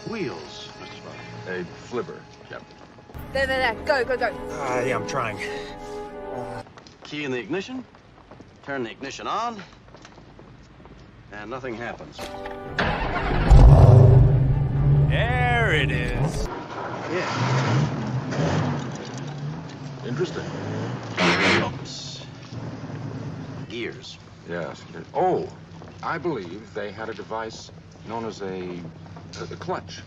Wheels, Mr. Spock. A flipper, Captain. There. Go. Yeah, I'm trying. Key in the ignition. Turn the ignition on. And nothing happens. There it is. Yeah. Interesting. Oops. Gears. Yes. Oh, I believe they had a device known as a clutch.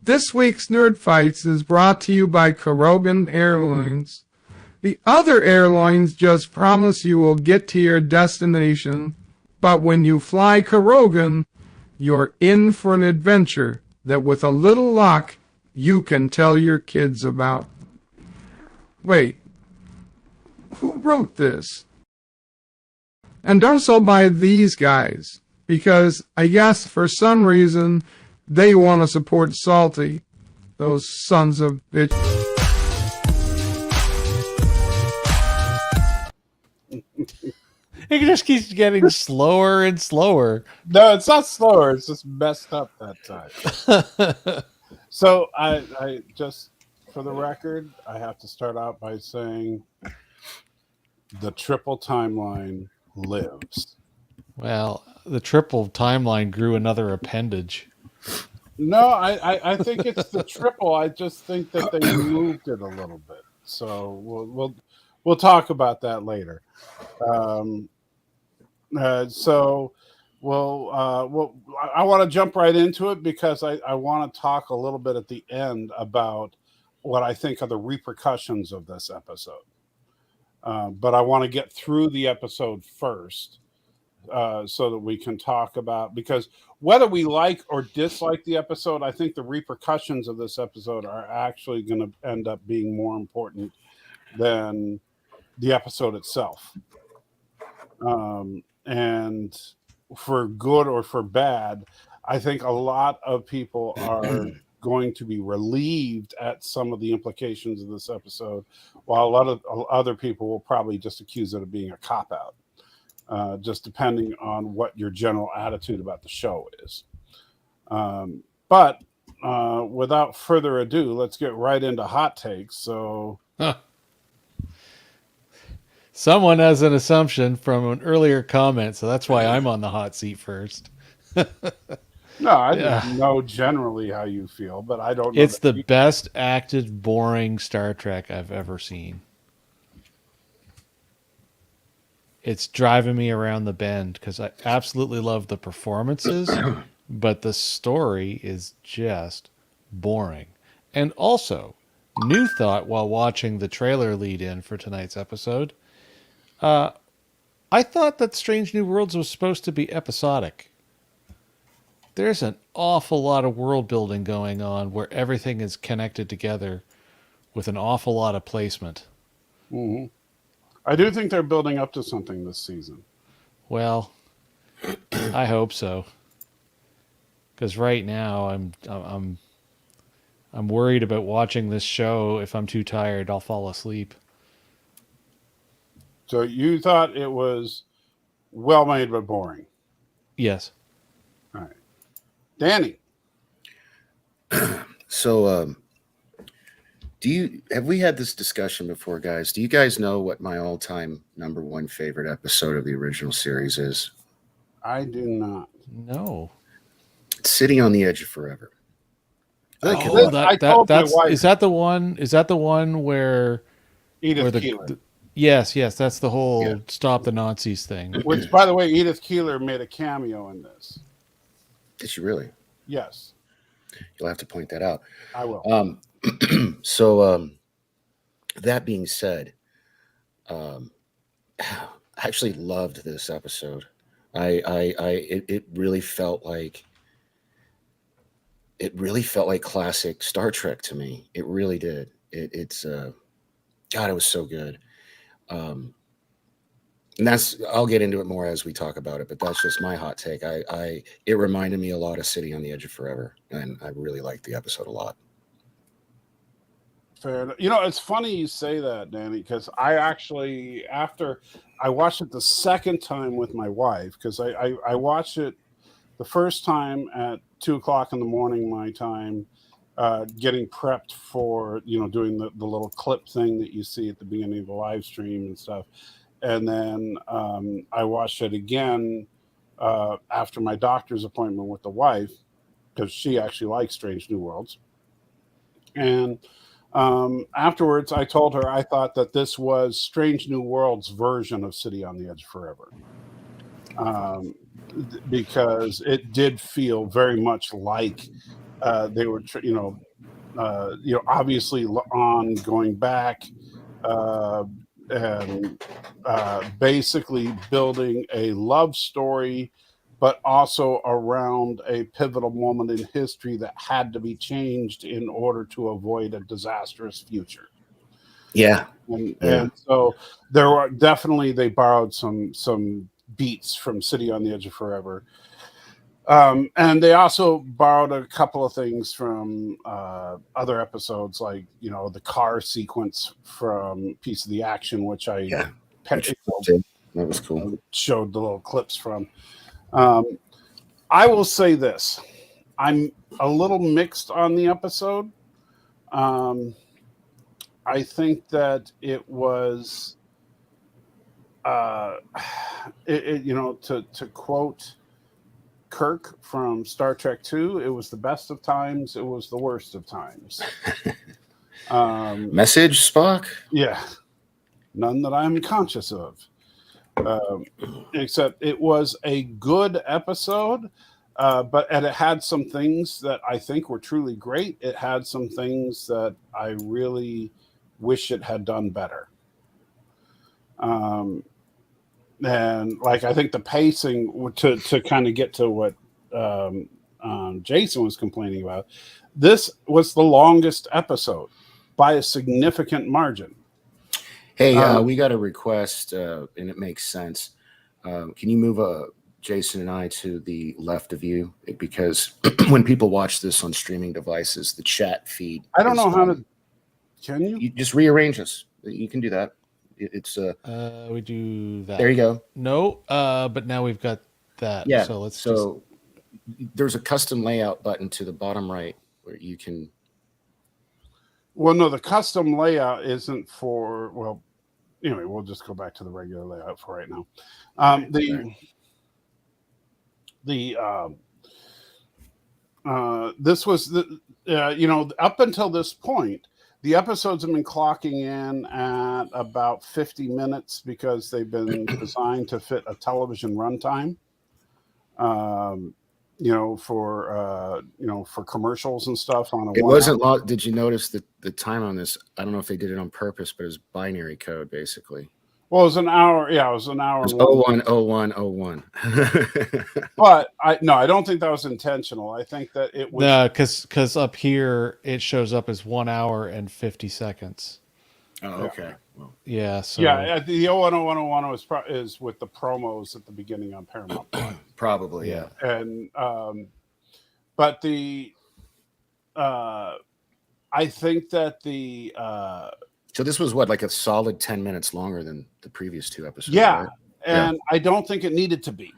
This week's Nerd Fights is brought to you by Kurogan Airlines. The other airlines just promise you will get to your destination, but when you fly Kurogan, you're in for an adventure that with a little luck, you can tell your kids about. Wait, who wrote this? And also by these guys, because I guess for some reason, they want to support Salty. Those sons of bitch. It just keeps getting slower and slower. No, it's not slower. It's just messed up that time. So I just, for the record, I have to start out by saying the triple timeline lives. Well, the triple timeline grew another appendage. No, I think it's the triple. I just think that they moved it a little bit. So we'll talk about that later. I want to jump right into it because I want to talk a little bit at the end about what I think are the repercussions of this episode. But I want to get through the episode first. So that we can talk about, because whether we like or dislike the episode, I think the repercussions of this episode are actually going to end up being more important than the episode itself. And for good or for bad, I think a lot of people are going to be relieved at some of the implications of this episode, while a lot of other people will probably just accuse it of being a cop-out. Just depending on what your general attitude about the show is. But without further ado, let's get right into hot takes. So Someone has an assumption from an earlier comment, so that's why I'm on the hot seat first. No, I Yeah. just know generally how you feel, but I don't know It's that the best acted, boring Star Trek I've ever seen. It's driving me around the bend because I absolutely love the performances, but the story is just boring. And also, new thought while watching the trailer lead in for tonight's episode, I thought that Strange New Worlds was supposed to be episodic. There's an awful lot of world building going on where everything is connected together with an awful lot of placement. Mhm. I do think they're building up to something this season. Well, I hope so. Because right now I'm worried about watching this show. If I'm too tired, I'll fall asleep. So you thought it was well made but boring. Yes. All right. Danny. So, have we had this discussion before, guys? Do you guys know what my all-time number one favorite episode of the original series is? I do not. No. It's City on the Edge of Forever. Oh, I told my wife. is that the one? Is that the one where Edith Keeler. yes, that's the whole Yeah. stop the Nazis thing. Which, by the way, Edith Keeler made a cameo in this. Did she really? Yes, You'll have to point that out. I will. So, that being said, I actually loved this episode. It really felt like classic Star Trek to me. It really did. It's God, it was so good. And I'll get into it more as we talk about it, but that's just my hot take. It reminded me a lot of City on the Edge of Forever, and I really liked the episode a lot. Fair enough. You know, it's funny you say that, Danny, because I actually, after I watched it the second time with my wife, because I watched it the first time at 2:00 in the morning, my time, getting prepped for, doing the little clip thing that you see at the beginning of the live stream and stuff. And then I watched it again after my doctor's appointment with the wife, because she actually likes Strange New Worlds. And afterwards, I told her I thought that this was Strange New Worlds' version of City on the Edge Forever, because it did feel very much like they were, obviously on going back and basically building a love story, but also around a pivotal moment in history that had to be changed in order to avoid a disastrous future. Yeah. And so there were definitely, they borrowed some beats from City on the Edge of Forever. And they also borrowed a couple of things from other episodes, like, the car sequence from Piece of the Action, which I That was cool. showed the little clips from. I will say this. I'm a little mixed on the episode. I think that it was, to quote Kirk from Star Trek II, it was the best of times, it was the worst of times. Message, Spock? Yeah. None that I'm conscious of. Except it was a good episode, and it had some things that I think were truly great. It had some things that I really wish it had done better. And like, I think the pacing, to kind of get to what Jason was complaining about, this was the longest episode by a significant margin. Hey, we got a request, and it makes sense. Can you move Jason and I to the left of you? Because when people watch this on streaming devices, the chat feed. I don't know how to. Can you? You just rearrange us. You can do that. It's we do that. There you go. No, but now we've got that. Yeah. So there's a custom layout button to the bottom right where you can. Well, no, the custom layout isn't for, well, Anyway, we'll just go back to the regular layout for right now. This was the up until this point, the episodes have been clocking in at about 50 minutes because they've been designed to fit a television runtime. For commercials and stuff on a. It wasn't long. Did you notice the time on this? I don't know if they did it on purpose, but it was binary code basically. Well, it was an hour. Yeah, it was an hour. It was 010101. But I don't think that was intentional. I think that it was. No, because up here it shows up as 1 hour and 50 seconds. Oh, okay. Well, yeah. So yeah, the 010101 is with the promos at the beginning on Paramount Plus. Probably, yeah. And but I think that so this was what, like a solid 10 minutes longer than the previous two episodes. Yeah, right? and I don't think it needed to be.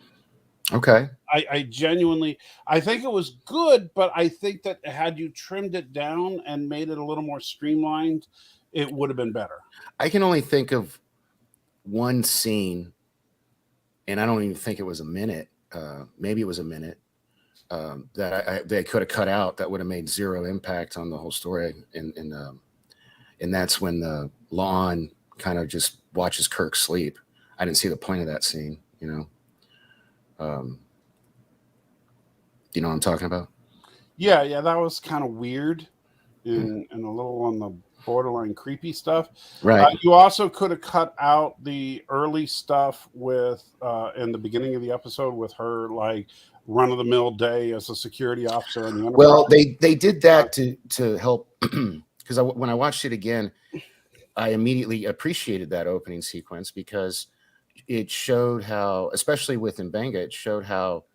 Okay. I genuinely, I think it was good, but I think that had you trimmed it down and made it a little more streamlined, it would have been better. I can only think of one scene, and I don't even think it was a minute. Maybe it was a minute that they could have cut out that would have made zero impact on the whole story. And that's when the Lon kind of just watches Kirk sleep. I didn't see the point of that scene, you know. You know what I'm talking about? Yeah, that was kind of weird and a little on the borderline creepy stuff. Right. You also could have cut out the early stuff with in the beginning of the episode with her like run-of-the-mill day as a security officer in the Enterprise. Well, they did that to help because when I watched it again, I immediately appreciated that opening sequence because it showed how, especially with Mbenga, it showed how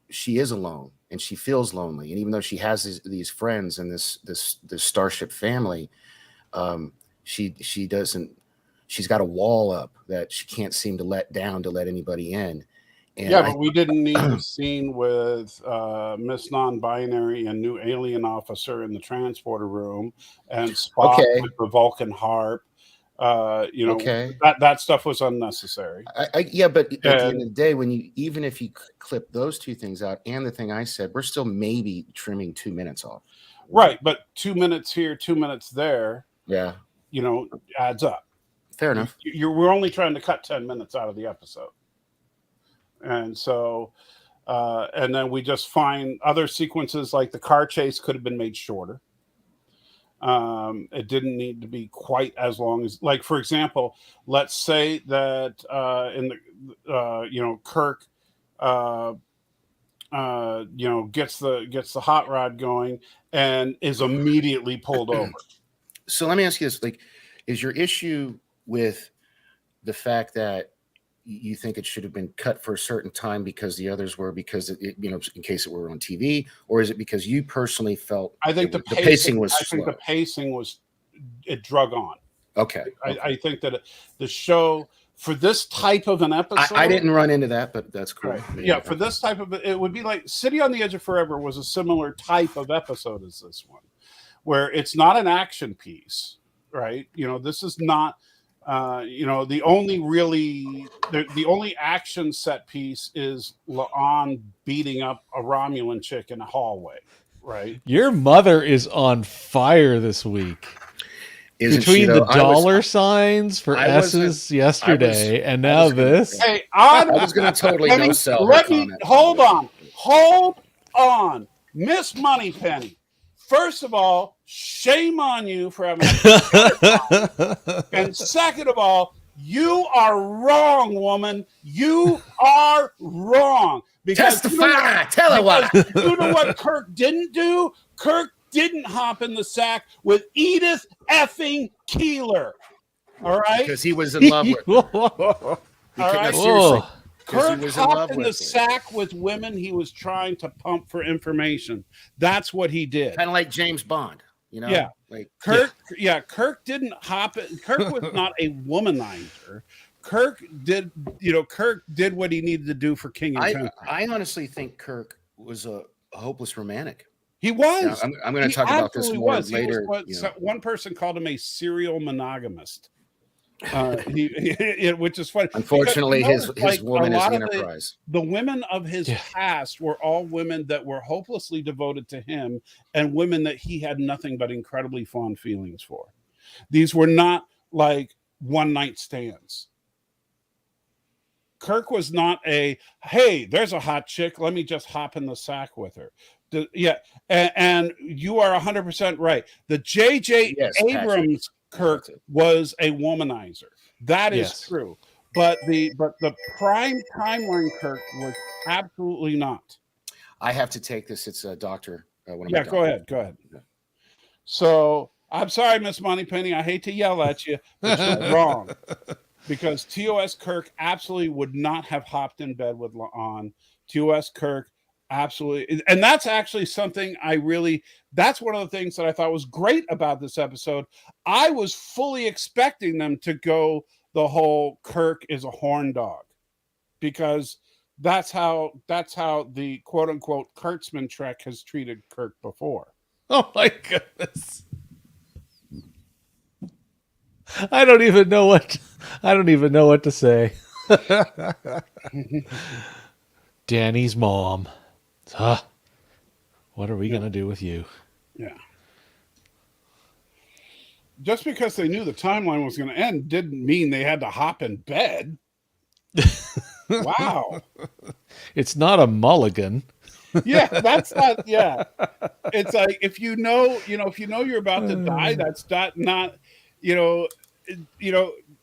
she is alone and she feels lonely. And even though she has these friends and this starship family, she doesn't. She's got a wall up that she can't seem to let down to let anybody in. And but we didn't need the scene with Miss Non-Binary and new alien officer in the transporter room and Spock with the Vulcan harp. That stuff was unnecessary. But at the end of the day, even if you clip those two things out and the thing I said, we're still maybe trimming 2 minutes off. Right, but 2 minutes here, 2 minutes there. Yeah, adds up. Fair enough. We're only trying to cut 10 minutes out of the episode. And so, and then we just find other sequences like the car chase could have been made shorter. It didn't need to be quite as long as, like, for example, let's say that Kirk, gets the hot rod going and is immediately pulled over. So let me ask you this: like, is your issue with the fact that you think it should have been cut for a certain time because the others were, because in case it were on TV, or is it because you personally felt I think the pacing was slow? I think the pacing was, it drug on. Okay. I think that the show for this type of an episode, I didn't run into that, but that's cool. Right. Yeah, for this type of it would be like City on the Edge of Forever was a similar type of episode as this one, where it's not an action piece, right? This is not. The only action set piece is La'an beating up a Romulan chick in a hallway, right? Your mother is on fire this week. Isn't Between she, the though? dollar signs for S's yesterday and now this. Hey, I was going to totally no-sell her comment. Hold on. Miss Moneypenny. First of all, shame on you for having and second of all, you are wrong, woman. You are wrong. Because testify. Tell her what. You know what Kirk didn't do? Kirk didn't hop in the sack with Edith effing Keeler. All right? Because he was in love with her. All right? Seriously. Kirk hopped in the sack with women he was trying to pump for information. That's what he did. Kind of like James Bond, Yeah. Like Kirk. Yeah, Kirk didn't hop it. Kirk was not a womanizer. Kirk did what he needed to do for King and Country. I honestly think Kirk was a hopeless romantic. He was. Now, I'm going to talk about this more later. One person called him a serial monogamist. Which is funny. Unfortunately, Because, his woman is the of Enterprise. the women of his past were all women that were hopelessly devoted to him, and women that he had nothing but incredibly fond feelings for. These were not like one night stands. Kirk was not a, hey, there's a hot chick, let me just hop in the sack with her. Yeah, and you are 100% right. The J.J. Abrams Kirk was a womanizer. That is true. But the prime timeline Kirk was absolutely not. I have to take this. It's a doctor. Yeah, go ahead. Yeah. So I'm sorry, Miss Moneypenny. I hate to yell at you, but you're wrong. Because TOS Kirk absolutely would not have hopped in bed with La'an. TOS Kirk absolutely, and that's actually something that's one of the things that I thought was great about this episode. I was fully expecting them to go the whole Kirk is a horn dog, because that's how the quote unquote Kurtzman Trek has treated Kirk before. Oh my goodness. I don't even know what to say. Danny's mom. What are we going to do with you? Yeah. Just because they knew the timeline was going to end didn't mean they had to hop in bed. Wow. It's not a mulligan. Yeah, that's not, yeah. It's like, if you know you're about to die, that's not,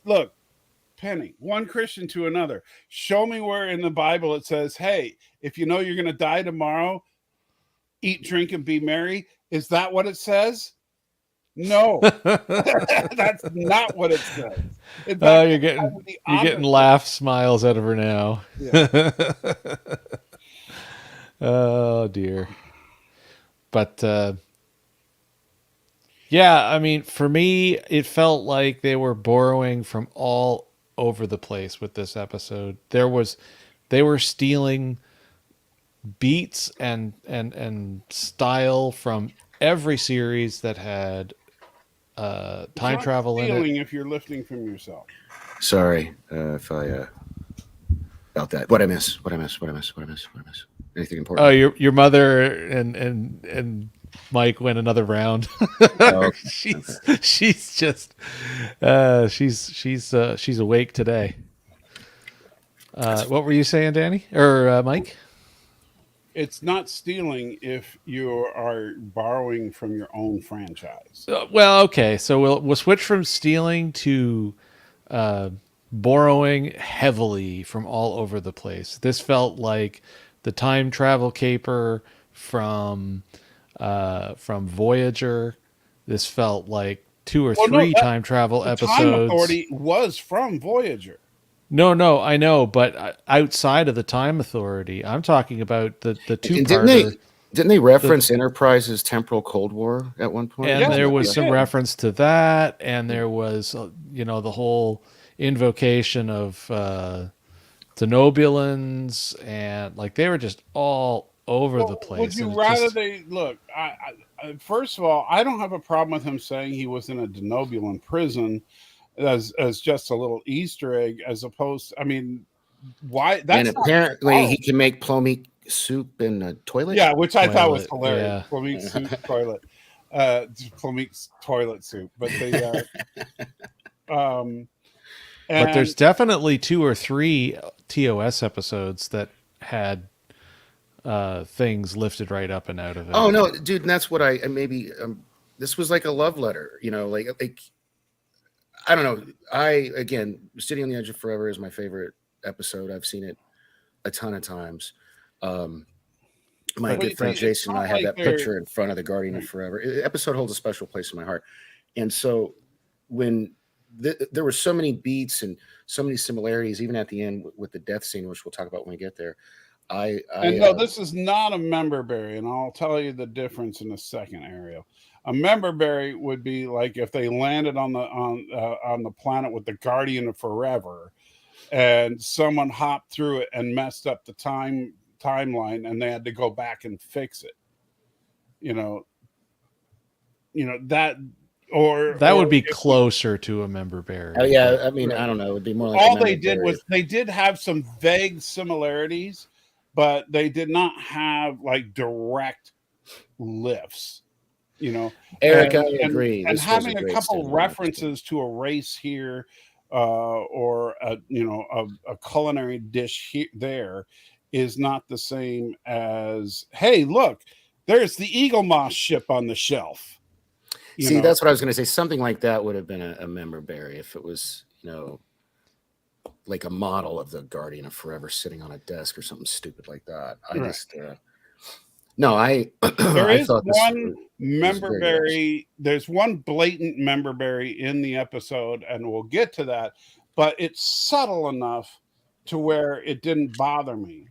look, Penny, one Christian to another. Show me where in the Bible it says, hey, if you know you're going to die tomorrow, eat, drink, and be merry. Is that what it says? No, that's not what it says. You're getting laugh smiles out of her now. Yeah. Oh dear. But yeah, I mean, for me, it felt like they were borrowing from all over the place with this episode. They were stealing beats and style from every series that had time travel in it. If you're lifting from yourself. Sorry if I about that. What I miss? Anything important? Oh, your mother and Mike went another round. Oh, she's just she's awake today. What were you saying, Danny or Mike? It's not stealing if you are borrowing from your own franchise. Well, okay, so we'll switch from stealing to borrowing heavily from all over the place. This felt like the time travel caper from Voyager. This felt like 2 or 3 time travel episodes. Time Authority was from Voyager. No, I know, but outside of the Time Authority, I'm talking about the two-parter. Didn't they reference Enterprise's temporal Cold War at one point? And there was some reference to that, and there was, the whole invocation of Denobulans, and like they were just all over the place. Would you rather they look? First of all, I don't have a problem with him saying he was in a Denobulan prison as just a little Easter egg, as opposed. I mean, why? That's and apparently he can make plomeek soup in a toilet. Yeah, which I thought was hilarious. Yeah. Plomeek soup toilet, plomeek's toilet soup. But they, but there's definitely 2 or 3 TOS episodes that had things lifted right up and out of it. Oh no, dude, and that's what I maybe. This was like a love letter, like. I don't know. Again, City on the Edge of Forever is my favorite episode. I've seen it a ton of times. My good friend Jason and I have that picture in front of the Guardian of Forever. The episode holds a special place in my heart. And so when there were so many beats and so many similarities, even at the end with the death scene, which we'll talk about when we get there. This is not a member berry, and I'll tell you the difference in a second, Ariel. A member berry would be like if they landed on the planet with the Guardian of Forever, and someone hopped through it and messed up the timeline, and they had to go back and fix it. That or That would be if closer to a member berry. Oh yeah, I mean, I don't know. It would be more like all a they member did berry. was they did have some vague similarities, but they did not have like direct lifts, you know. Eric, I agree. And This was having a great couple stand-up. references to a race here, or a, you know, a culinary dish here there, is not the same as, hey, look, there's the Eagle Moss ship on the shelf. You See, know? that's what I was going to say. Something like that would have been a member berry if it was, you know, like a model of the Guardian of Forever sitting on a desk or something stupid like that. I Right. just, no, I. There I is thought this one was member very berry. There's one blatant member berry in the episode, and we'll get to that. But it's subtle enough to where it didn't bother me,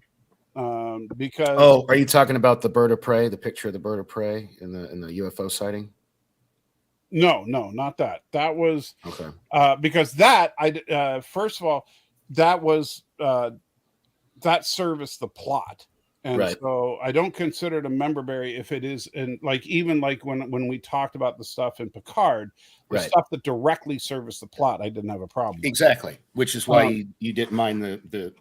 because. Oh, are you talking about the bird of prey? The picture of the bird of prey in the UFO sighting? No, not that. That was Okay. Because that first of all, that was that serviced the plot. And Right. so I don't consider it a member berry if it is, and like even like when we talked about the stuff in Picard, the Right. stuff that directly serviced the plot, I didn't have a problem with. Exactly, which is why you didn't mind the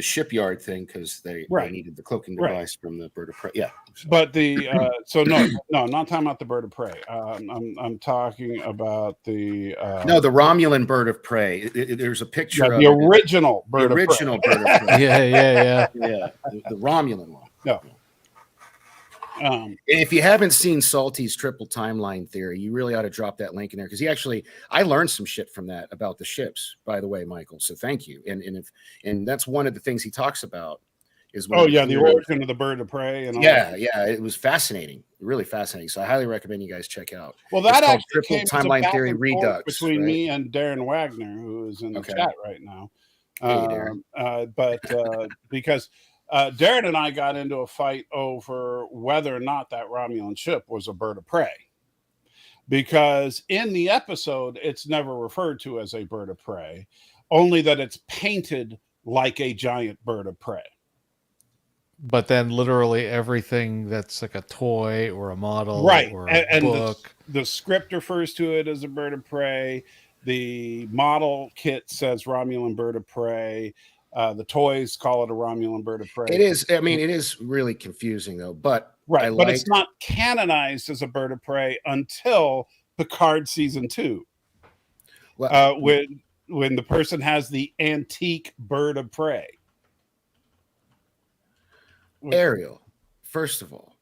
shipyard thing, because they needed the cloaking device from the bird of prey. Yeah, But the so no, not talking about the bird of prey. I'm talking about the no, the Romulan bird of prey. There's a picture of the original bird the original bird of prey. Yeah. The Romulan one. No. If you haven't seen Salty's triple timeline theory, you really ought to drop that link in there, because I learned some shit from that about the ships, by the way, Michael. So thank you. And that's one of the things he talks about is the origin of the bird of prey. And all that. It was fascinating, really fascinating. So I highly recommend you guys check out. Well, that it's actually triple came timeline as a theory back and forth redux between right? me and Darren Wagner, who is in the chat right now. But because Darren and I got into a fight over whether or not that Romulan ship was a bird of prey. Because in the episode, it's never referred to as a bird of prey, only that it's painted like a giant bird of prey. But then literally everything that's like a toy or a model or a book. The script refers to it as a bird of prey. The model kit says Romulan bird of prey. The toys call it a Romulan bird of prey. It is. I mean, it is really confusing though. But but it's not canonized as a bird of prey until Picard season 2, when the person has the antique bird of prey. Ariel, first of all,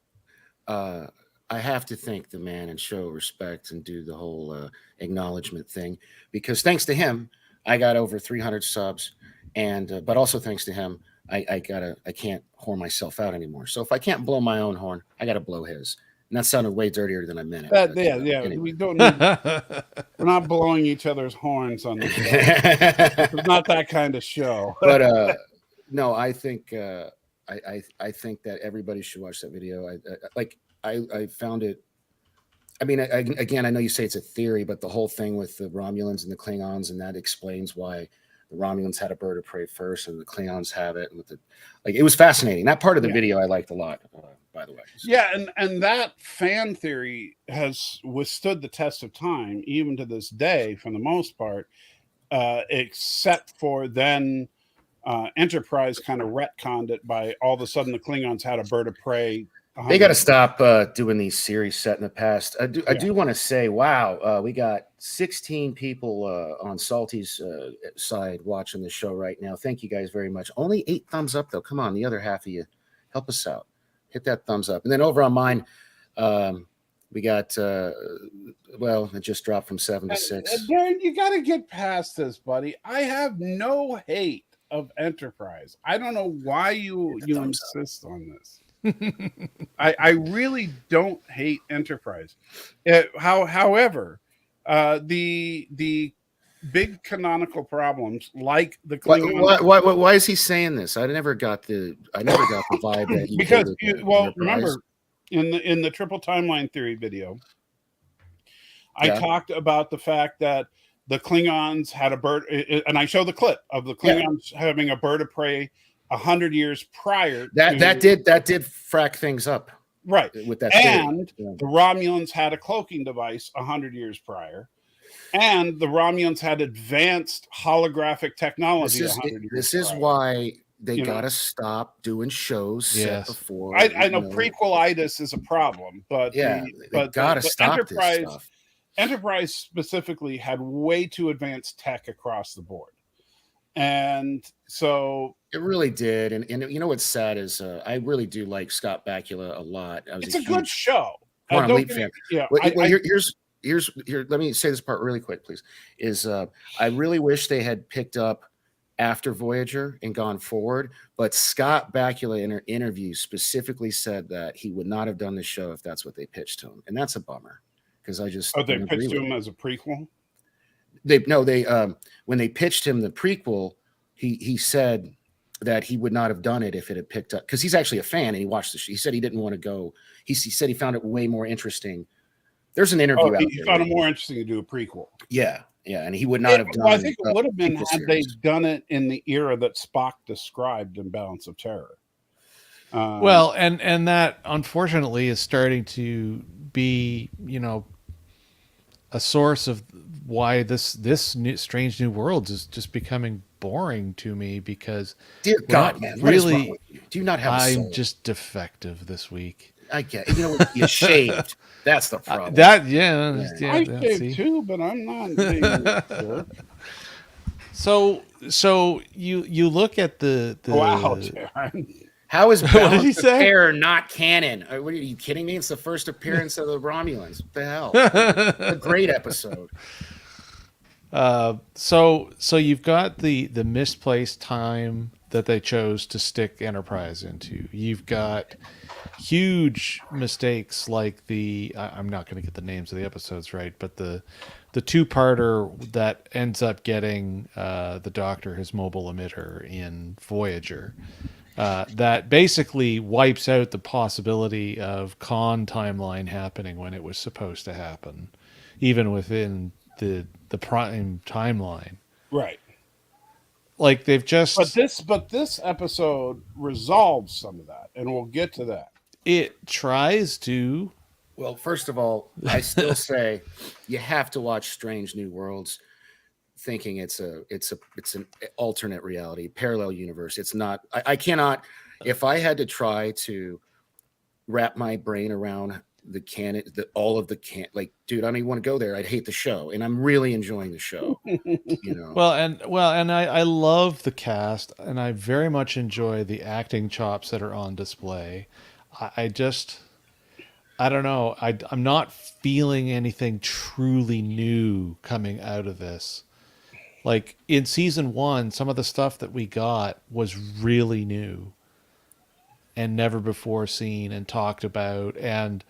I have to thank the man and show respect and do the whole acknowledgement thing, because thanks to him, I got over 300 subs. And but also thanks to him, I can't horn myself out anymore. So if I can't blow my own horn, I gotta blow his. And that sounded way dirtier than I meant it. Anyway. We don't need, we're not blowing each other's horns on this show. It's not that kind of show. But no, I think I think that everybody should watch that video. I found it. I mean, again, I know you say it's a theory, but the whole thing with the Romulans and the Klingons, and that explains why the Romulans had a bird of prey first, and the Klingons have it. And it was fascinating. That part of the video I liked a lot, by the way. So. Yeah, and that fan theory has withstood the test of time, even to this day, for the most part, except for then Enterprise kind of retconned it by all of a sudden the Klingons had a bird of prey. They got to stop doing these series set in the past. I do want to say, wow, we got 16 people on Salty's side watching the show right now. Thank you guys very much. Only 8 thumbs up, though. Come on, the other half of you, help us out. Hit that thumbs up. And then over on mine, we got, it just dropped from 7 to 6. Darren, you got to get past this, buddy. I have no hate of Enterprise. I don't know why you insist on this. I really don't hate Enterprise. However, the big canonical problems like the Klingon. Why is he saying this? I never got the vibe that you because remember in the triple timeline theory video, I talked about the fact that the Klingons had a bird, and I show the clip of the Klingons having a bird of prey 100 years prior. That did frack things up. Right. with that And theory. the Romulans had a cloaking device 100 years prior. And the Romulans had advanced holographic technology 100 years This is prior. why they You know? gotta stop doing shows set Yes. before. I know prequelitis is a problem, but Yeah, they but gotta the stop this Enterprise stuff. Enterprise specifically had way too advanced tech across the board. And so It really did. And you know what's sad is I really do like Scott Bakula a lot. I was it's a good show. Quantum Don't Leap get me- fan. yeah, Well, I- here's let me say this part really quick, please. Is I really wish they had picked up after Voyager and gone forward, but Scott Bakula in her interview specifically said that he would not have done the show if that's what they pitched to him, and that's a bummer because I just they don't agree pitched with to it. him as a prequel. They when they pitched him the prequel, he said that he would not have done it if it had picked up, because he's actually a fan and he watched the show. He said he didn't want to go. He said he found it way more interesting. There's an interview out He there. found it more interesting to do a prequel. Yeah, and he would not have done. Well, I think it would have been prequel had they series. done it in the era that Spock described in Balance of Terror. Well, and that unfortunately is starting to be, a source of why this new Strange New Worlds is just becoming boring to me, because Dear God, man, what is wrong really, with you? Do you not have a I'm soul? just defective this week. I get it. You know what? You shaved. That's the problem. I shaved see. too, but I'm not being a jerk. So you look at the Wow, Darren. How is What did he Balance of say? Terror not canon? What, are you kidding me? It's the first appearance of the Romulans. What the hell? A great episode. So you've got the misplaced time that they chose to stick Enterprise into. You've got huge mistakes like I'm not going to get the names of the episodes right, but the two-parter that ends up getting the Doctor his mobile emitter in Voyager. That basically wipes out the possibility of Khan timeline happening when it was supposed to happen, even within the prime timeline. Right. Like they've just. But this episode resolves some of that, and we'll get to that. It tries to. Well, first of all, I still say you have to watch Strange New Worlds, thinking it's an alternate reality, parallel universe. It's not. I cannot. If I had to try to wrap my brain around the canon, like, dude, I don't even want to go there. I'd hate the show, and I'm really enjoying the show. Well, and I love the cast, and I very much enjoy the acting chops that are on display. I don't know. I'm not feeling anything truly new coming out of this. Like in season 1, some of the stuff that we got was really new and never before seen and talked about, and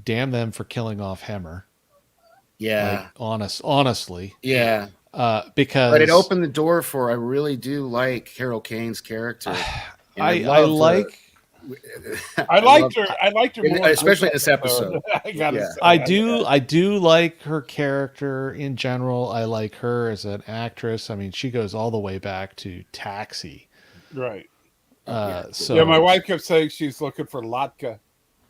damn them for killing off Hemmer. Yeah. Like, honestly. Yeah. Because but it opened the door for, I really do like Carol Kane's character. I liked her more, especially in this episode. I gotta say, I do like her character in general. I like her as an actress. I mean, she goes all the way back to Taxi. Right. So my wife kept saying she's looking for Latka.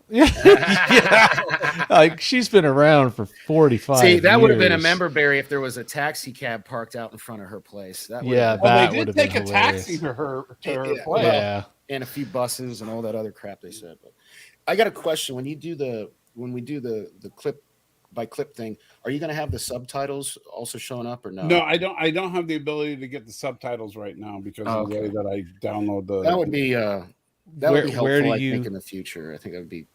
Yeah. Like she's been around for 45 See, that would have been a years. member berry if there was a taxi cab parked out in front of her place. That would Yeah, have They did take a taxi to her place. Yeah. and a few buses and all that other crap they said. But I got a question. When we do the clip by clip thing, are you going to have the subtitles also showing up or no? No, I don't have the ability to get the subtitles right now because of the way that I download the. That would be helpful. Where do I you think in the future. I think that would be.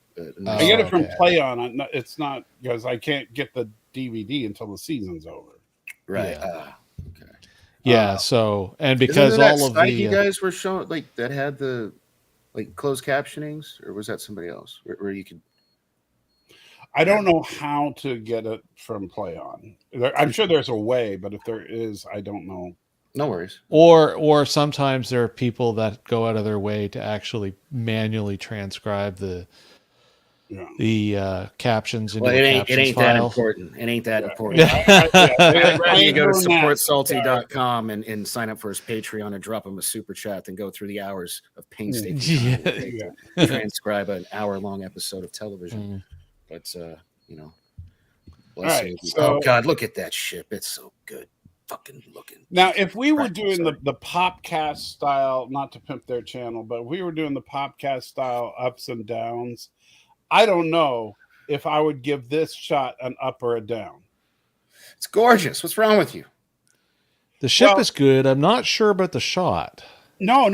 I get it from okay. Play On. It's not because I can't get the DVD until the season's over. Right. Yeah. Okay. Yeah. So, and because Isn't that all of site the you guys were showing, like that had the like closed captionings, or was that somebody else where you could? I don't know how to get it from Play On. I'm sure there's a way, but if there is, I don't know. No worries. or sometimes there are people that go out of their way to actually manually transcribe the the captions into Well, a it captions ain't that file. important. It ain't that important. Yeah. I'd rather you ain't go to doing that. supportsalty.com and sign up for his Patreon and drop him a super chat than go through the hours of painstaking time it would take to transcribe an hour-long episode of television. But, you know, blessing. Right, so, oh, God, look at that ship. It's so good. Fucking looking. Now, if we were doing the Popcast style, not to pimp their channel, but if we were doing the Popcast style ups and downs, I don't know if I would give this shot an up or a down. It's gorgeous. What's wrong with you? The ship is good. I'm not sure about the shot. No.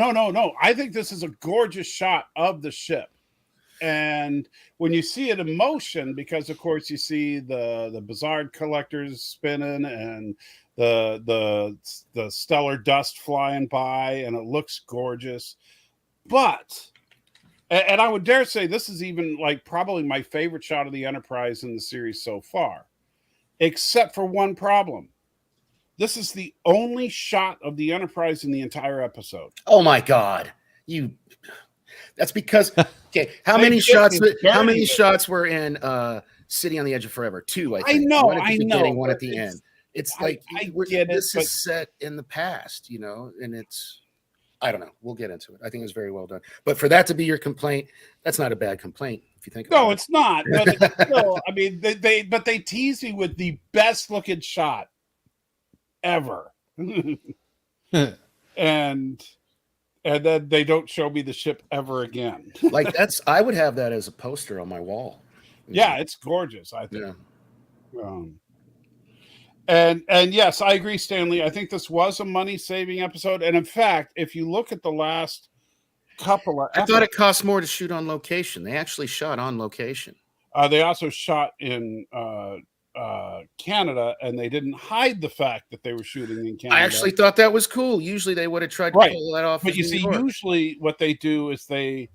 I think this is a gorgeous shot of the ship. And when you see it in motion, because of course you see the Bizarre collectors spinning and the stellar dust flying by, and it looks gorgeous. But and I would dare say this is even like probably my favorite shot of the Enterprise in the series so far, except for one problem. This is the only shot of the Enterprise in the entire episode. Oh my God. That's because okay, how many shots were in City on the Edge of Forever? 2, I think. I know, one at the beginning, one but at the end. It's like I get this it, is set in the past, you know, and it's I don't know. We'll get into it. I think it's very well done. But for that to be your complaint, that's not a bad complaint if you think about it. No, it's not. But it's still, I mean, they tease me with the best looking shot ever. and then they don't show me the ship ever again. Like I would have that as a poster on my wall. Yeah, it's gorgeous, I think. Yeah. And yes, I agree, Stanley. I think this was a money-saving episode. And in fact, if you look at the last couple of I thought it cost more to shoot on location. They actually shot on location. They also shot in Canada, and they didn't hide the fact that they were shooting in Canada. I actually thought that was cool. Usually they would have tried to pull that off. But you see, usually what they do is they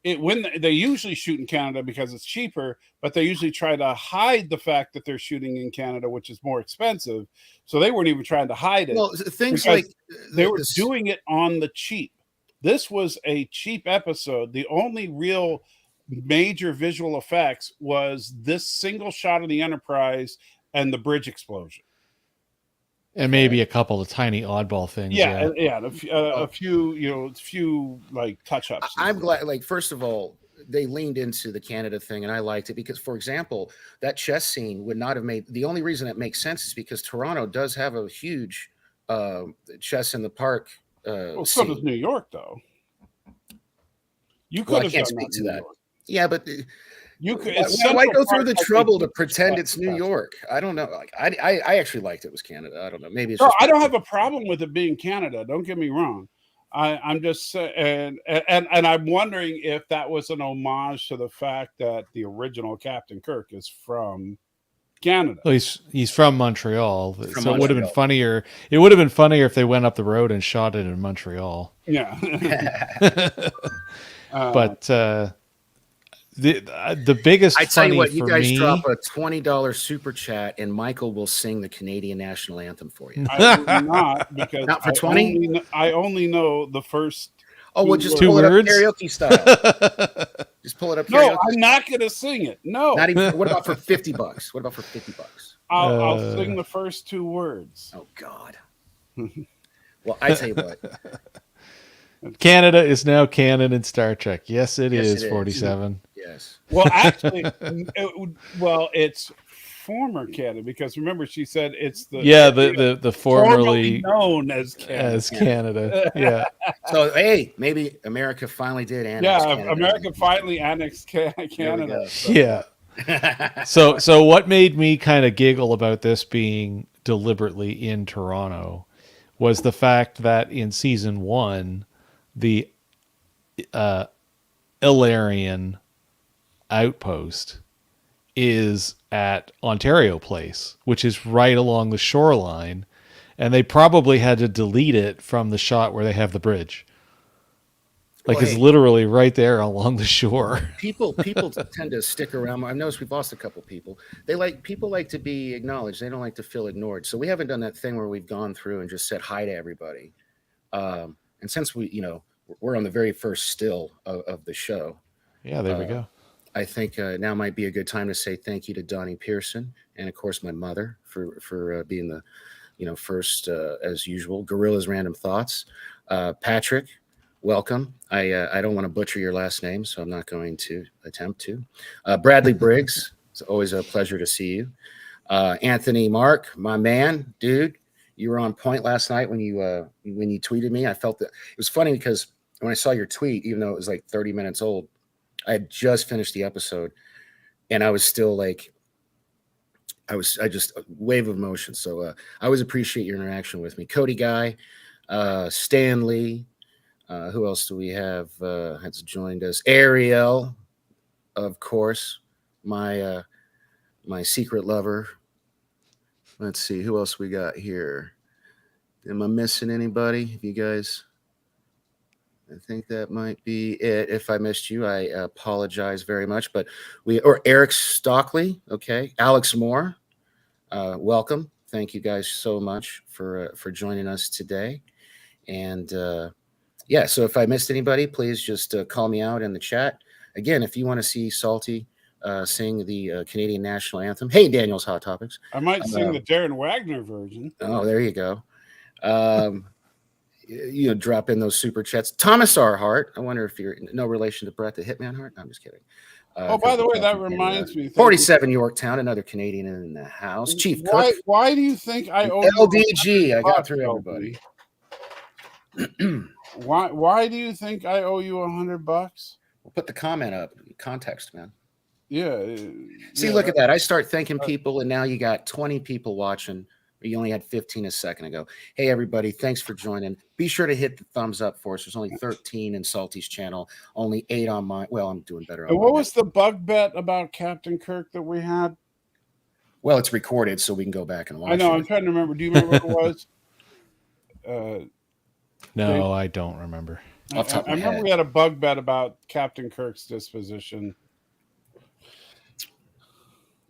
usually shoot in Canada because it's cheaper, but they usually try to hide the fact that they're shooting in Canada, which is more expensive. So they weren't even trying to hide it. Well, things like they were doing it on the cheap. This was a cheap episode. The only real major visual effects was this single shot of the Enterprise and the bridge explosion. And maybe a couple of tiny oddball things. Yeah. A few like touch-ups. I'm glad, like, first of all, they leaned into the Canada thing, and I liked it because, for example, that chess scene would not have made, the only reason it makes sense is because Toronto does have a huge chess in the park. So does New York, though. You could have can't speak to that. York. Yeah, but you could. Why go through the trouble to pretend it's New York? I don't know. Like, I actually liked it was Canada. I don't know. Maybe it's. No, I don't have a problem with it being Canada. Don't get me wrong. I'm just saying, and I'm wondering if that was an homage to the fact that the original Captain Kirk is from Canada. Well, he's from Montreal, so it would have been funnier. It would have been funnier if they went up the road and shot it in Montreal. Yeah. But the biggest I tell you what, for you guys me, drop a $20 super chat and Michael will sing the Canadian national anthem for you. I will not, because Not for 20? I only know the first. Oh, well, just Two pull words? it up karaoke style. Just pull it up karaoke. No, I'm not going to sing it. No. Not even. What about for $50? What about for $50? I'll sing the first 2 words. Oh God. Well, I tell you what. Canada is now canon in Star Trek. Yes, it Yes, is. it is. 47. Yes. Well, actually, it's former Canada, because remember she said it's the formerly known as Canada. Yeah. So hey, maybe America finally did annex. Yeah, Canada. America finally annexed Canada. So. Yeah. So what made me kind of giggle about this being deliberately in Toronto was the fact that in season 1, the Illyrian outpost is at Ontario Place, which is right along the shoreline, and they probably had to delete it from the shot where they have the bridge. Like, it's literally right there along the shore. People tend to stick around. I've noticed we've lost a couple people. People like to be acknowledged. They don't like to feel ignored. So we haven't done that thing where we've gone through and just said hi to everybody. And since we're on the very first still of the show. Yeah, there we go. I think now might be a good time to say thank you to Donnie Pearson and, of course, my mother for being the first as usual. Gorilla's Random Thoughts. Patrick, welcome. I don't want to butcher your last name, so I'm not going to attempt to. Bradley Briggs, it's always a pleasure to see you. Anthony Mark, my man, dude, you were on point last night when you tweeted me. I felt that it was funny because when I saw your tweet, even though it was like 30 minutes old, I had just finished the episode, and I was still like, I just a wave of emotion. So I always appreciate your interaction with me. Cody Guy, Stan Lee, who else do we have has joined us? Ariel, of course, my secret lover. Let's see, who else we got here? Am I missing anybody? If you guys, I think that might be it. If I missed you, I apologize very much. But Eric Stockley, okay, Alex Moore, welcome. Thank you guys so much for joining us today. And yeah, so if I missed anybody, please just call me out in the chat. Again, if you want to see Salty sing the Canadian national anthem, hey, Daniel's Hot Topics. I might sing the Darren Wagner version. Oh, there you go. Drop in those super chats. Thomas R. Hart. I wonder if you're no relation to Brett the Hitman Hart. No, I'm just kidding. By the way, that reminds me. 47 Yorktown, another Canadian in the house. Chief Cook. Why do you think I owe LDG? I got through everybody. Why do you think I owe you $100? We'll put the comment up. Context, man. Yeah. See, look at that. I start thanking people, and now you got 20 people watching. You only had 15 a second ago. Hey, everybody, thanks for joining. Be sure to hit the thumbs up for us. There's only 13 in Salty's channel, only 8 on mine. Well, I'm doing better. And what was the bug bet about Captain Kirk that we had? Well, it's recorded, so we can go back and watch it. I know. I'm trying to remember. Do you remember what it was? No, I don't remember. I remember we had a bug bet about Captain Kirk's disposition.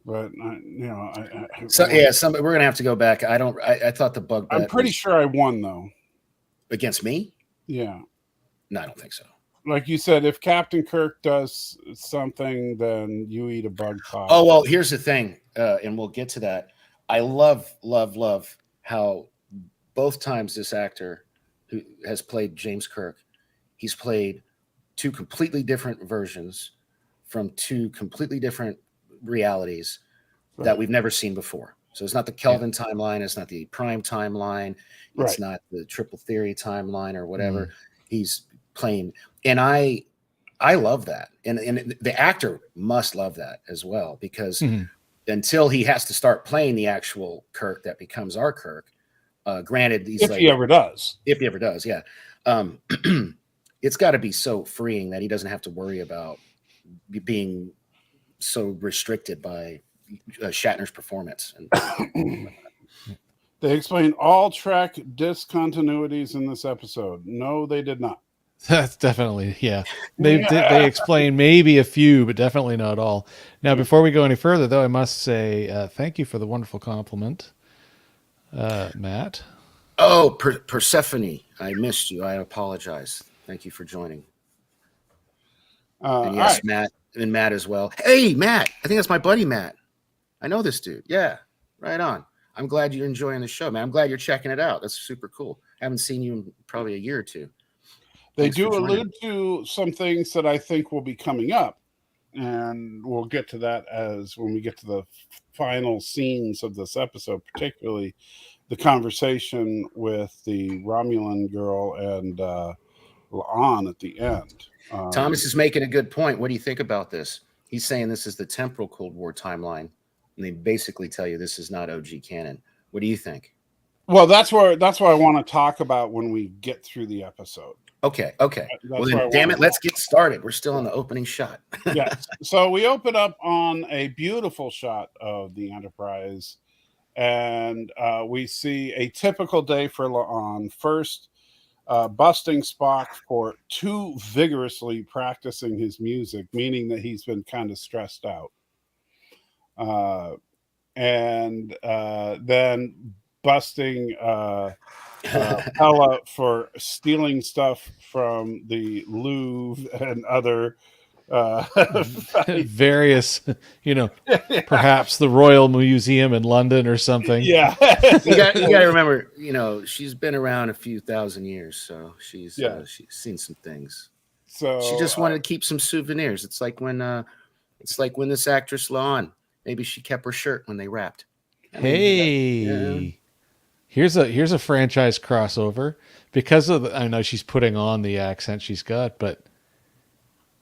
But we're gonna have to go back. I thought the bug bet. I'm pretty sure I won though. Against me? Yeah. No, I don't think so. Like you said, if Captain Kirk does something, then you eat a bug pie. Oh well, here's the thing, and we'll get to that. I love how both times this actor who has played James Kirk, he's played two completely different versions from two completely different realities that we've never seen before. So it's not the Kelvin timeline, it's not the Prime timeline, it's not the Triple Theory timeline or whatever. He's playing, and I love that, and the actor must love that as well, because until he has to start playing the actual Kirk that becomes our Kirk, granted, if he ever does, yeah, it's got to be so freeing that he doesn't have to worry about being so restricted by Shatner's performance. They explain all track discontinuities in this episode. No, they did not. That's definitely, yeah. They explain maybe a few, but definitely not all. Now, before we go any further, though, I must say thank you for the wonderful compliment, Matt. Oh, Persephone, I missed you. I apologize. Thank you for joining. And yes, right. Matt. And Matt as well. Hey, Matt. I think that's my buddy, Matt. I know this dude. Yeah, right on. I'm glad you're enjoying the show, man. I'm glad you're checking it out. That's super cool. I haven't seen you in probably a year or two. They do allude to some things that I think will be coming up, and we'll get to that when we get to the final scenes of this episode, particularly the conversation with the Romulan girl and La'an at the end. Thomas is making a good point. What do you think about this? He's saying this is the temporal Cold War timeline, and they basically tell you this is not OG canon. What do you think? Well, that's what I want to talk about when we get through the episode. Okay. Well, then, damn it, let's get started. We're still on the opening shot. Yes. So we open up on a beautiful shot of the Enterprise, and we see a typical day for La'an. First, busting Spock for too vigorously practicing his music, meaning that he's been kind of stressed out. And then busting Pella for stealing stuff from the Louvre and other Various, perhaps the Royal Museum in London or something. Yeah. You got to remember, she's been around a few thousand years, so she's seen some things. So she just wanted to keep some souvenirs. It's like when this actress Lon, maybe she kept her shirt when they rapped. Here's a franchise crossover because of I know she's putting on the accent she's got, but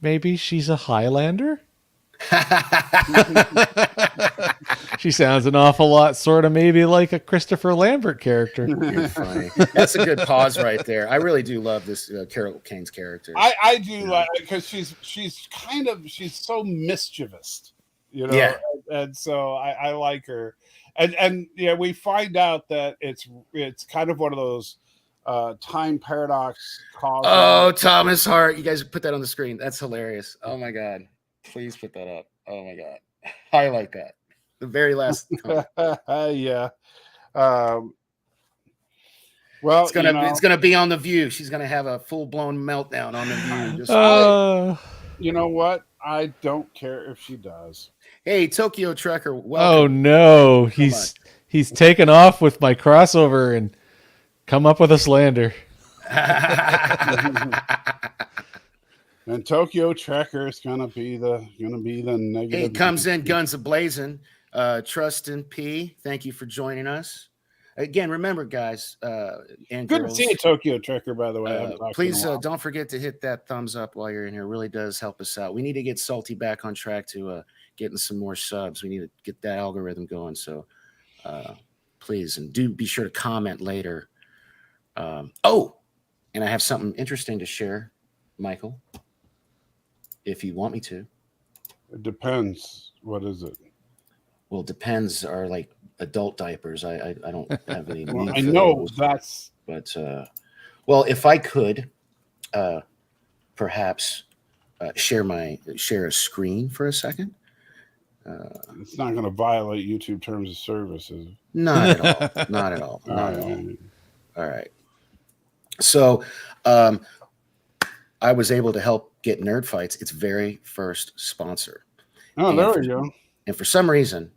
maybe she's a Highlander. She sounds an awful lot, sort of maybe like a Christopher Lambert character. You're funny. That's a good pause right there. I really do love this Carol Kane's character. I do like because she's so mischievous, Yeah. and so I like her, and yeah, we find out that it's kind of one of those time paradox causes. Oh, Thomas Hart, you guys put that on the screen. That's hilarious. Oh my God, please put that up. Oh my God, I like that. The very last yeah. Well, it's gonna be on The View. She's gonna have a full-blown meltdown on The View. You know what? I don't care if she does. Hey, Tokyo Trucker, welcome. Oh no, he's taken off with my crossover and come up with a slander. And Tokyo Trekker is gonna be the negative. Hey, comes in guns a-blazing. Trustin P, thank you for joining us. Again, remember, guys, and good girls, to see you, Tokyo Trekker. By the way, please don't forget to hit that thumbs up while you're in here. It really does help us out. We need to get Salty back on track to getting some more subs. We need to get that algorithm going. So, please, and do be sure to comment later. And I have something interesting to share, Michael, if you want me to. It depends. What is it? Well, depends are like adult diapers. I don't have any. Well, I know those, but well, if I could, perhaps share a screen for a second. It's not going to violate YouTube terms of service, is it? Not at all. Not at all. Not at all. All right. So, I was able to help get Nerd Fights its very first sponsor. Oh, there we go. And for some reason,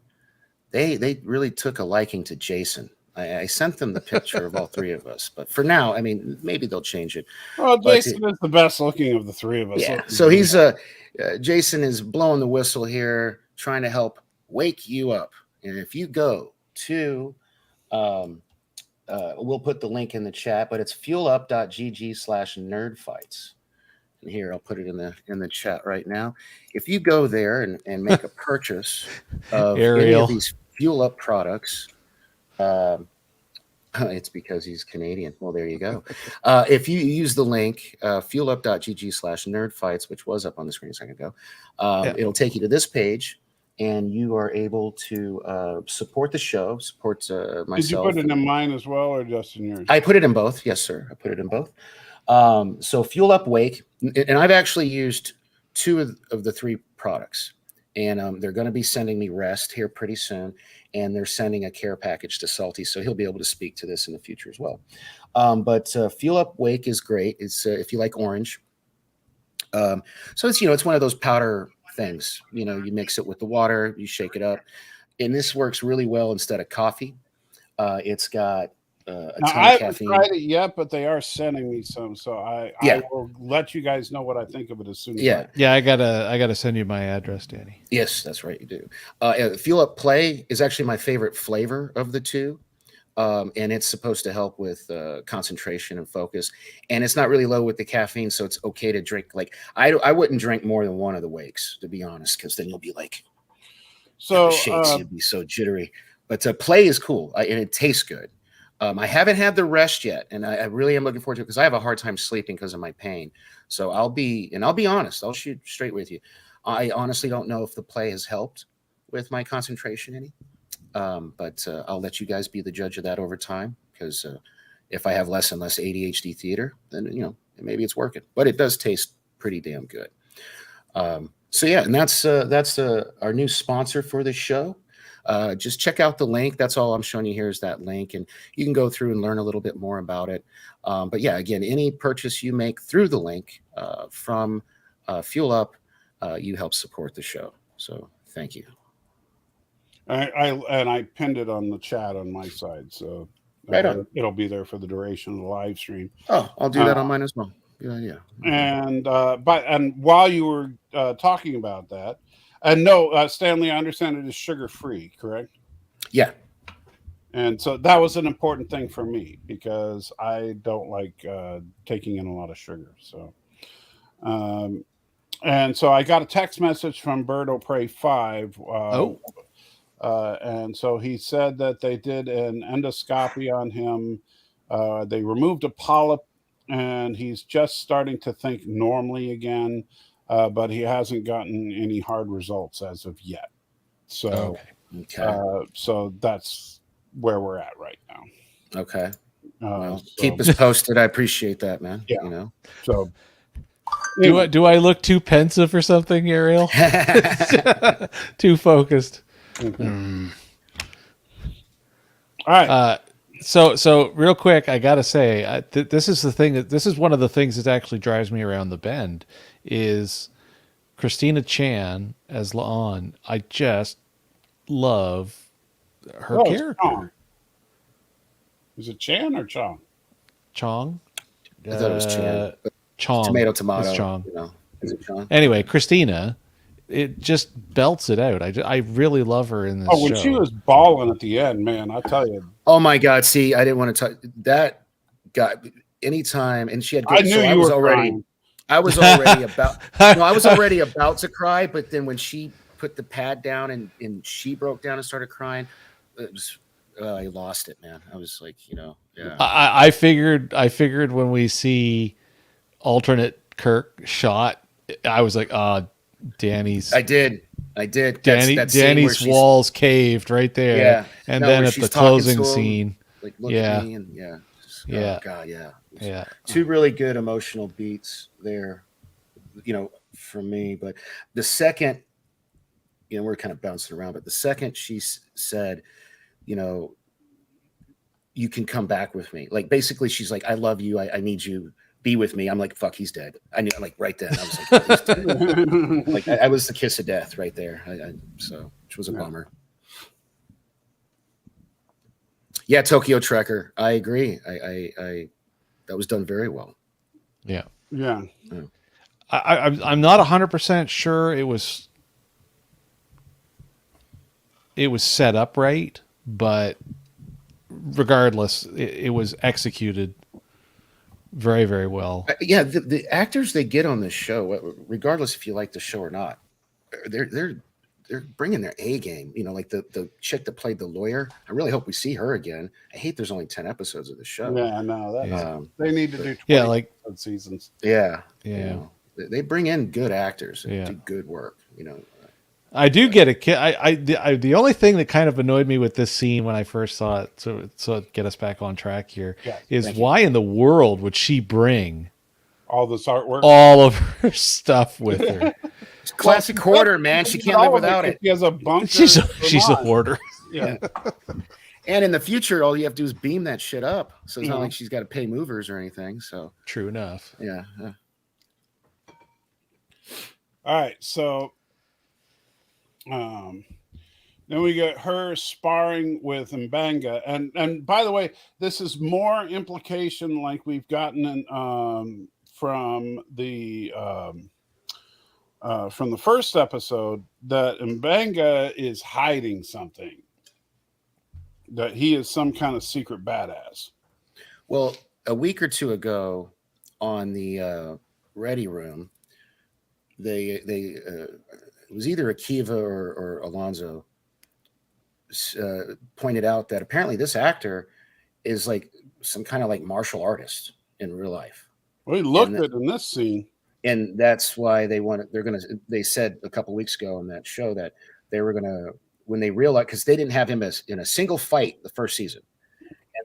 they really took a liking to Jason. I sent them the picture of all three of us, but for now, I mean, maybe they'll change it. Well, Jason is the best looking of the three of us. Yeah. So he's Jason is blowing the whistle here, trying to help wake you up. And if you go to, we'll put the link in the chat, but it's fuelup.gg/nerdfights. And here, I'll put it in the chat right now. If you go there and make a purchase of any of these Fuel Up products, it's because he's Canadian. Well, there you go. If you use the link, fuelup.gg/nerdfights, which was up on the screen a second ago, it'll take you to this page, and you are able to support the show, support myself. Did you put it in mine as well, or just in yours? I put it in both. Yes, sir. I put it in both. So Fuel Up Wake, and I've actually used two of the three products, and they're going to be sending me Rest here pretty soon, and they're sending a care package to Salty, so he'll be able to speak to this in the future as well. But Fuel Up Wake is great. It's if you like orange. So it's one of those powder things. You mix it with the water, you shake it up, and this works really well instead of coffee. It's got I haven't tried it yet, but they are sending me some, so I will let you guys know what I think of it as soon as. I gotta send you my address, Danny. Yes, that's right, you do. Fuel Up Play is actually my favorite flavor of the two, and it's supposed to help with concentration and focus, and it's not really low with the caffeine, so it's okay to drink. Like I wouldn't drink more than one of the wakes, to be honest, because then you'll be like, shakes, you'd be so jittery. But Play is cool, and it tastes good. I haven't had the Rest yet, and I really am looking forward to it because I have a hard time sleeping because of my pain. So I'll be honest. I'll shoot straight with you. I honestly don't know if the Play has helped with my concentration any, but I'll let you guys be the judge of that over time. Because if I have less and less ADHD theater, then maybe it's working. But it does taste pretty damn good. So yeah, and that's our new sponsor for the show. Just check out the link. That's all I'm showing you here is that link, and you can go through and learn a little bit more about it. But yeah, again, any purchase you make through the link from Fuel Up, you help support the show. So thank you. I pinned it on the chat on my side, so Right on. it'll be there for the duration of the live stream. Oh, I'll do that on mine as well. Yeah. And while you were talking about that, and no, Stanley, I understand it is sugar free, correct? Yeah. And so that was an important thing for me because I don't like taking in a lot of sugar. So, and so I got a text message from Bird O'Prey 5. And so he said that they did an endoscopy on him. They removed a polyp, and he's just starting to think normally again, but he hasn't gotten any hard results as of yet. So, so that's where we're at right now. Okay. Well, keep us posted. I appreciate that, man. Yeah. You know. So, do I look too pensive or something, Ariel? Too focused. Mm-hmm. All right. So real quick, I gotta say, this is the thing this is one of the things that actually drives me around the bend is Christina Chan as La'an. I just love her character. Chong. Is it Chan or Chong? Chong. I thought it was Chan. Chong. Tomato. It's Chong. You know, is it Chong? Anyway, Christina, it just belts it out. I really love her in this show. When she was balling at the end, man, I tell you. Oh my God! See, I didn't want to talk that guy anytime, and she had. Good, I knew you were crying. I was already about. No, I was already about to cry, but then when she put the pad down and she broke down and started crying, it was. I lost it, man. I was like, yeah. I figured when we see alternate Kirk shot, I was like, Danny's. I did. Danny's walls caved right there. Yeah. And then at the closing scene, like look at me and yeah. Yeah. Oh God, yeah. Yeah. Two really good emotional beats there, for me. But the second, we're kind of bouncing around, but the second she said, you can come back with me. Like basically she's like, I love you. I need you. Be with me. I'm like, fuck, he's dead. I knew, like right then. I was like, he's dead. Like I was the kiss of death right there. Which was a bummer. Yeah, Tokyo Trekker. I agree. I that was done very well. Yeah. Yeah. I'm not 100% sure it was set up right, but regardless, it was executed very, very well. Yeah, the actors they get on this show, regardless if you like the show or not, they're bringing their A game. Like the chick that played the lawyer. I really hope we see her again. I hate there's only 10 episodes of the show. Yeah, no, they need to do 20 seasons. Yeah, yeah. They bring in good actors and do good work. I do get a kid. The only thing that kind of annoyed me with this scene when I first saw it, so get us back on track here, is why in the world would she bring all this artwork, all of her stuff with her? Classic hoarder, man. She can't live without it. She has a bunker. She's a hoarder. Yeah. And in the future, all you have to do is beam that shit up. So it's not like she's got to pay movers or anything. So true enough. Yeah. All right, so. Then we get her sparring with Mbanga, and by the way, this is more implication like we've gotten from the first episode that Mbanga is hiding something, that he is some kind of secret badass. Well, a week or two ago on the Ready Room, it was either Akiva or Alonzo pointed out that apparently this actor is like some kind of like martial artist in real life. Well, he looked it in this scene. And that's why they said a couple weeks ago in that show that they were going to, when they realized, because they didn't have him in a single fight the first season.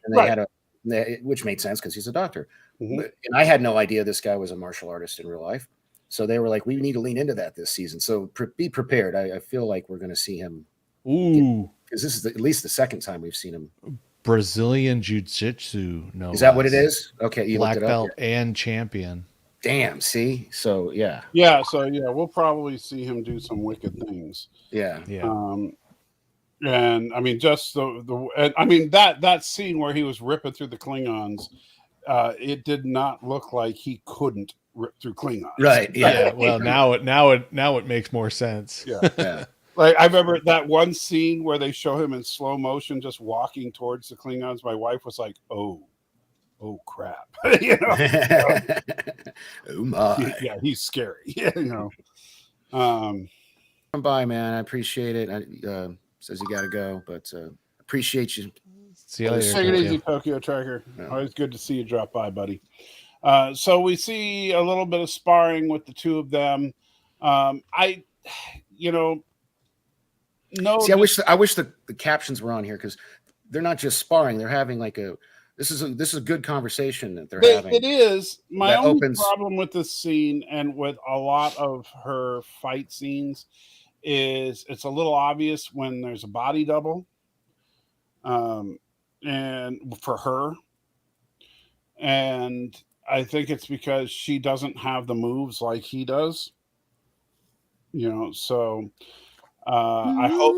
And then which made sense because he's a doctor. Mm-hmm. And I had no idea this guy was a martial artist in real life. So they were like, we need to lean into that this season. So be prepared. I feel like we're going to see him. Ooh. Because this is at least the second time we've seen him. Brazilian Jiu-Jitsu. No, is that what it is? Okay. You black looked it up belt and champion. Damn. See. So yeah. Yeah, so yeah, we'll probably see him do some wicked things. Yeah. Yeah. And I mean, just I mean that scene where he was ripping through the Klingons, it did not look like he couldn't rip through Klingons. Right. Yeah. Well, now it makes more sense. Yeah. Yeah. Like I remember that one scene where they show him in slow motion just walking towards the Klingons. My wife was like, "Oh crap!" You know? Oh my. Yeah, he's scary. You know. Come by, man. I appreciate it. Says you got to go, but appreciate you. See you later. Take it Tokyo. easy, Tokyo Tracker. Yeah. Always good to see you drop by, buddy. So we see a little bit of sparring with the two of them. No. See, I wish the captions were on here because they're not just sparring; they're having like this is a good conversation that they're having. It is. My only opens... problem with this scene and with a lot of her fight scenes is it's a little obvious when there's a body double, and for her, and I think it's because she doesn't have the moves like he does. You know, so I hope.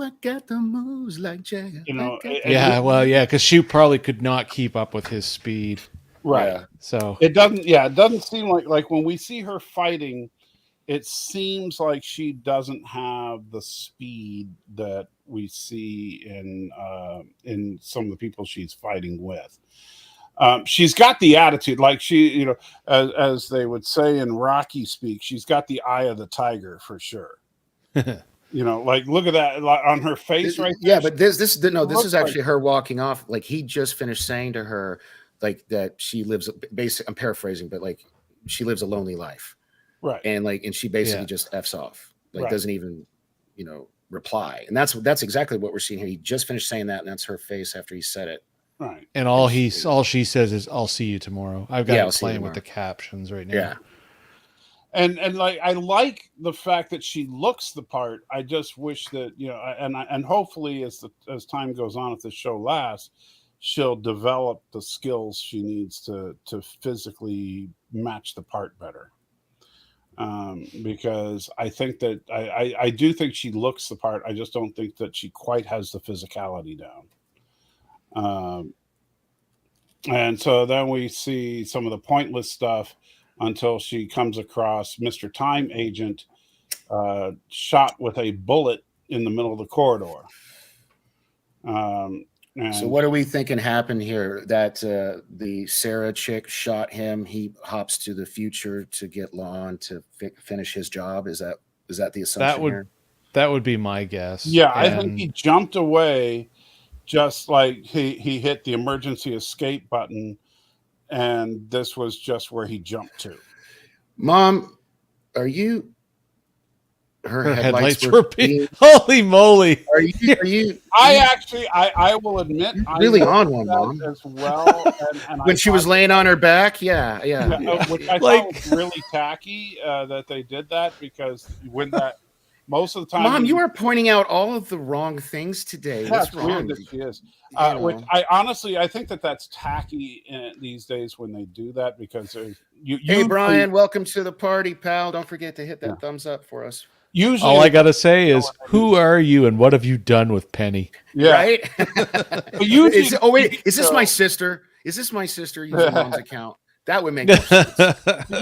I got the moves like Jagger. You know, Yeah, well, yeah, because she probably could not keep up with his speed. Right. Yeah. So It doesn't seem like when we see her fighting, it seems like she doesn't have the speed that we see in some of the people she's fighting with. She's got the attitude, like she, you know, as they would say in Rocky speak, she's got the eye of the tiger for sure. You know, like look at that on her face right there. Yeah, but this is actually her walking off. Like he just finished saying to her, like that she lives. I'm paraphrasing, but like she lives a lonely life, right? And she basically just f's off, like doesn't even, reply. And that's exactly what we're seeing here. He just finished saying that, and that's her face after he said it. Right. And all she says is, "I'll see you tomorrow." I've got it playing with the captions right now. Yeah. And like I like the fact that she looks the part. I just wish that and hopefully as time goes on, if the show lasts, she'll develop the skills she needs to physically match the part better. Because I think that I do think she looks the part. I just don't think that she quite has the physicality down. And so then we see some of the pointless stuff until she comes across Mr. Time Agent shot with a bullet in the middle of the corridor. So what are we thinking happened here? That the Sarah chick shot him. He hops to the future to get Lon to finish his job. Is that the assumption? That would be my guess. Yeah, I think he jumped away, just like he hit the emergency escape button. And this was just where he jumped to. Mom, are you? Her headlights were being... Holy moly! Are you? I will admit, really on one, Mom, as well. And when she was laying on her back, yeah. Which I thought was really tacky that they did that, because when that. Most of the time, Mom, you are pointing out all of the wrong things today. What's wrong? Weird that she is. Which I think that's tacky these days when they do that, because hey, Brian, welcome to the party, pal. Don't forget to hit that thumbs up for us. Usually, all I gotta say is, who are you and what have you done with Penny? Yeah. Right? Is this my sister? Is this my sister using Mom's account? That would make more sense.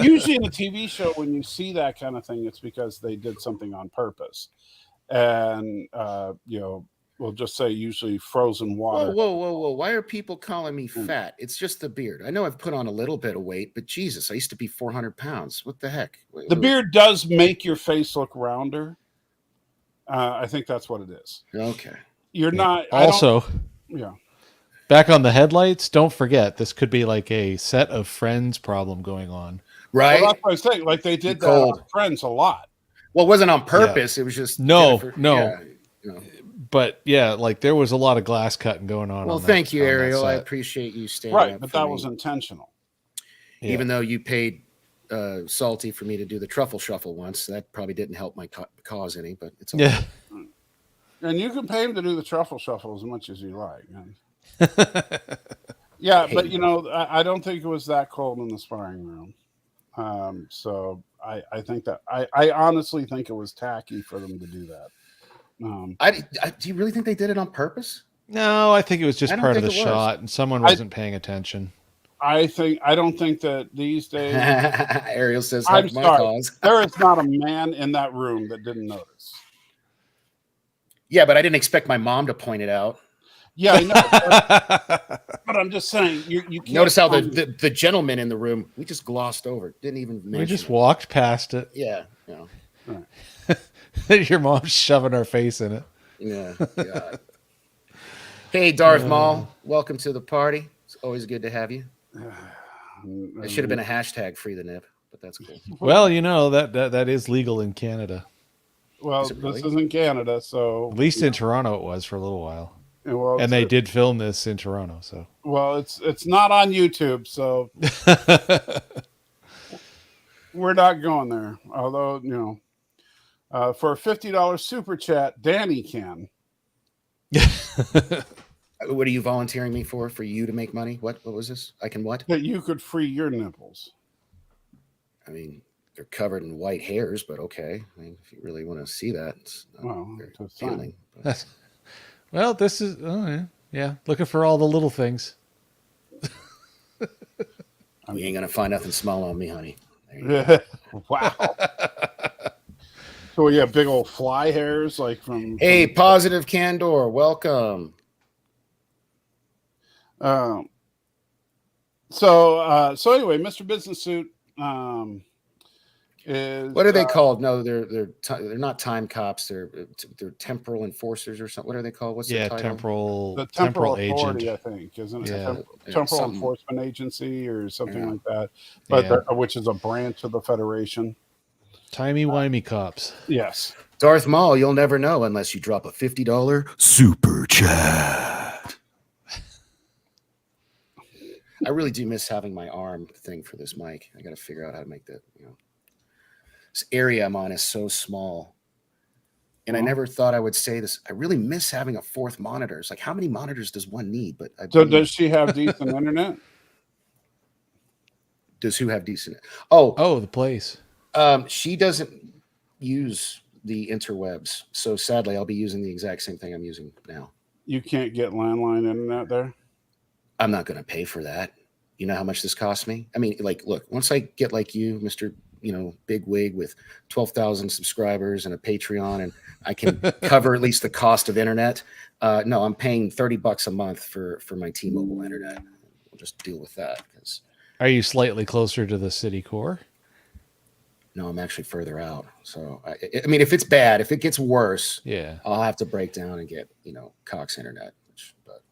Usually in a TV show, when you see that kind of thing, it's because they did something on purpose. And, we'll just say usually frozen water. Whoa. Why are people calling me fat? It's just the beard. I know I've put on a little bit of weight, but Jesus, I used to be 400 pounds. What the heck? The beard does make your face look rounder. I think that's what it is. Okay. You're not. Also, yeah. Back on the headlights, don't forget, this could be like a set of Friends problem going on. Right. Well, that's what I was saying. Like they did that on Friends a lot. Well, it wasn't on purpose. Yeah. It was just no. Yeah, But yeah, like there was a lot of glass cutting going on. Well, thank you, Ariel. I appreciate you staying right, but that was intentional. Yeah. Even though you paid Salty for me to do the truffle shuffle once, that probably didn't help my cause any. But it's okay. And you can pay him to do the truffle shuffle as much as you like. Yeah, but I don't think it was that cold in the sparring room. So I think that I honestly think it was tacky for them to do that. Do you really think they did it on purpose? No, I think it was just I don't part of think the it was. shot, and someone wasn't paying attention. I don't think that these days. Ariel says, I'm "Help my sorry. cause." There is not a man in that room that didn't notice. Yeah, but I didn't expect my mom to point it out. Yeah, I know. But I'm just saying, you can't Notice how the gentleman in the room, we just glossed over, didn't even mention We just it. walked past it. Yeah, you know. Right. Your mom's shoving her face in it. Yeah. God. Hey, Darth Maul, welcome to the party. It's always good to have you. It should have been a hashtag free the nip, but that's cool. Well, you know that is legal in Canada. Well, Is it really? this isn't Canada, so At least in Toronto it was for a little while. well, And they did film this in Toronto, so. Well, it's not on YouTube, so we're not going there. Although, you know, for a $50 super chat, Danny can. What are you volunteering me for? For you to make money? What was this? I can what? That you could free your nipples. I mean, they're covered in white hairs, but okay. I mean, if you really want to see that, it's not very that's fine. appealing. But Well, this is yeah. Looking for all the little things. we ain't gonna find nothing small on me, honey. Wow. So yeah, big old fly hairs like from. Hey, Positive Candor, welcome. So anyway, Mr. Business Suit is What are they called? No, they're not time cops. They're temporal enforcers or something. What are they called? What's the title? temporal agent. authority, I think, isn't it? Yeah. Temporal Something. enforcement agency or something like that, but which is a branch of the Federation. Timey-wimey cops. Yes. Darth Maul, you'll never know unless you drop a $50 super chat. I really do miss having my arm thing for this mic. I got to figure out how to make that, you know. This area I'm on is so small. And I never thought I would say this. I really miss having a fourth monitor. It's like, how many monitors does one need? But So does she have decent internet? Does who have decent? Oh, the place. She doesn't use the interwebs. So sadly, I'll be using the exact same thing I'm using now. You can't get landline internet there? I'm not going to pay for that. You know how much this costs me? I mean, like, look, once I get like you, Mr. You know, big wig with 12,000 subscribers and a Patreon, and I can cover at least the cost of internet. No, I'm paying $30 a month for my T-Mobile internet. We'll just deal with that. Are you slightly closer to the city core? No, I'm actually further out. So, I mean, if it's bad, if it gets worse, Yeah. I'll have to break down and get, you know, Cox internet. But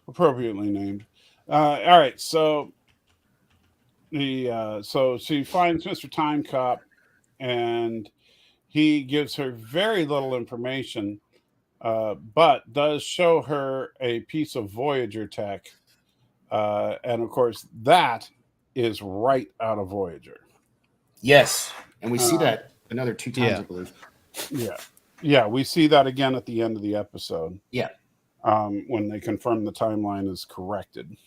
Appropriately named. All right, so so she finds Mr. Time Cop, and he gives her very little information, but does show her a piece of Voyager tech, and of course that is right out of Voyager. yes, and we see that another 2 times, yeah. I believe. Yeah, we see that again at the end of the episode. Yeah. When they confirm the timeline is corrected.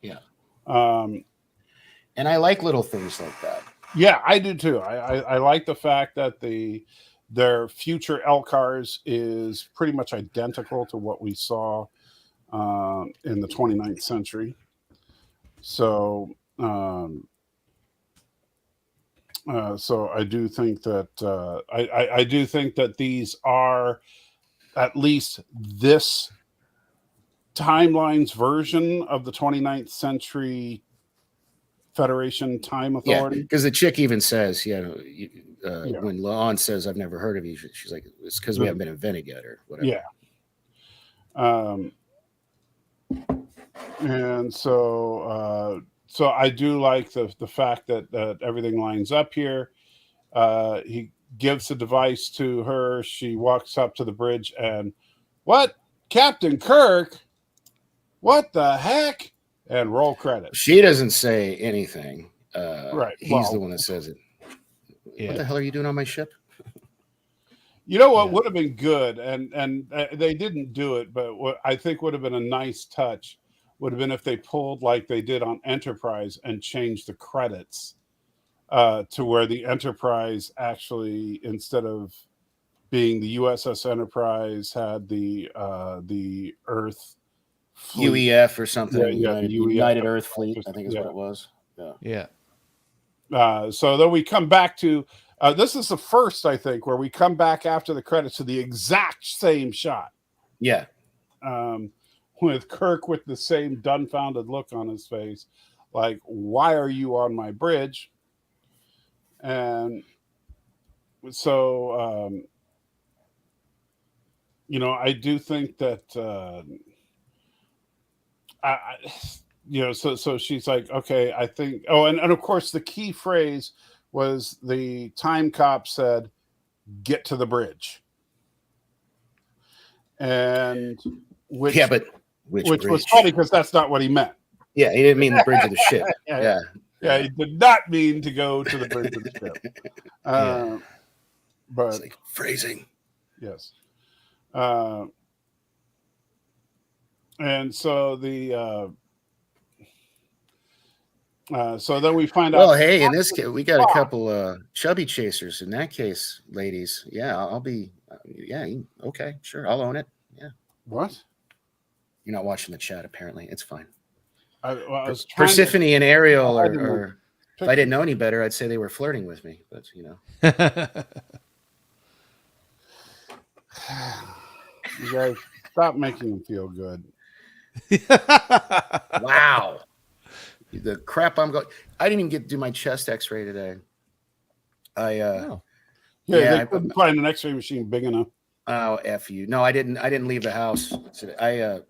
Yeah. And I like little things like that. Yeah, I do too. I like the fact that their future LCARs is pretty much identical to what we saw in the 29th century. So, so I do think that I do think that these are at least this timeline's version of the 29th century Federation time authority. Yeah, because the chick even says, when Lon says, "I've never heard of you," she's like, "It's because we haven't been invented yet," or whatever. Yeah. And so I do like the fact that everything lines up here. He gives the device to her. She walks up to the bridge and, "What, Captain Kirk? What the heck?" And roll credits. She doesn't say anything. Right. He's the one that says it. Yeah. What the hell are you doing on my ship? You know what would have been good, and they didn't do it, but what I think would have been a nice touch would have been if they pulled like they did on Enterprise and changed the credits to where the Enterprise actually, instead of being the USS Enterprise, had the Earth fleet. UEF or something. Yeah, the UEF. United Earth Fleet, I think is Yeah. what it was. Yeah. Yeah. So then we come back to this is the first, I think, where we come back after the credits to the exact same shot. Yeah. With Kirk with the same dumbfounded look on his face, like, why are you on my bridge? And so, I do think that, so she's like, okay, I think, and of course the key phrase was the time cop said, get to the bridge. And which was funny because that's not what he meant. Yeah, he didn't mean the bridge of the ship. Yeah, he did not mean to go to the bridge of the ship. But it's like phrasing. Yes. And so so then we find out. Well, hey, in this case, we got a couple chubby chasers. In that case, ladies, yeah, I'll be. Okay, sure, I'll own it. Yeah. What? You're not watching the chat, apparently. It's fine. I was Persephone and Ariel, or if I didn't know any better, I'd say they were flirting with me. But you guys stop making them feel good. Wow, the crap I'm going. I didn't even get to do my chest X-ray today. They couldn't find an X-ray machine big enough. Oh, F you. No, I didn't leave the house today.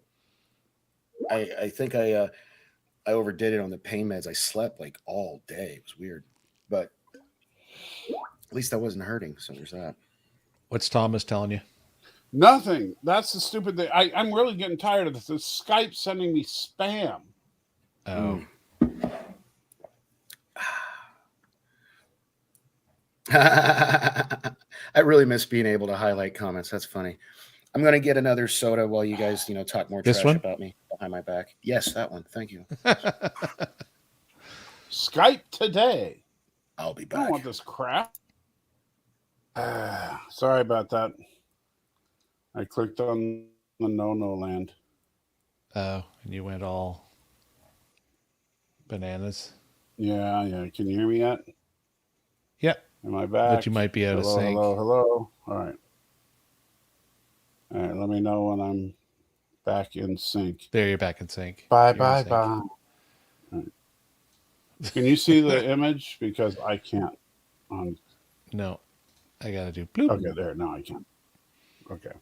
I think I overdid it on the pain meds. I slept like all day. It was weird, but at least I wasn't hurting. So there's that. What's Thomas telling you? Nothing. That's the stupid thing. I'm really getting tired of this. The Skype sending me spam. Oh. I really miss being able to highlight comments. That's funny. I'm going to get another soda while you guys, talk more trash about me behind my back. Yes, that one. Thank you. Skype today. I'll be I back. don't want this crap. Sorry about that. I clicked on the no land. Oh, and you went all bananas. Yeah. Can you hear me yet? Yep. Am I back? But you might be out of sync. Hello. All right. Let me know when I'm back in sync. There, you're back in sync. Bye. Right. Can you see the image? Because I can't. No, I gotta do bloop. Okay, there. No, I can't. Okay.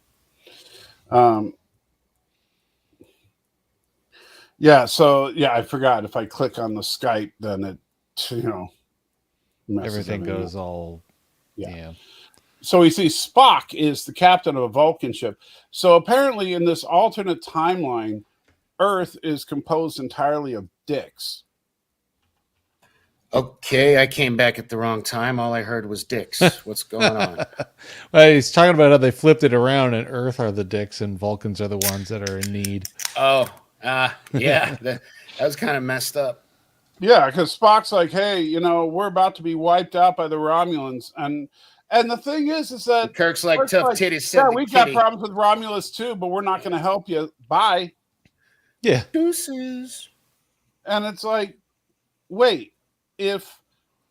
So I forgot. If I click on the Skype, then it, everything goes all. Yeah. So we see Spock is the captain of a Vulcan ship. So apparently, in this alternate timeline, Earth is composed entirely of dicks. Okay, I came back at the wrong time. All I heard was dicks. What's going on? Well, he's talking about how they flipped it around, and Earth are the dicks, and Vulcans are the ones that are in need. Oh, yeah, that was kind of messed up. Yeah, because Spock's like, hey, we're about to be wiped out by the Romulans, and the thing is that Kirk's like, tough titties. Yeah, we got problems with Romulus too, but we're not going to help you. Bye. Yeah. Deuces. And it's like, wait, if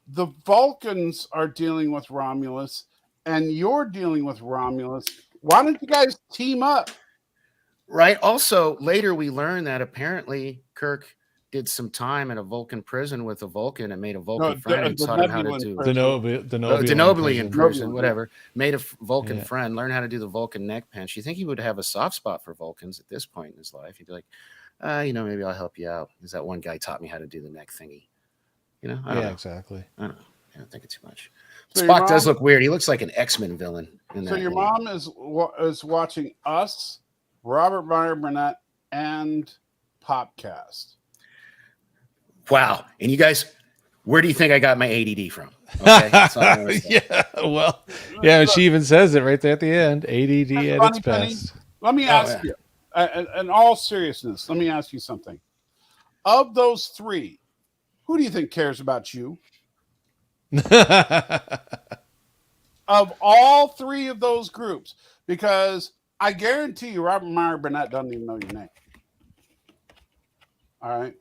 the Vulcans are dealing with Romulus and you're dealing with Romulus, why don't you guys team up? Right. Also, later we learn that apparently Kirk did some time in a Vulcan prison with a Vulcan and made a Vulcan friend and taught him how to do Denobulan prison, whatever. Made a Vulcan friend, learned how to do the Vulcan neck pinch. You think he would have a soft spot for Vulcans at this point in his life? He'd be like, maybe I'll help you out. Because that one guy taught me how to do the neck thingy. I don't know. Exactly. I don't know. I don't think it's too much. So Spock does look weird. He looks like an X-Men villain. So your mom is watching us, Robert Meyer Burnett, and Popcast. Wow. And you guys, where do you think I got my ADD from? Okay. That's all I'm gonna say. And she even says it right there at the end. ADD at its best. Let me ask you, in all seriousness, let me ask you something. Of those three, who do you think cares about you? of all three of those groups, because I guarantee you Robert Meyer Burnett doesn't even know your name. All right.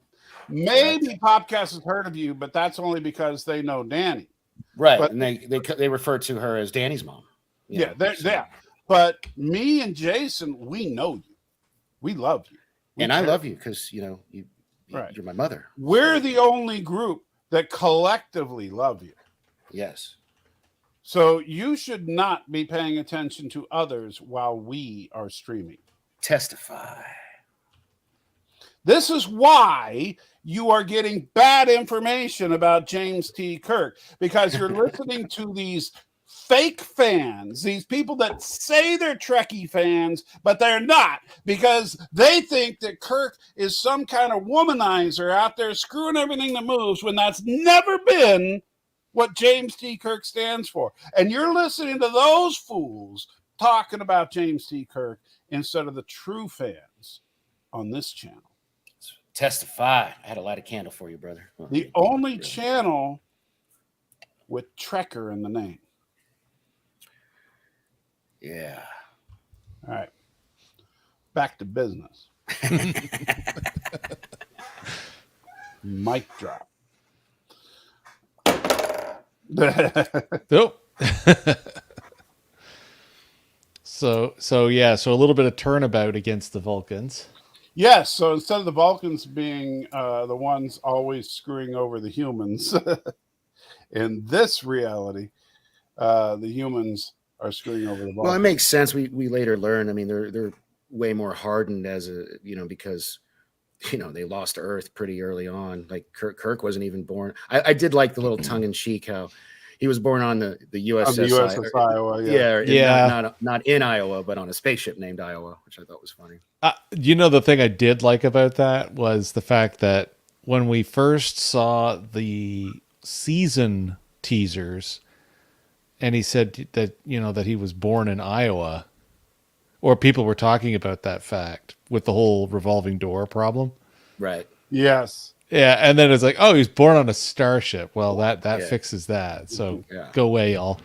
Maybe Popcast has heard of you, but that's only because they know Danny. Right. But, and they refer to her as Danny's mom. Yeah, yeah. But me and Jason, we know you. We love you. I love you because, you're my mother. We're the only group that collectively love you. Yes. So you should not be paying attention to others while we are streaming. Testify. This is why you are getting bad information about James T. Kirk, because you're listening to these fake fans, these people that say they're Trekkie fans, but they're not, because they think that Kirk is some kind of womanizer out there screwing everything that moves, when that's never been what James T. Kirk stands for. And you're listening to those fools talking about James T. Kirk instead of the true fans on this channel. Testify. I had a light of candle for you, brother. The only channel with Trekker in the name. Yeah. All right. Back to business. Mic drop. Nope. So a little bit of turnabout against the Vulcans. Yes, so instead of the Vulcans being the ones always screwing over the humans, in this reality, the humans are screwing over the Vulcans. Well, it makes sense. We later learn. I mean, they're way more hardened as because they lost Earth pretty early on. Like Kirk wasn't even born. I did like the little tongue in cheek how he was born on the USS, Iowa. Yeah. Not in Iowa, but on a spaceship named Iowa, which I thought was funny. The thing I did like about that was the fact that when we first saw the season teasers, and he said that that he was born in Iowa, or people were talking about that fact with the whole revolving door problem. Right. Yes. Yeah, and then it's like, oh, he was born on a starship. Well, that fixes that. So go away, y'all.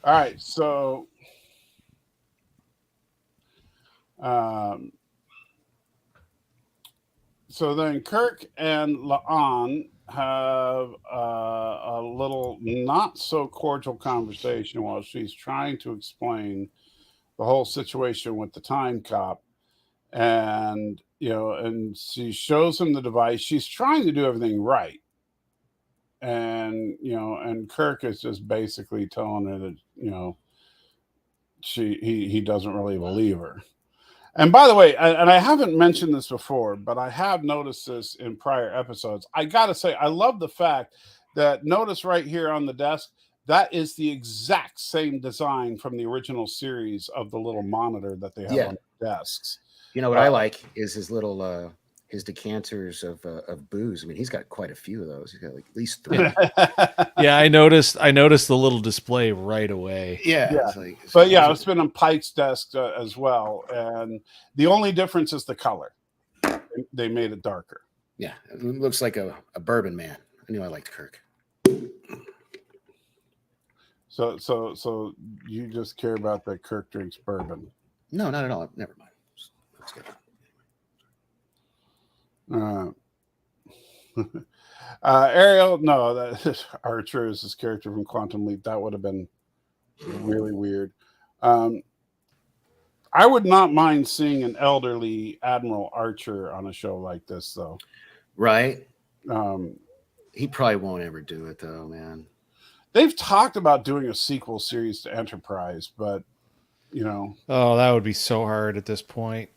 All right, so then Kirk and La'an have a little not so cordial conversation while she's trying to explain the whole situation with the time cop. And and she shows him the device. She's trying to do everything right, and and Kirk is just basically telling her that he doesn't really believe her. And by the way, and I haven't mentioned this before, but I have noticed this in prior episodes. I gotta say, I love the fact that, notice right here on the desk, that is the exact same design from the original series of the little monitor that they have on the desks. What I like is his little his decanters of booze. I mean, he's got quite a few of those. He's got like at least 3. Yeah, I noticed the little display right away. Yeah. It's been on Pike's desk as well, and the only difference is the color. They made it darker. Yeah, it looks like a bourbon man. I knew I liked Kirk. So you just care about that Kirk drinks bourbon? No, not at all. Never mind. Ariel, no, that Archer is his character from Quantum Leap. That would have been really weird. I would not mind seeing an elderly Admiral Archer on a show like this, though. Right. He probably won't ever do it, though, man. They've talked about doing a sequel series to Enterprise, but oh, that would be so hard at this point.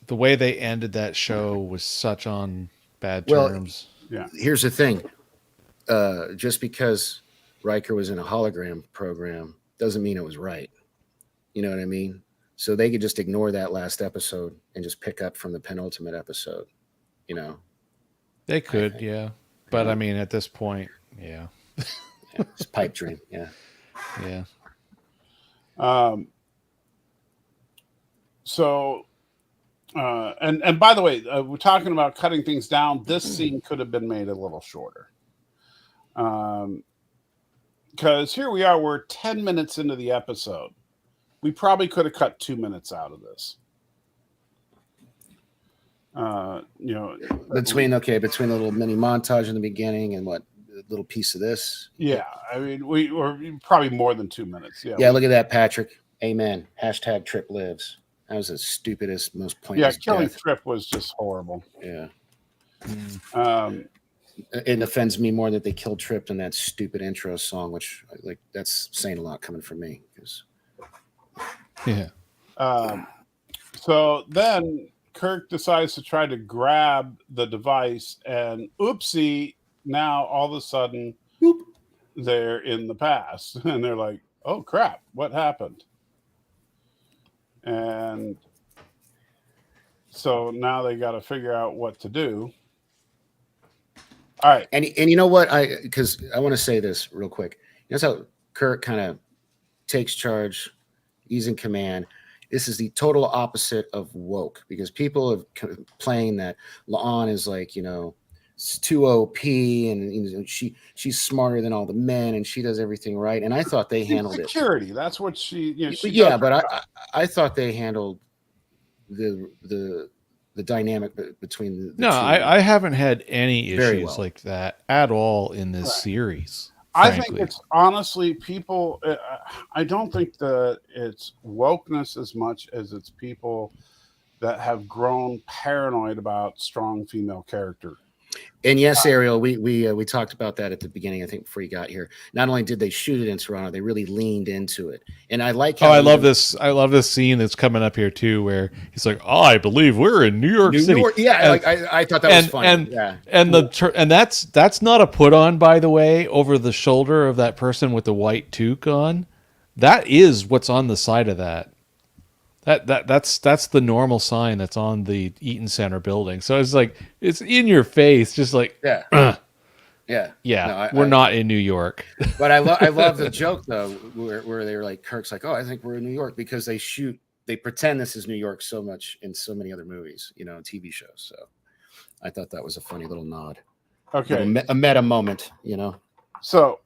The way they ended that show was such on bad terms. Yeah. Here's the thing. Just because Riker was in a hologram program doesn't mean it was right. You know what I mean? So they could just ignore that last episode and just pick up from the penultimate episode. They could, yeah. But I mean, at this point, yeah. It's pipe dream. Yeah. So And by the way, we're talking about cutting things down. This scene could have been made a little shorter. Because here we are, we're 10 minutes into the episode. We probably could have cut 2 minutes out of this. Between the little mini montage in the beginning and what little piece of this. Yeah, I mean, we were probably more than 2 minutes. Yeah, look at that, Patrick. Amen. # Trip lives. That was the stupidest, most pointless. Yeah, killing death. Trip was just horrible. Yeah. It offends me more that they killed Trip than that stupid intro song, which that's saying a lot coming from me. Yeah. So then Kirk decides to try to grab the device, and oopsie, now all of a sudden they're in the past. And they're like, oh crap, what happened? And so now they got to figure out what to do. All right. And you know what? Because I want to say this real quick. That's how Kirk kind of takes charge. He's in command. This is the total opposite of woke, because people have complained that La'an is like, it's too OP and she's smarter than all the men and she does everything right. And I thought they handled security. That's what she but I thought they handled the dynamic between the two. I haven't had any issues like that at all in this series. Frankly. I think it's honestly people. I don't think that it's wokeness as much as it's people that have grown paranoid about strong female character. And yes, Ariel, we talked about that at the beginning, I think, before you got here. Not only did they shoot it in Toronto, they really leaned into it. And I like how I love this scene that's coming up here too, where he's like, "Oh, I believe we're in New York City." Yeah, I thought that was funny. And that's not a put on, by the way, over the shoulder of that person with the white toque on. That is what's on the side of that. That's the normal sign that's on the Eaton Center building. So it's like it's in your face, just like yeah. No, we're not in New York. But I love the joke though, where they were like, Kirk's like, oh, I think we're in New York, because they pretend this is New York so much in so many other movies, TV shows. So I thought that was a funny little nod. Okay, a meta moment, So.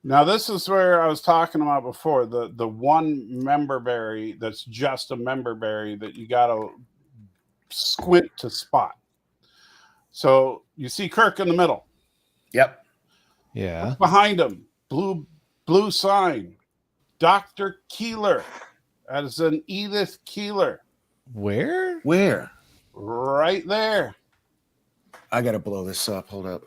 Now, this is where I was talking about before, the one member berry that's just a member berry that you got to squint to spot. So you see Kirk in the middle. Yep. Yeah. Behind him, blue sign, Dr. Keeler. That is an Edith Keeler. Where? Right there. I got to blow this up. Hold up.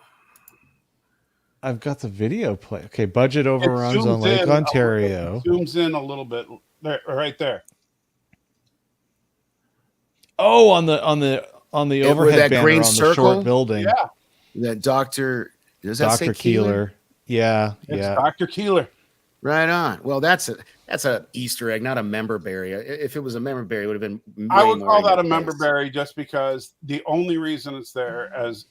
I've got the video play. Okay, budget overruns on Lake Ontario. Zooms in a little bit. There, right there. Oh, on the overhead banner green on circle? the short building. Yeah. That Doctor. Does that say Dr. Keeler? Yeah. It's Dr. Keeler. Right on. Well, that's a Easter egg, not a member berry. If it was a member berry, it would have been. I would call that a member berry, just because the only reason it's there is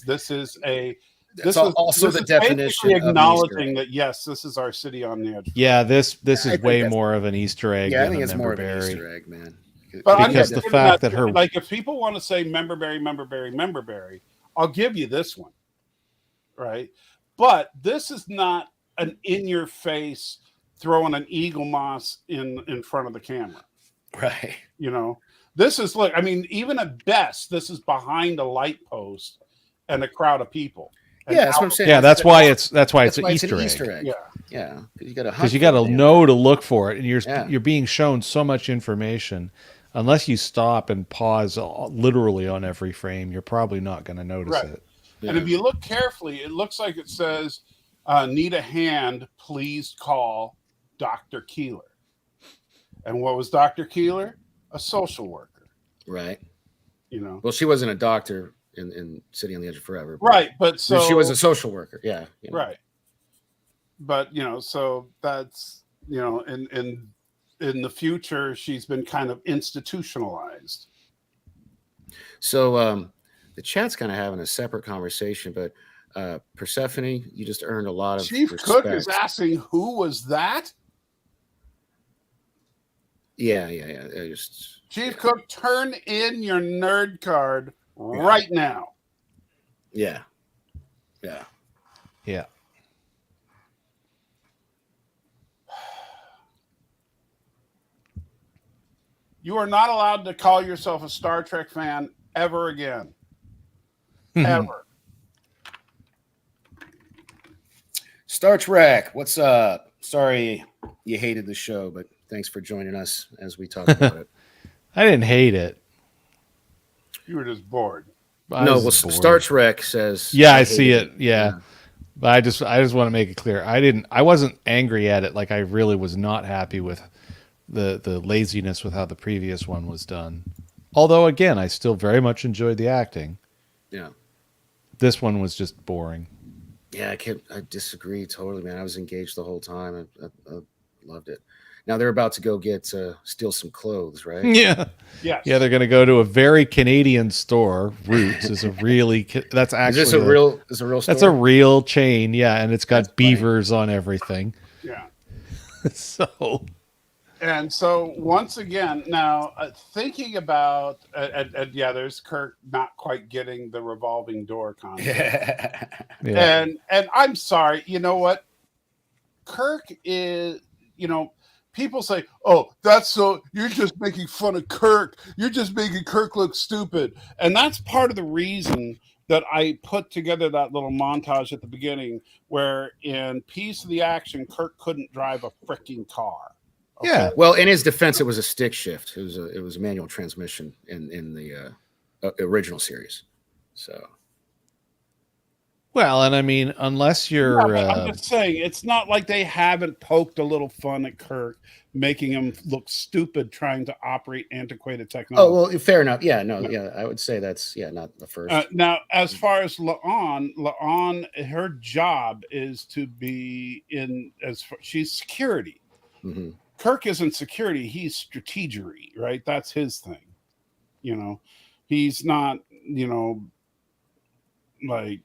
this is a. This is also the definition acknowledging that yes, this is our city on the edge. Yeah, this is way more of an Easter egg. Yeah, I think it's more of an Easter egg, man. But because the fact that her, like, if people want to say member berry, I'll give you this one, right? But this is not an in-your-face throwing an eagle moss in front of the camera, right? This is even at best, this is behind a light post and a crowd of people. Yeah, that's what I'm saying. Yeah, that's why it's an Easter egg. Yeah, because you got to know to look for it, and you're being shown so much information. Unless you stop and pause literally on every frame, you're probably not going to notice it. Yeah. And if you look carefully, it looks like it says, "Need a hand? Please call Dr. Keeler." And what was Dr. Keeler? A social worker, right? Well, she wasn't a doctor in City on the Edge of Forever. Right, but so she was a social worker. Yeah. Right. But so that's in the future she's been kind of institutionalized. So the chat's kind of having a separate conversation, but Persephone, you just earned a lot of Chief respect. Cook is asking, who was that? Yeah. I just Chief Cook, turn in your nerd card right now. yeah. Yeah. You are not allowed to call yourself a Star Trek fan ever again. Ever. Star Trek, what's up? Sorry you hated the show, but thanks for joining us as we talk about it. I didn't hate it. You were just bored. Star Trek says. Yeah, I see hated it. Yeah. But I just want to make it clear. I wasn't angry at it. Like, I really was not happy with the laziness with how the previous one was done. Although, again, I still very much enjoyed the acting. Yeah. This one was just boring. Yeah, I disagree totally, man. I was engaged the whole time. I loved it. Now they're about to go steal some clothes, right? Yeah. Yes. Yeah, they're going to go to a very Canadian store. Roots is a really that's actually Is this a real store? That's a real chain, yeah, and it's got That's beavers on everything. Yeah. So once again, now thinking about, there's Kirk not quite getting the revolving door concept. yeah. And I'm sorry, you know what? Kirk is, people say, oh, you're just making fun of Kirk. You're just making Kirk look stupid. And that's part of the reason that I put together that little montage at the beginning where in Piece of the Action, Kirk couldn't drive a freaking car. Okay? Yeah. Well, in his defense, it was a stick shift. It was a manual transmission in the original series. So. Well, and I mean, unless you're... I'm just saying, it's not like they haven't poked a little fun at Kirk, making him look stupid trying to operate antiquated technology. Oh, well, fair enough. Yeah, no, yeah, I would say that's, not the first. Now, as far as La'an, her job is to be she's security. Mm-hmm. Kirk isn't security, he's strategery, right? That's his thing. He's not, like...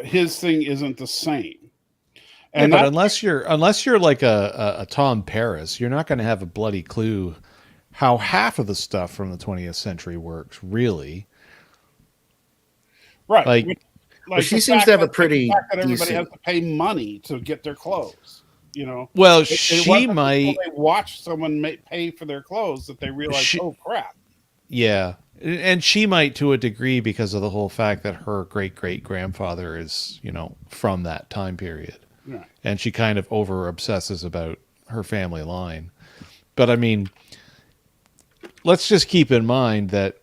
his thing isn't the same. And but unless you're like a Tom Paris, you're not going to have a bloody clue how half of the stuff from the 20th century works, really. Right. Like she seems to have a pretty the fact that everybody has to pay money to get their clothes. Well, she might they watch someone pay for their clothes that they realize, oh crap. Yeah. And she might to a degree because of the whole fact that her great-great-grandfather is, from that time period. Right. And she kind of over-obsesses about her family line. But, I mean, let's just keep in mind that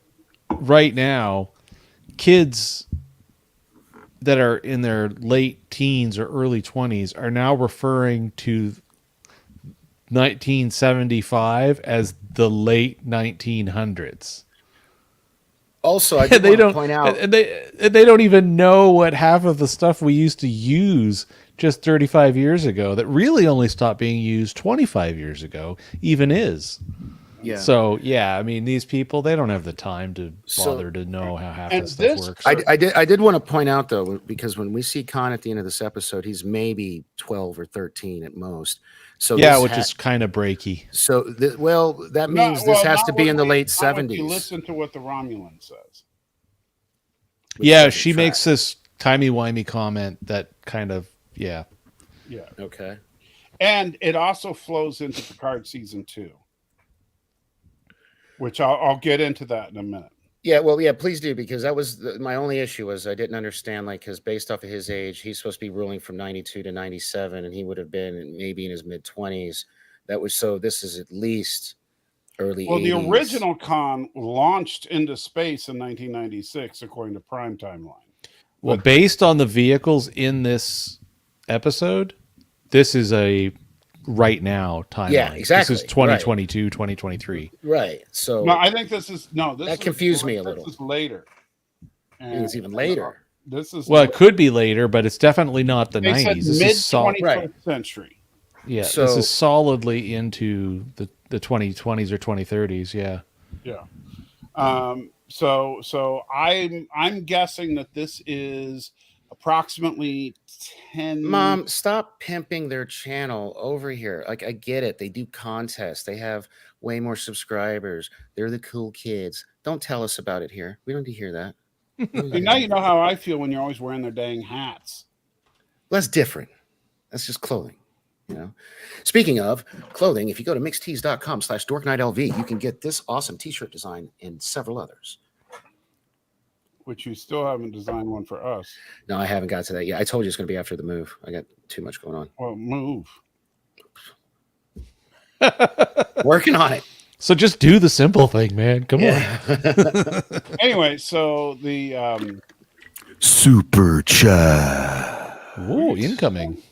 right now, kids that are in their late teens or early 20s are now referring to 1975 as the late 1900s. Also, I did want to point out, and they don't even know what half of the stuff we used to use just 35 years ago that really only stopped being used 25 years ago even is. Yeah. So I mean, these people, they don't have the time to bother to know how half this stuff works. I did want to point out though, because when we see Khan at the end of this episode, he's maybe 12 or 13 at most. So which is kind of breaky. So that means this has to be in the late 70s. You listen to what the Romulan says. Yeah, she makes this timey-wimey comment that kind of Yeah. Okay. And it also flows into Picard season 2, which I'll get into that in a minute. Yeah, well, please do, because that was my only issue was I didn't understand, because based off of his age, he's supposed to be ruling from 92 to 97, and he would have been maybe in his mid-20s. This is at least early 80s. Well, the original Khan launched into space in 1996, according to Prime Timeline. Well, based on the vehicles in this episode, this is a right now timeline. Yeah, exactly. This is 2022, right. 2023. Right. So no, I think this is that confused me a little. This is later. And it's even later. It could be later, but it's definitely not the 90s. This mid is 21st century. Yeah, so, this is solidly into the 2020s or 2030s. Yeah. Yeah. So I'm guessing that this is approximately 10. Mom, stop pimping their channel over here. Like, I get it. They do contests. They have way more subscribers. They're the cool kids. Don't tell us about it here. We don't need to hear that. And now you know how I feel when you're always wearing their dang hats. Well, that's different. That's just clothing. Speaking of clothing, if you go to mixtees.com/dorkknightlv, you can get this awesome t-shirt design and several others. Which you still haven't designed one for us. No, I haven't got to that yet. I told you it's going to be after the move. I got too much going on. Well, move. Working on it. So just do the simple thing, man. Come on. Anyway, so the super chat. Ooh, incoming.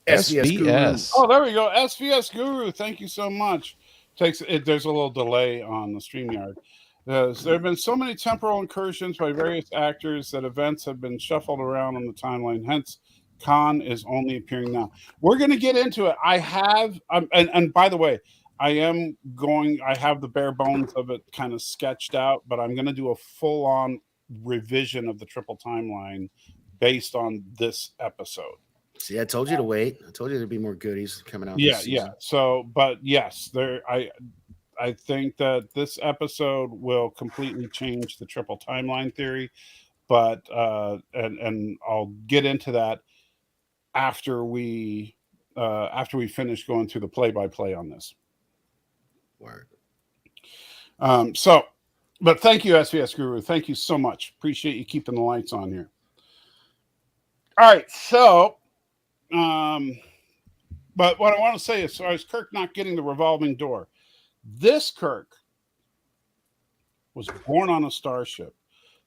SVS. Oh, there we go. SVS Guru. Thank you so much. There's a little delay on the StreamYard. There have been so many temporal incursions by various actors that events have been shuffled around on the timeline. Hence, Khan is only appearing now. We're going to get into it. I have, and by the way, I have the bare bones of it kind of sketched out, but I'm going to do a full-on revision of the triple timeline based on this episode. See, I told you to wait. I told you there'd be more goodies coming out. Yeah. So, but yes, I think that this episode will completely change the triple timeline theory, but and I'll get into that after we finish going through the play-by-play on this. Word. But thank you, SVS Guru. Thank you so much. Appreciate you keeping the lights on here. All right, so but what I want to say is, as far as Kirk not getting the revolving door, this Kirk was born on a starship.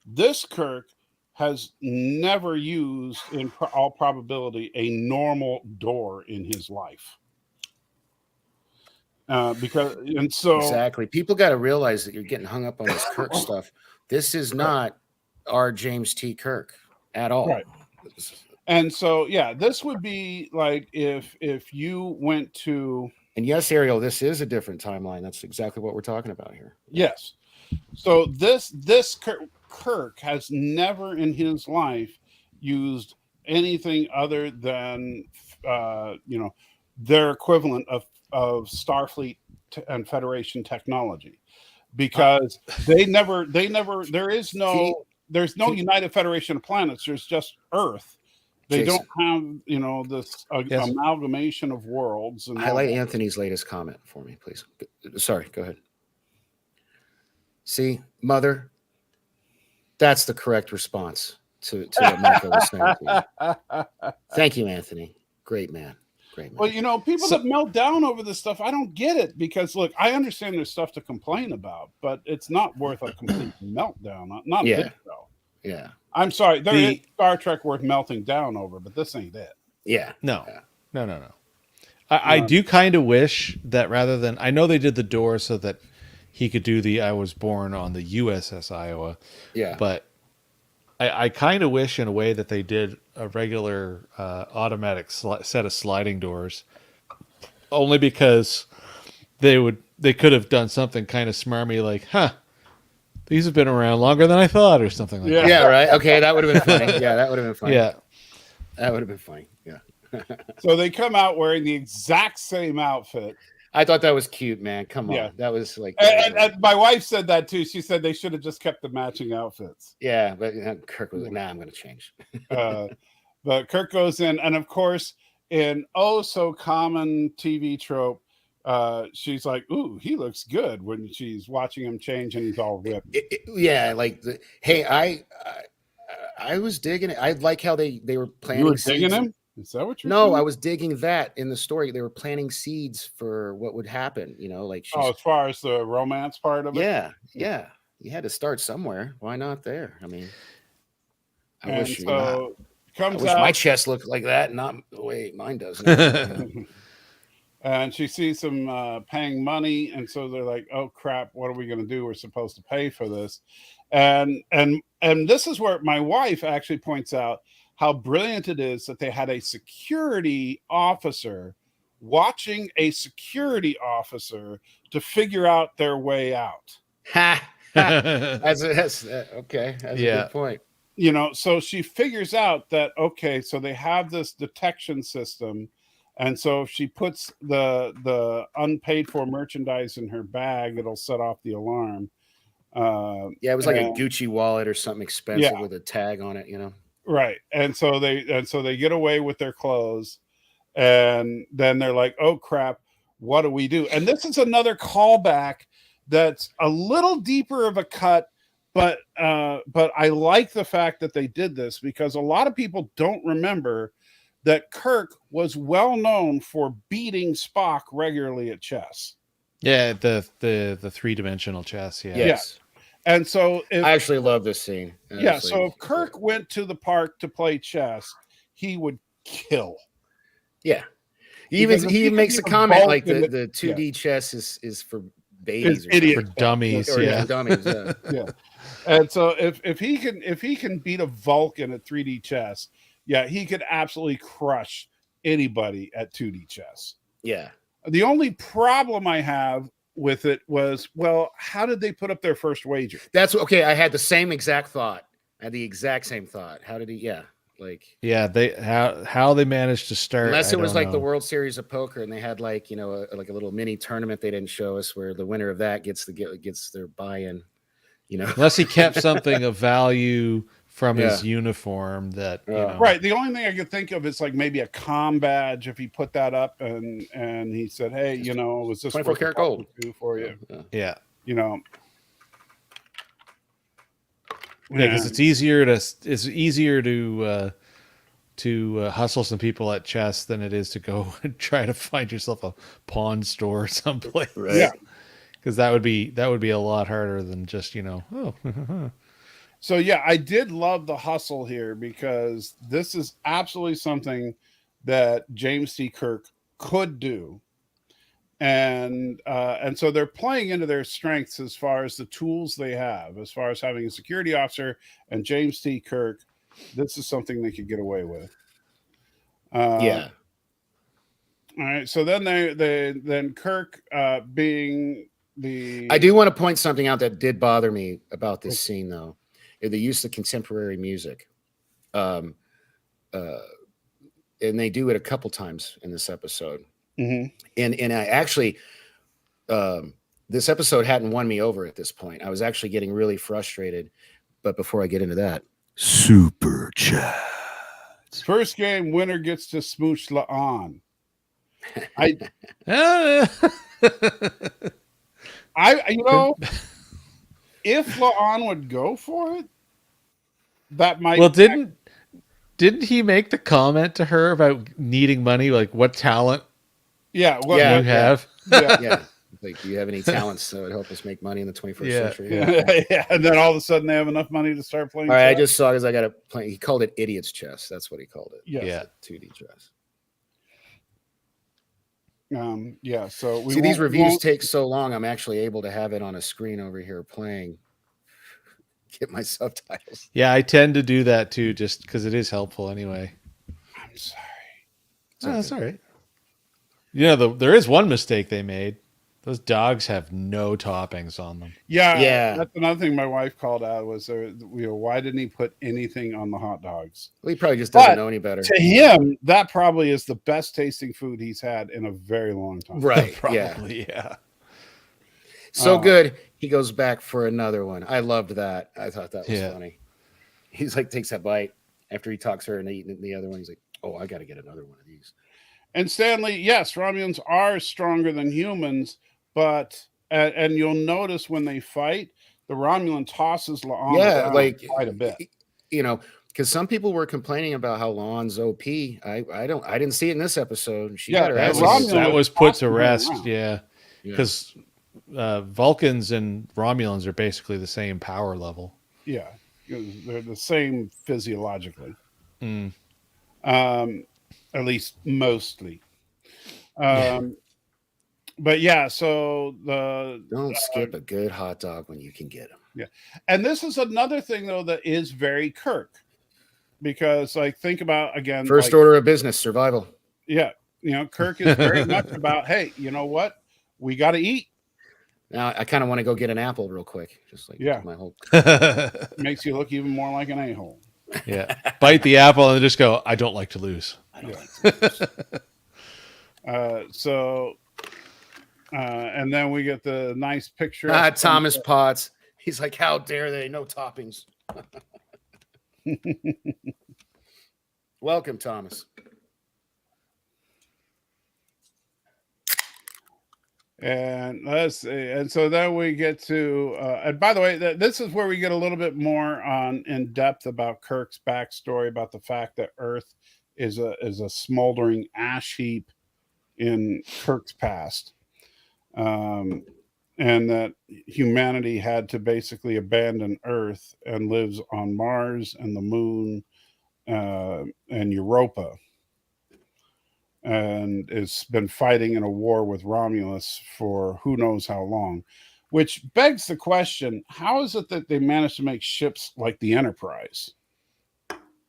This Kirk has never used, in all probability, a normal door in his life. Exactly. People got to realize that you're getting hung up on this Kirk stuff. This is not our James T. Kirk at all. Right. And so, yeah, this would be like if you went to... And yes, Ariel, this is a different timeline. That's exactly what we're talking about here. Yes. So this Kirk has never in his life used anything other than, their equivalent of Starfleet and Federation technology, because there's no United Federation of Planets. There's just Earth. They Jason, don't have, this amalgamation of worlds. And highlight Anthony's latest comment for me, please. Sorry, go ahead. See, Mother, that's the correct response to what Michael was saying to you. Thank you, Anthony. Great man. Great man. Well, people that melt down over this stuff, I don't get it, because, look, I understand there's stuff to complain about, but it's not worth a complete meltdown. Not this show. Yeah. I'm sorry. There is Star Trek worth melting down over, but this ain't it. Yeah. No. I do kind of wish that rather than... I know they did the door so that he could do the I was born on the USS Iowa. Yeah. But I kind of wish in a way that they did a regular automatic set of sliding doors. Only because they could have done something kind of smarmy like, these have been around longer than I thought, or something like that. Yeah, right. Okay, that would have been funny. Yeah, that would have been funny. Yeah. That would have been funny. Yeah. So they come out wearing the exact same outfit. I thought that was cute, man. Come on. Yeah. That was like... And my wife said that, too. She said they should have just kept the matching outfits. Yeah, but Kirk was like, nah, I'm going to change. But Kirk goes in, and of course, in so common TV trope, she's like, ooh, he looks good, when she's watching him change and he's all ripped. Hey, I was digging it. I like how they were planting. You were digging him? Is that what you're No, saying? I was digging that in the story. They were planting seeds for what would happen, as far as the romance part of it? Yeah. You had to start somewhere. Why not there? I mean, I wish my chest looked like that, not the way mine does now. And she sees them paying money, and so they're like, oh crap, what are we going to do? We're supposed to pay for this. And this is where my wife actually points out how brilliant it is that they had a security officer watching a security officer to figure out their way out. That's okay. That's a good point. you know, so she figures out that, okay, so they have this detection system. And so if she puts the unpaid for merchandise in her bag, it'll set off the alarm. Yeah, it was like a Gucci wallet or something expensive with a tag on it, you know. Right. And so they get away with their clothes, and then they're like, oh crap, what do we do? And this is another callback that's a little deeper of a cut, but I like the fact that they did this, because a lot of people don't remember that Kirk was well known for beating Spock regularly at chess. Yeah, the 3-dimensional chess. Yeah. Yes. And so I actually love this scene. So if Kirk went to the park to play chess, he would kill. Yeah. He makes a comment like the 2D chess is for babies, or idiots, for dummies. or dummies. Yeah. Yeah. And so if he can beat a Vulcan at 3D chess, yeah, he could absolutely crush anybody at 2D chess. Yeah. The only problem I have with it was, well, how did they put up their first wager? That's okay. I had the same exact thought. I had the exact same thought. How did he? Yeah. Like, yeah, they how they managed to start. Unless it was like the World Series of Poker, and they had like, you know, like a little mini tournament they didn't show us, where the winner of that gets their buy-in. You know, unless he kept something of value from his uniform that, you know. Right. The only thing I could think of is like maybe a comm badge, if he put that up and he said, hey, you know, was this 24 karat gold for you? Yeah. You know. Yeah, because it's easier to hustle some people at chess than it is to go and try to find yourself a pawn store someplace. Right. Yeah. Because that would be a lot harder than just, you know, oh. So yeah, I did love the hustle here, because this is absolutely something that James T. Kirk could do. And so they're playing into their strengths as far as the tools they have, as far as having a security officer and James T. Kirk. This is something they could get away with. Yeah. All right. So then then Kirk being the. I do want to point something out that did bother me about this scene, though. The use of contemporary music. And they do it a couple times in this episode. Mm-hmm. And I actually, this episode hadn't won me over at this point. I was actually getting really frustrated. But before I get into that, super chat. First game winner gets to smooch La'an. I you know, if La'an would go for it, that might. Well, didn't he make the comment to her about needing money? Like, what talent? Yeah, what you have? Yeah. Like, do you have any talents that would help us make money in the 21st century? Yeah. And then all of a sudden they have enough money to start playing. All right, I just saw, because I got to play. He called it idiot's chess. That's what he called it. Yes. Yeah, 2D chess. Yeah. So see, these reviews take so long. I'm actually able to have it on a screen over here playing. Get my subtitles. Yeah, I tend to do that too, just because it is helpful anyway. I'm sorry. That's all right. You know, there is one mistake they made. Those dogs have no toppings on them. Yeah. That's another thing my wife called out was, why didn't he put anything on the hot dogs? Well, he probably just doesn't know any better. To him, that probably is the best tasting food he's had in a very long time. Right. Probably, yeah. So good. He goes back for another one. I loved that. I thought that was funny. He's like, takes that bite after he talks her and eating the other one. He's like, oh, I got to get another one of these. And Stanley, yes, Romulans are stronger than humans, but and you'll notice when they fight, the Romulan tosses La'an down like quite a bit. You know, because some people were complaining about how La'an's OP. I didn't see it in this episode. She got her ass. That was put to rest. Yeah, because Vulcans and Romulans are basically the same power level. Yeah, they're the same physiologically. At least mostly. But yeah, so don't skip a good hot dog when you can get them. Yeah, and this is another thing though that is very Kirk, because like think about again first order of business, survival. Yeah, you know, Kirk is very much about, hey, you know what, we got to eat. Now I kind of want to go get an apple real quick, just like Yeah. my whole. Makes you look even more like an a-hole. Yeah. Bite the apple and just go, I don't like to lose. I don't like to lose. And then we get the nice picture. Thomas Potts. He's like, how dare they? No toppings. Welcome, Thomas. And so then we get to, and by the way, this is where we get a little bit more in depth about Kirk's backstory, about the fact that Earth is a smoldering ash heap in Kirk's past, and that humanity had to basically abandon Earth and lives on Mars and the Moon and Europa. And has been fighting in a war with Romulus for who knows how long, which begs the question, how is it that they managed to make ships like the Enterprise?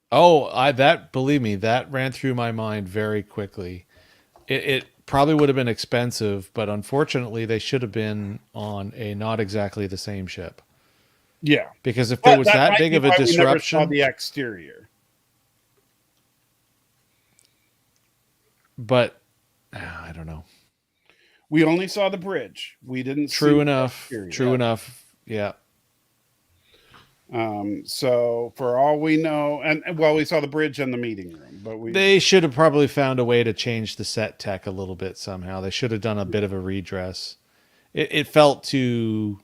Oh, believe me, that ran through my mind very quickly. It probably would have been expensive, but unfortunately they should have been on a not exactly the same ship. Yeah. Because if there was that big of a disruption, we never saw the exterior. But I don't know. We only saw the bridge. We didn't. True enough. Yeah. So for all we know, and well, we saw the bridge and the meeting room, but they should have probably found a way to change the set tech a little bit somehow. They should have done a bit of a redress. It felt too.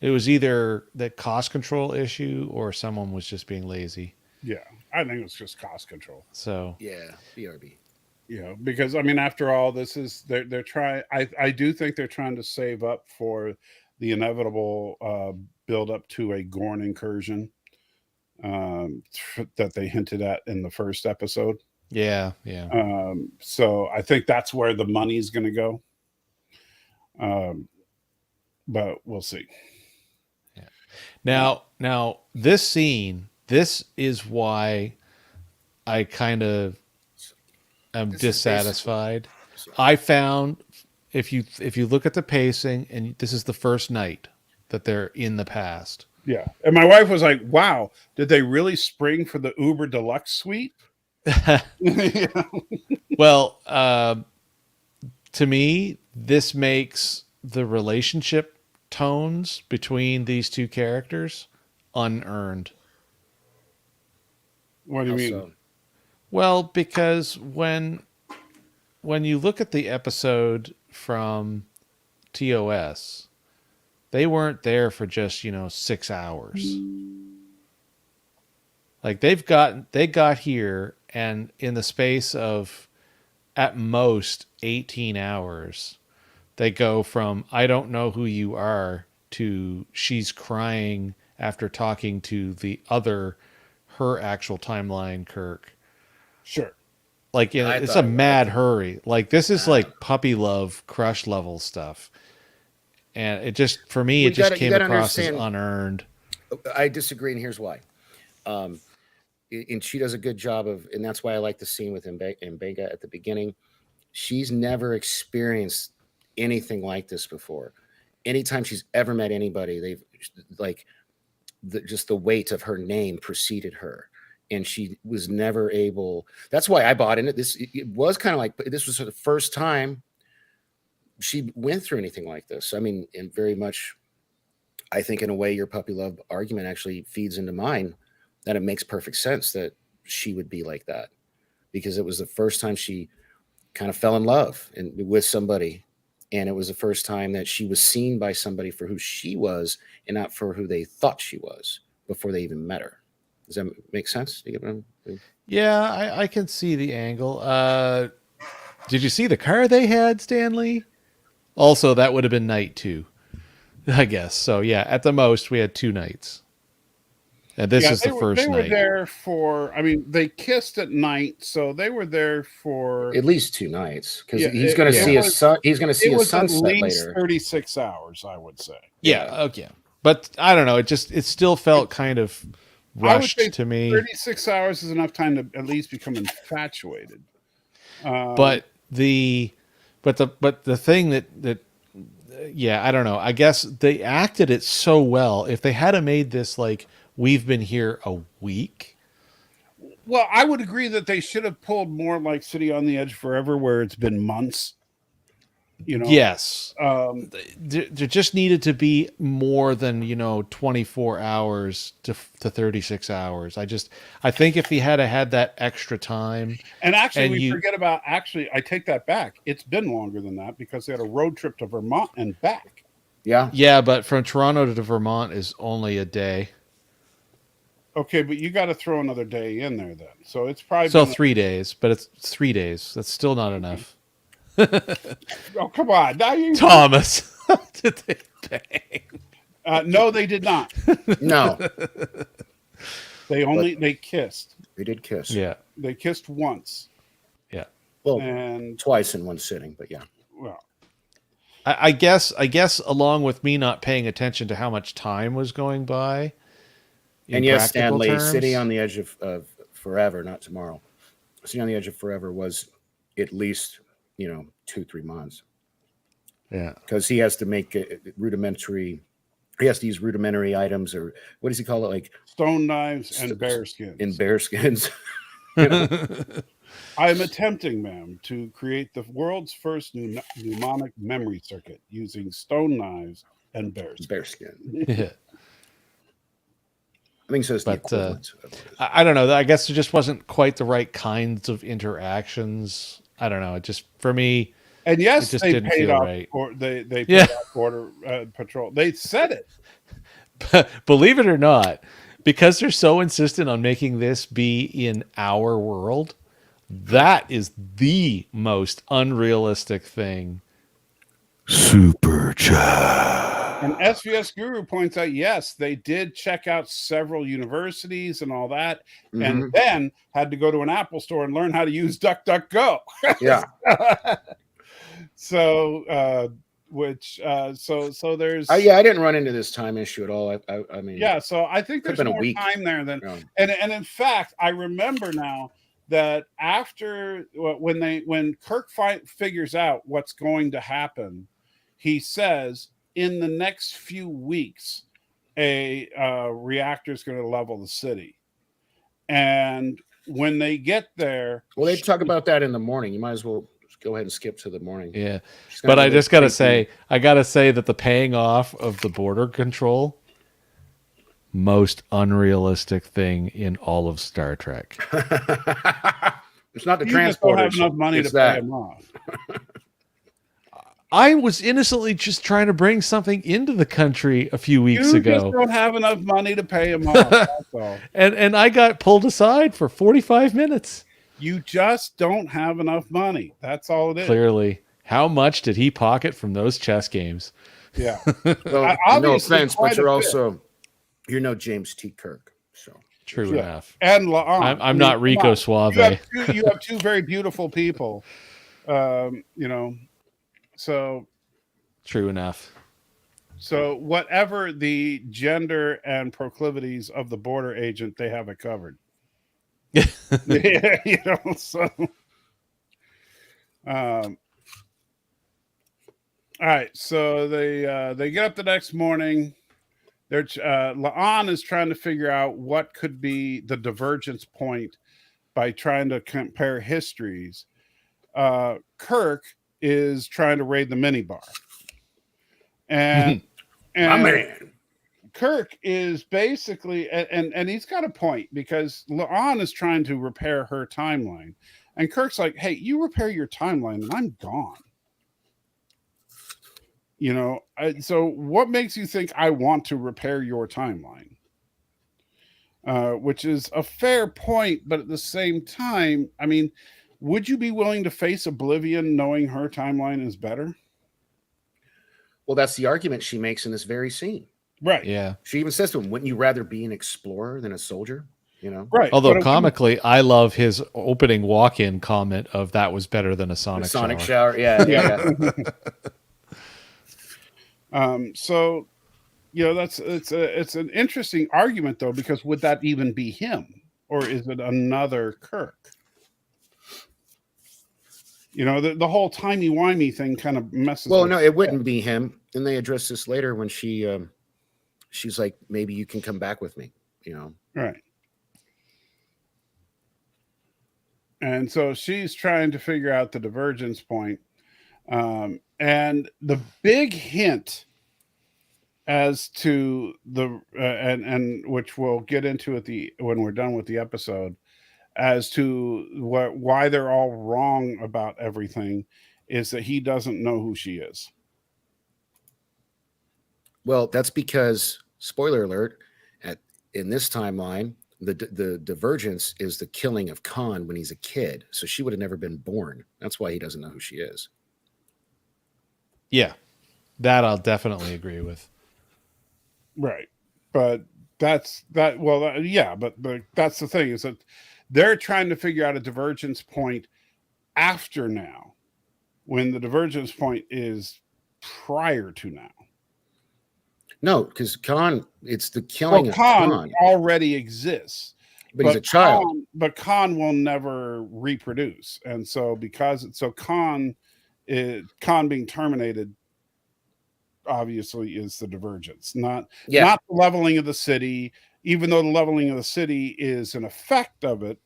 It was either the cost control issue or someone was just being lazy. Yeah, I think it was just cost control. So yeah, BRB. You know, because I mean, after all, this is they're trying. I do think they're trying to save up for the inevitable build up to a Gorn incursion that they hinted at in the first episode. Yeah. So I think that's where the money's going to go. But we'll see. Yeah. Now this scene, this is why I kind of am dissatisfied. I found if you look at the pacing, and this is the first night that they're in the past. Yeah. And my wife was like, wow, did they really spring for the Uber Deluxe suite? Well, to me, this makes the relationship tones between these two characters unearned. What do you mean? So? Well, because when you look at the episode from TOS, they weren't there for just, 6 hours. Like they got here, and in the space of at most 18 hours, they go from I don't know who you are to she's crying after talking to her actual timeline Kirk. Sure. Like it's a mad hurry. Like this is like puppy love crush level stuff. And it just, for me, it just came across as unearned. I disagree, and here's why. And she does a good job of, and that's why I like the scene with Mbenga at the beginning. She's never experienced anything like this before. Anytime she's ever met anybody, they've like just the weight of her name preceded her, and she was never able. That's why I bought in it. It was kind of like this was the first time she went through anything like this. I mean, and very much, I think in a way your puppy love argument actually feeds into mine, that it makes perfect sense that she would be like that, because it was the first time she kind of fell in love with somebody. And it was the first time that she was seen by somebody for who she was and not for who they thought she was before they even met her. Does that make sense? Yeah, I can see the angle. Did you see the car they had, Stanley? Also, that would have been night 2, I guess. So, yeah, at the most, we had 2 nights. And this is the first night. They were there for, I mean, they kissed at night, so they were there for at least 2 nights, because he's going to see a sun. He's going to see a sunset later. It was at least 36 hours, I would say. Yeah, okay. But I don't know. It still felt kind of rushed to me. 36 hours is enough time to at least become infatuated. But the thing that yeah, I don't know. I guess they acted it so well. If they had made this like we've been here a week. Well, I would agree that they should have pulled more like City on the Edge Forever, where it's been months. You know, Yes. um, There just needed to be more than 24 hours to 36 hours. I think if he had had that extra time, and actually, and we forget about. Actually, I take that back. It's been longer than that because they had a road trip to Vermont and back. Yeah, but from Toronto to Vermont is only a day. Okay, but you got to throw another day in there then. So it's probably So been 3 days, but it's 3 days. That's still not enough. oh, come on. Now you Thomas, did they bang? no, they did not. No, They kissed. they did kiss. Yeah, They kissed once. yeah. Well, And twice in one sitting, but yeah. well, I guess along with me not paying attention to how much time was going by. And yes, practical Stanley, terms. City on the Edge of Forever, not tomorrow. City on the Edge of Forever was at least 2-3 months, Yeah. because he has to make rudimentary. He has to use rudimentary items, or what does he call it? Like stone knives and bear skins. in bear skins. I am attempting, ma'am, to create the world's first mnemonic memory circuit using stone knives and bear skins. Bear skin. Yeah. I think so. It's the But, equivalent of it. I don't know. I guess it just wasn't quite the right kinds of interactions. I don't know. It just, for me, And yes, it just they didn't paid feel off, right. or they paid Yeah. off border patrol. They said it. believe it or not, because they're so insistent on making this be in our world, that is the most unrealistic thing. Super chat. And SVS Guru points out, yes, they did check out several universities and all that, and then had to go to an Apple store and learn how to use DuckDuckGo. Yeah. So, so there's Yeah, I didn't run into this time issue at all. I mean, yeah. So I think Could've there's been a more week. time there than, Yeah. and in fact, I remember now that after when Kirk figures out what's going to happen, he says in the next few weeks a reactor is going to level the city, and when they get there, well, they talk about that in the morning. You might as well go ahead and skip to the morning. Yeah. She's gonna But I be just got to creepy. say, I got to say that the paying off of the border control, most unrealistic thing in all of Star Trek. It's not the you just don't have transporters. enough money It's to pay that. him off. I was innocently just trying to bring something into the country a few weeks You just ago. don't have enough money to pay him off. That's all. And I got pulled aside for 45 minutes. You just don't have enough money. That's all it is. Clearly. How much did he pocket from those chess games? Yeah. Well, no Obviously, offense, quite but you're a bit. also no James T. Kirk. So True Yeah. enough. And La'an. I'm not Rico come on. Suave. You have two very beautiful people. So True enough. whatever the gender and proclivities of the border agent, they have it covered. Yeah, so all right, so they get up the next morning. They're La'an is trying to figure out what could be the divergence point by trying to compare histories. Kirk is trying to raid the minibar. And my man. Kirk is basically, and he's got a point, because La'an is trying to repair her timeline, and Kirk's like, "Hey, you repair your timeline, and I'm gone." So what makes you think I want to repair your timeline? Which is a fair point, but at the same time, I mean, would you be willing to face oblivion knowing her timeline is better? Well, that's the argument she makes in this very scene. Right. Yeah. She even says to him, "Wouldn't you rather be an explorer than a soldier?" Right. Although But comically, I love his opening walk-in comment of that was better than a The sonic, shower. Yeah. So, it's an interesting argument though, because would that even be him, or is it another Kirk? The whole timey-wimey thing kind of messes. Well, with no, it wouldn't be him. and they address this later when she's like, maybe you can come back with me, you know. Right. And so she's trying to figure out the divergence point. And the big hint as to the and which we'll get into at the when we're done with the episode, as to why they're all wrong about everything, is that he doesn't know who she is. Well, that's because, spoiler alert, in this timeline, the divergence is the killing of Khan when he's a kid. So she would have never been born. That's why he doesn't know who she is. Yeah, that I'll definitely agree with. Right. But that's that. Well, yeah, but that's the thing, is that they're trying to figure out a divergence point after now, when the divergence point is prior to now. No, because Khan, it's the killing of Khan already exists. But he's a child. But Khan will never reproduce. And so Khan being terminated obviously is the divergence, not the leveling of the city, even though the leveling of the city is an effect of it,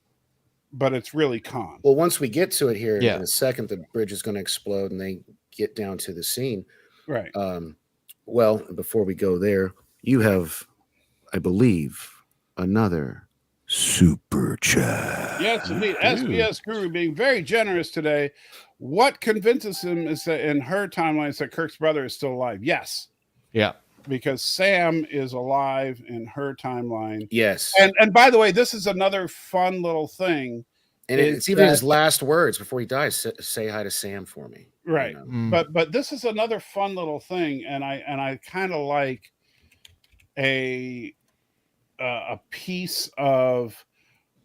but it's really Khan. Well, once we get to it here in a second, the bridge is going to explode and they get down to the scene. Right. Well, before we go there, you have, I believe, another super chat. Yes, indeed. SBS Guru being very generous today. What convinces him is that in her timelines that Kirk's brother is still alive. Yes. Yeah. Because Sam is alive in her timeline. Yes. And by the way, this is another fun little thing. And it's even his last words before he dies. Say hi to Sam for me. Right. You know? But this is another fun little thing. And I kind of like a piece of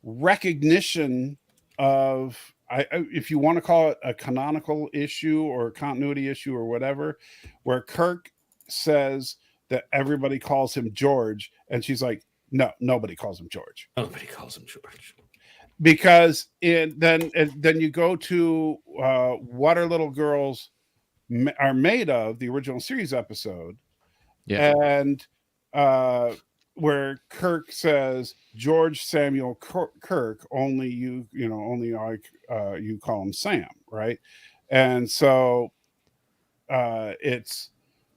recognition of, if you want to call it a canonical issue or a continuity issue or whatever, where Kirk says that everybody calls him George, and she's like, no, nobody calls him George. Nobody calls him George. Because then you go to What Are Little Girls Are Made Of, the original series episode, and where Kirk says, George Samuel Kirk, only you call him Sam, right? And so it's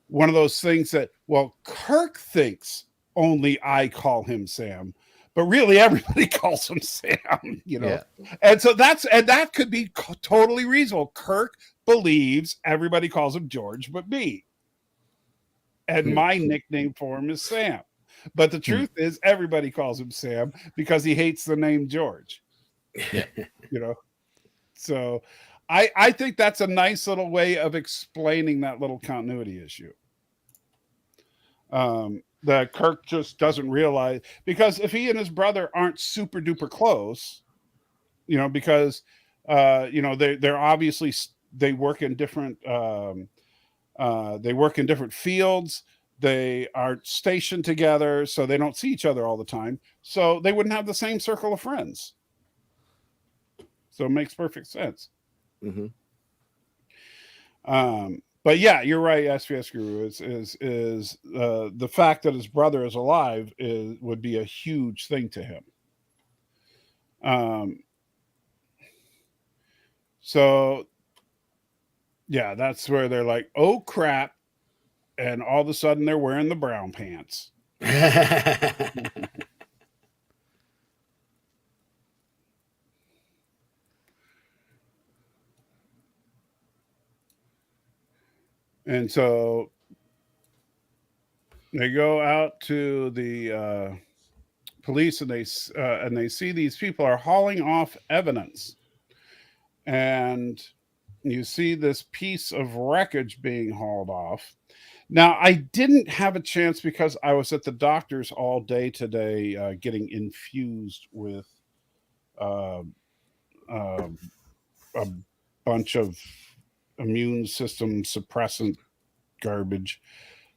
one of those things that, well, Kirk thinks only I call him Sam, but really everybody calls him Sam, you know? Yeah. And so that could be totally reasonable. Kirk believes everybody calls him George but me. And my nickname for him is Sam. But the truth is everybody calls him Sam because he hates the name George. Yeah. You know? So I think that's a nice little way of explaining that little continuity issue. That Kirk just doesn't realize, because if he and his brother aren't super duper close, you know, because they're obviously, they work in different fields, they are stationed together, so they don't see each other all the time, so they wouldn't have the same circle of friends. So it makes perfect sense. Mm-hmm. But yeah, you're right, SPS Guru. Is the fact that his brother is alive would be a huge thing to him. So yeah, that's where they're like, oh crap, and all of a sudden they're wearing the brown pants. And so they go out to the police, and they see these people are hauling off evidence, and you see this piece of wreckage being hauled off. Now, I didn't have a chance because I was at the doctor's all day today, getting infused with a bunch of immune system suppressant garbage.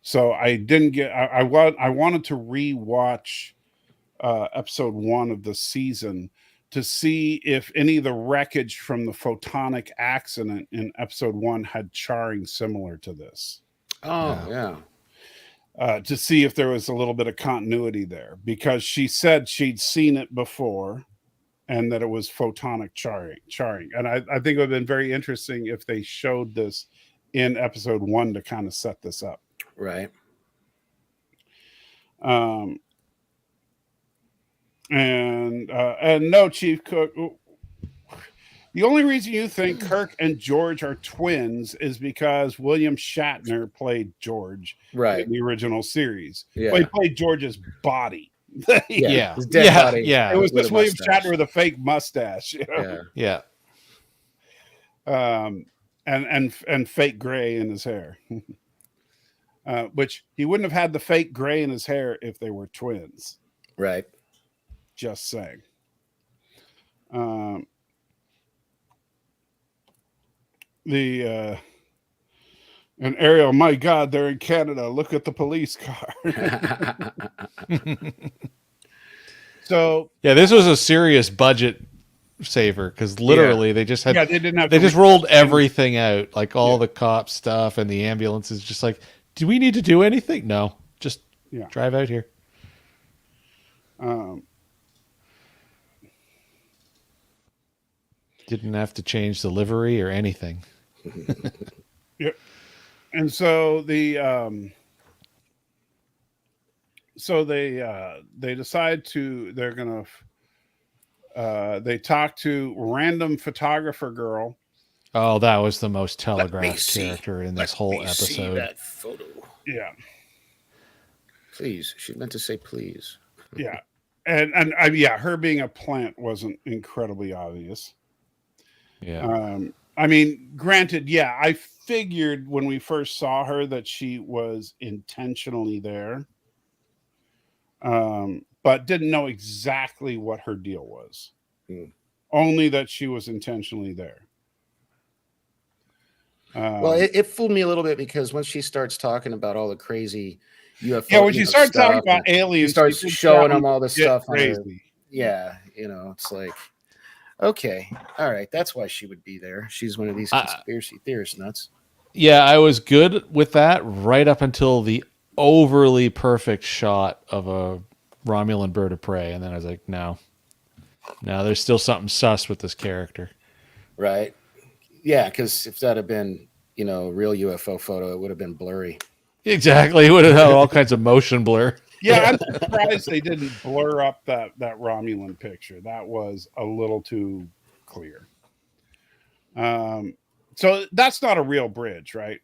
So I didn't get, I wanted to rewatch episode 1 of the season to see if any of the wreckage from the photonic accident in episode 1 had charring similar to this. Oh, yeah. To see if there was a little bit of continuity there, because she said she'd seen it before and that it was photonic charring. And I think it would have been very interesting if they showed this in episode 1 to kind of set this up. Right. And no, Chief Cook, the only reason you think Kirk and George are twins is because William Shatner played George Right. in the original series. Yeah. Well, he played George's body. Yeah. His dead body. Yeah. It was with just a William mustache. Shatner with a fake mustache. You know? Yeah. Yeah. And fake gray in his hair. Which he wouldn't have had the fake gray in his hair if they were twins. Right. Just saying. And Ariel, my God, they're in Canada. Look at the police car. So Yeah, this was a serious budget saver because literally they just had they didn't have they to just rolled everything out, like all the cop stuff and the ambulances. Just like, do we need to do anything? No, just drive out here. Didn't have to change the livery or anything. Yep. And so they decide they're gonna they talk to random photographer girl. Oh, that was the most telegraphed character in this whole episode. See that photo. Yeah. Please. She meant to say please. Yeah. And her being a plant wasn't incredibly obvious. Yeah. I mean, granted, I figured when we first saw her that she was intentionally there, but didn't know exactly what her deal was. Only that she was intentionally there. Well, it fooled me a little bit because once she starts talking about all the crazy UFO, yeah, when she starts talking about aliens, she starts showing them all this stuff. Crazy. It's like, okay, all right, that's why she would be there. She's one of these conspiracy theorist nuts. Yeah, I was good with that right up until the overly perfect shot of a Romulan bird of prey, and then I was like, no, there's still something sus with this character. Right. Yeah, because if that had been, a real UFO photo, it would have been blurry. Exactly. It would have had all kinds of motion blur. Yeah, I'm surprised they didn't blur up that Romulan picture. That was a little too clear. So that's not a real bridge, right?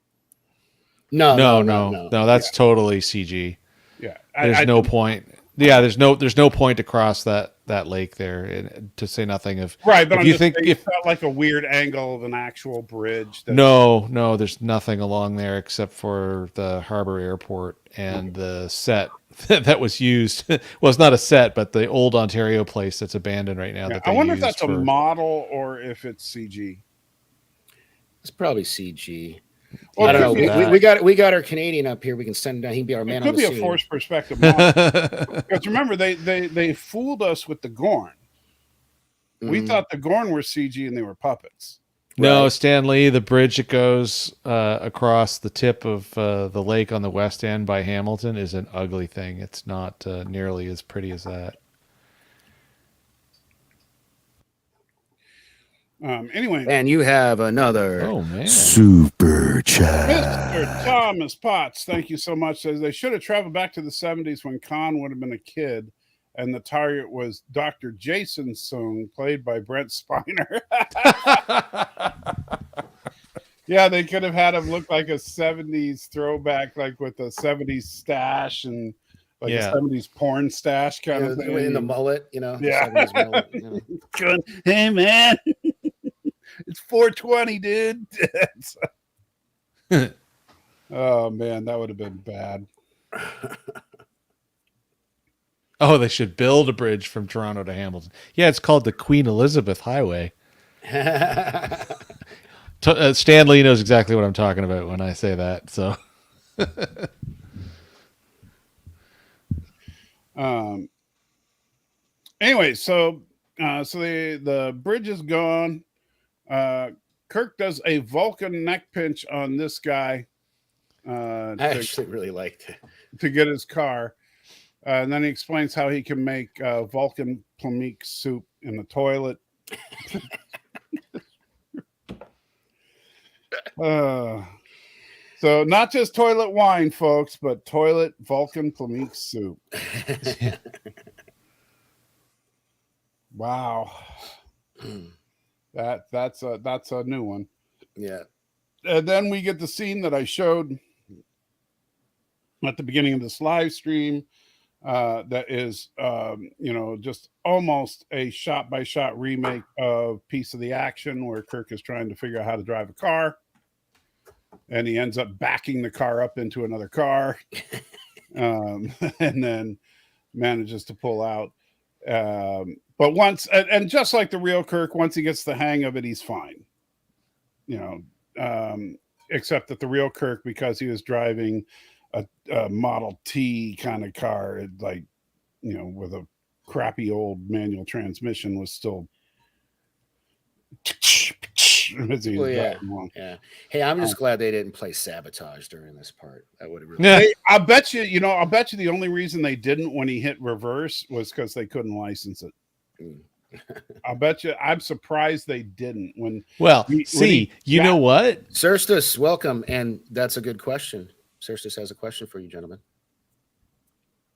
No. That's totally CG. Yeah, there's no point. Yeah, there's no point to cross that lake there, and to say nothing of right. But if I'm you just think saying, it felt like a weird angle of an actual bridge. No, there's nothing along there except for the harbor airport and the set that was used. Well, it's not a set, but the old Ontario place that's abandoned right now. Yeah, I wonder if that's a model or if it's CG. It's probably CG. Well, I don't know. We got our Canadian up here. We can send him down. He'd be our man. It could be a forced perspective model. Because remember, they fooled us with the Gorn. We thought the Gorn were CG and they were puppets. No, right. Stan Lee, the bridge that goes across the tip of the lake on the west end by Hamilton is an ugly thing. It's not nearly as pretty as that. Anyway, and you have another super chat. Mr. Thomas Potts, thank you so much. Says they should have traveled back to the 70s when Khan would have been a kid, and the target was Dr. Jason Sung, played by Brent Spiner. Yeah, they could have had him look like a 70s throwback, like with a 70s stash and like a 70s porn stash kind of thing. In the mullet, Yeah. The 70s mullet, Hey, man. It's 420, dude. Oh, man, that would have been bad. Oh, they should build a bridge from Toronto to Hamilton. Yeah, it's called the Queen Elizabeth Highway. Stan Lee knows exactly what I'm talking about when I say that. So, anyway, so the bridge is gone. Kirk does a Vulcan neck pinch on this guy, I actually really liked it. to get his car. And then he explains how he can make Vulcan Plumik soup in the toilet. So not just toilet wine, folks, but toilet Vulcan Plumik soup. Wow. That's a new one. Yeah. And then we get the scene that I showed at the beginning of this live stream. That is, just almost a shot-by-shot remake of Piece of the Action, where Kirk is trying to figure out how to drive a car, and he ends up backing the car up into another car, and then manages to pull out. But once, and just like the real Kirk, once he gets the hang of it, he's fine. Except that the real Kirk, because he was driving a Model T kind of car, like, with a crappy old manual transmission, was still. Well, yeah. Hey, I'm just glad they didn't play Sabotage during this part. That would have really. Yeah. I'll bet you the only reason they didn't when he hit reverse was because they couldn't license it. I'll bet you. I'm surprised they didn't. You know what? Cerstus, welcome, and that's a good question. Cerstus has a question for you, gentlemen.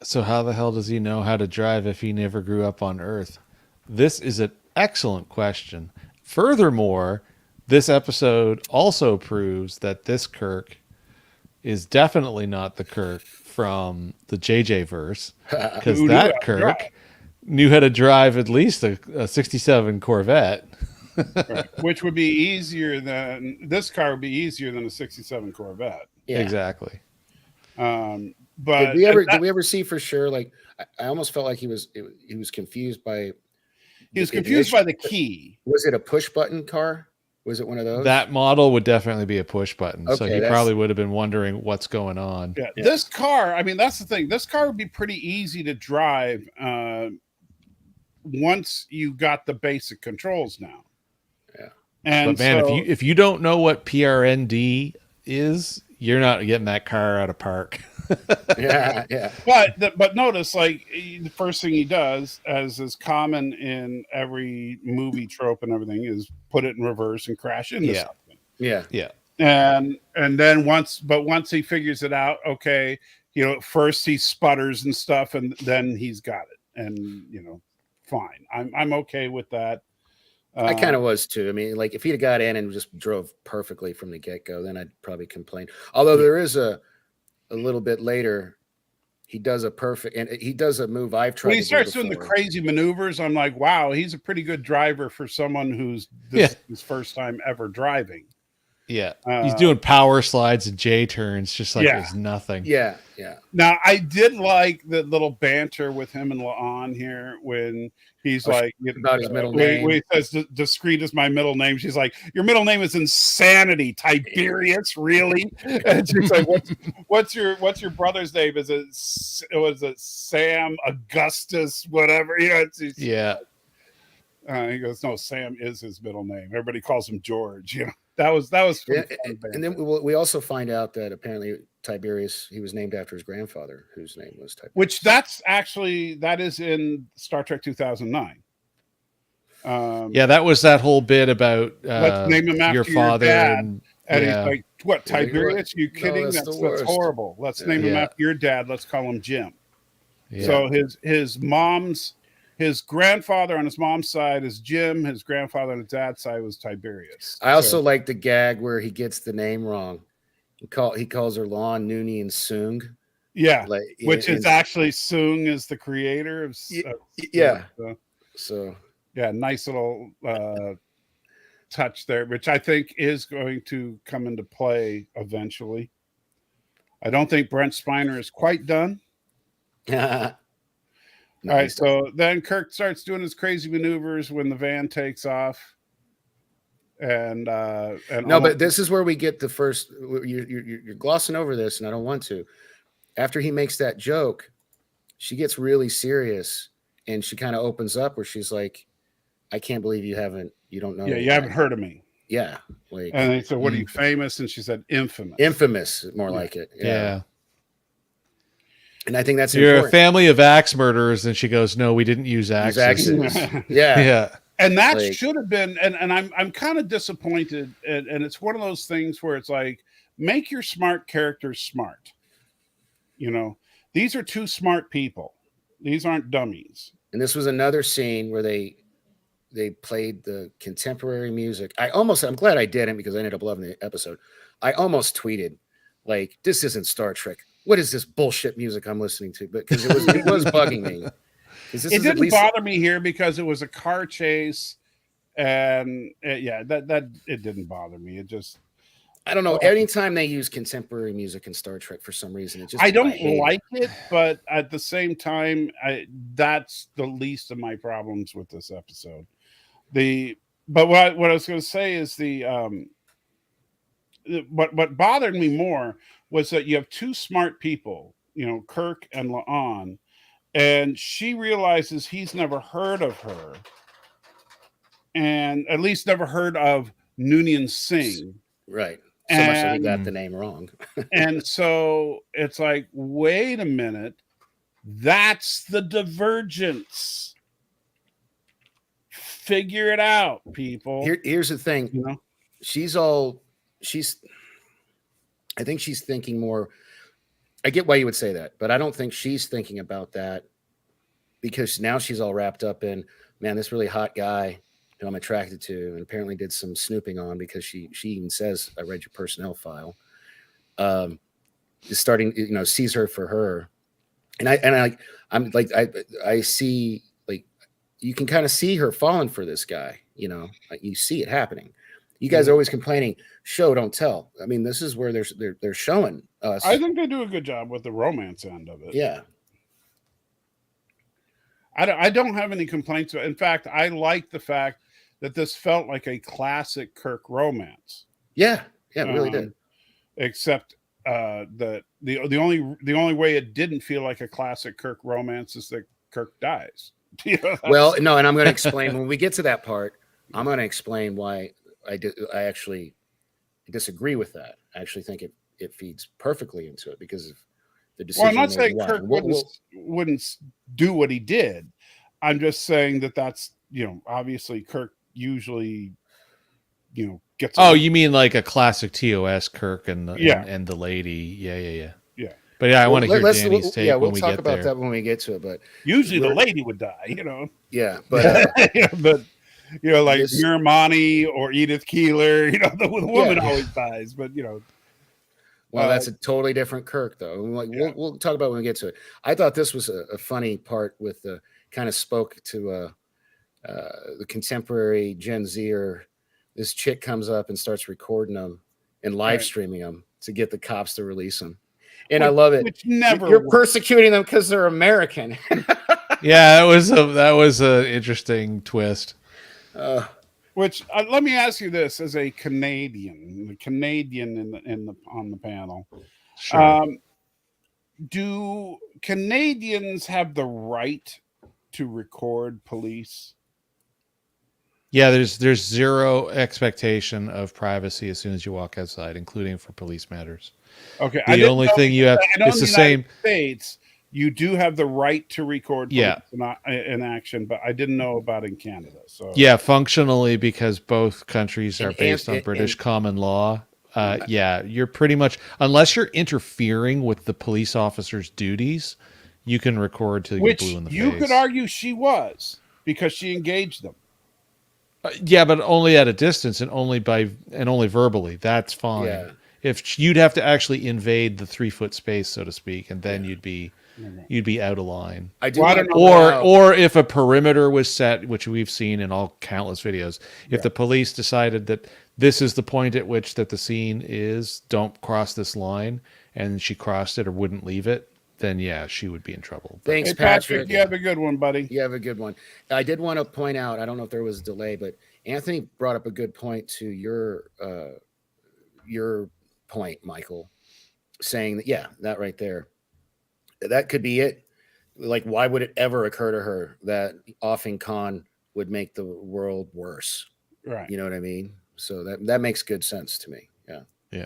So how the hell does he know how to drive if he never grew up on Earth? This is an excellent question. Furthermore, this episode also proves that this Kirk is definitely not the Kirk from the JJ verse, because that Kirk knew how to drive at least a 67 Corvette. Right. Which would be easier than this car would be easier than a 67 Corvette. Yeah. Exactly. But did we ever see for sure? Like, I almost felt like he was confused by. He was confused by the key. Was it a push button car? Was it one of those? That model would definitely be a push button. Okay, so he probably would have been wondering what's going on. Yeah. This car, I mean, that's the thing. This car would be pretty easy to drive once you got the basic controls now. Yeah. But man, if you don't know what PRND is, you're not getting that car out of park. Yeah. But notice, like, the first thing he does, as is common in every movie trope and everything, is put it in reverse and crash into something. Yeah. And then once he figures it out, okay, first he sputters and stuff, and then he's got it, and fine. I'm okay with that. I kind of was too. I mean, like, if he'd have got in and just drove perfectly from the get-go, then I'd probably complain. Although there is a little bit later, he does a move I've tried. When he starts doing the crazy maneuvers, I'm like, wow, he's a pretty good driver for someone who's his first time ever driving. Yeah, he's doing power slides and J turns just like it's nothing. Yeah. Now, I did like the little banter with him and La'an here when he's like about his middle name. When he says discreet is my middle name, she's like, your middle name is Insanity, Tiberius, really? And she's like, what's your brother's name? Was it Sam Augustus, whatever? Yeah. He goes, no, Sam is his middle name. Everybody calls him George. That was fun. And then we also find out that apparently Tiberius, he was named after his grandfather, whose name was Tiberius. Which that is in Star Trek 2009. That was that whole bit about let's name him after your father, and he's like, "What, Tiberius? Are you kidding? No, that's horrible. Let's name him after your dad. Let's call him Jim." Yeah. So his grandfather on his mom's side is Jim. His grandfather on his dad's side was Tiberius. I also like the gag where he gets the name wrong. He calls her Lon, Nooney, and Soong. Yeah, which is actually Soong is the creator of. So nice little touch there, which I think is going to come into play eventually. I don't think Brent Spiner is quite done. All right, so then Kirk starts doing his crazy maneuvers when the van takes off, but this is where we get the first. You're glossing over this, and I don't want to. After he makes that joke, she gets really serious, and she kind of opens up where she's like, "I can't believe you don't know." Yeah, you haven't heard of me. Yeah, like And they said, "What are you famous?" And she said, "Infamous." infamous, more like it. Yeah. And I think that's You're important. a family of axe murderers, and she goes, "No, we didn't use These axes." axes. Yeah. Yeah. And that Like- should have been, and I'm kind of disappointed, and it's one of those things where it's like, make your smart characters smart. You know, these are two smart people. These aren't dummies. And this was another scene where they played the contemporary music. I'm glad I didn't, because I ended up loving the episode. I almost tweeted, like, this isn't Star Trek. What is this bullshit music I'm listening to? But because it was bugging me. It didn't bother me here because it was a car chase, and that it didn't bother me. It just, I don't know. Anytime they use contemporary music in Star Trek, for some reason, it just I don't hate like it, but at the same time, that's the least of my problems with this episode. But what I was going to say is what bothered me more was that you have two smart people, you know, Kirk and La'an, and she realizes he's never heard of her, and at least never heard of Noonien Singh. Right. So much that he got the name wrong. And so it's like, wait a minute, that's the divergence. Figure it out, people. Here's the thing. You know, I think she's thinking more. I get why you would say that, but I don't think she's thinking about that, because now she's all wrapped up in, man, this really hot guy who I'm attracted to, and apparently did some snooping on, because she even says, I read your personnel file. Is starting, you know, sees her for her. And I see, like, you can kind of see her falling for this guy, you know, like, you see it happening. You guys are always complaining, show, don't tell. I mean, this is where they're showing us. I think they do a good job with the romance end of it. Yeah. I don't have any complaints. In fact, I like the fact that this felt like a classic Kirk romance. Yeah. Yeah, it really did. Except the only way it didn't feel like a classic Kirk romance is that Kirk dies. You know, well, no, and I'm going to explain when we get to that part. I'm going to explain why I actually disagree with that. I actually think it feeds perfectly into it, because of the decision. Well, I'm not saying Kirk wouldn't do what he did. I'm just saying that's, you know, obviously Kirk usually, you know, gets. Oh, you mean like a classic TOS Kirk and the lady? Yeah. But yeah, I want to hear Danny's take when we get there. We'll talk about that when we get to it. But usually the lady would die, you know. Yeah, but but you know, like Miramani or Edith Keeler, you know, the woman always dies. But you know, well, that's a totally different Kirk, though. Like, we'll talk about it when we get to it. I thought this was a funny part with the kind of spoke to the contemporary Gen Zer. This chick comes up and starts recording them and live streaming them to get the cops to release them. And I love it. You're persecuting them because they're American. Yeah, that was an interesting twist. Which let me ask you this: as a Canadian on the panel, sure. Do Canadians have the right to record police? Yeah, there's zero expectation of privacy as soon as you walk outside, including for police matters. Okay, the only thing you have, it's the same. States, you do have the right to record police yeah. in action, but I didn't know about in Canada. So yeah, functionally, because both countries are based on British common law. Yeah, you're pretty much, unless you're interfering with the police officer's duties, you can record till you're blue in the face. You could argue she was, because she engaged them. Yeah, but only at a distance and only verbally. That's fine. Yeah. If you'd have to actually invade the 3-foot space, so to speak, and then you'd be out of line. Or if a perimeter was set, which we've seen in all countless videos, if the police decided that this is the point at which that the scene is, don't cross this line, and she crossed it or wouldn't leave it, then yeah, she would be in trouble. Thanks, hey, Patrick. You have a good one, buddy. You have a good one. I did want to point out, I don't know if there was a delay, but Anthony brought up a good point to your point, Michael, saying that, that right there, that could be it. Like, why would it ever occur to her that offing Khan would make the world worse? Right. You know what I mean? So that makes good sense to me. Yeah. Yeah.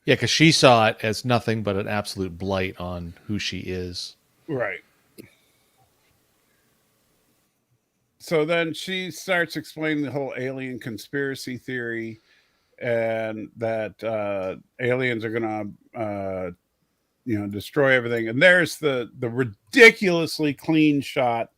Yeah, because she saw it as nothing but an absolute blight on who she is. Right. So then she starts explaining the whole alien conspiracy theory, and that aliens are going to, destroy everything. And there's the ridiculously clean shot.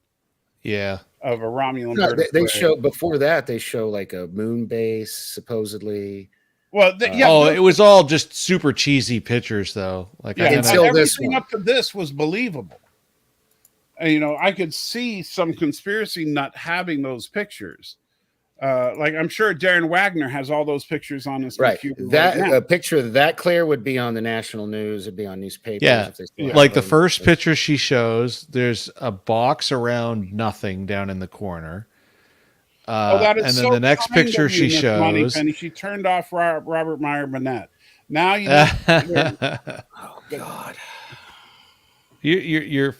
Yeah. Of a Romulan No, bird of they prey. show before that. They show like a moon base, supposedly. Well, it was all just super cheesy pictures, though. Like, until this everything one. up to this was believable. And, I could see some conspiracy nut having those pictures. Like, I'm sure Darren Wagner has all those pictures on his computer. That a picture that clear would be on the national news. It'd be on newspapers. Yeah, if they still like have the them. first picture she shows, there's a box around nothing down in the corner. That is and then so the next kind picture of you, she Miss shows. Moneypenny. She turned off Robert Meyer Burnett. Now you know. Oh God. You're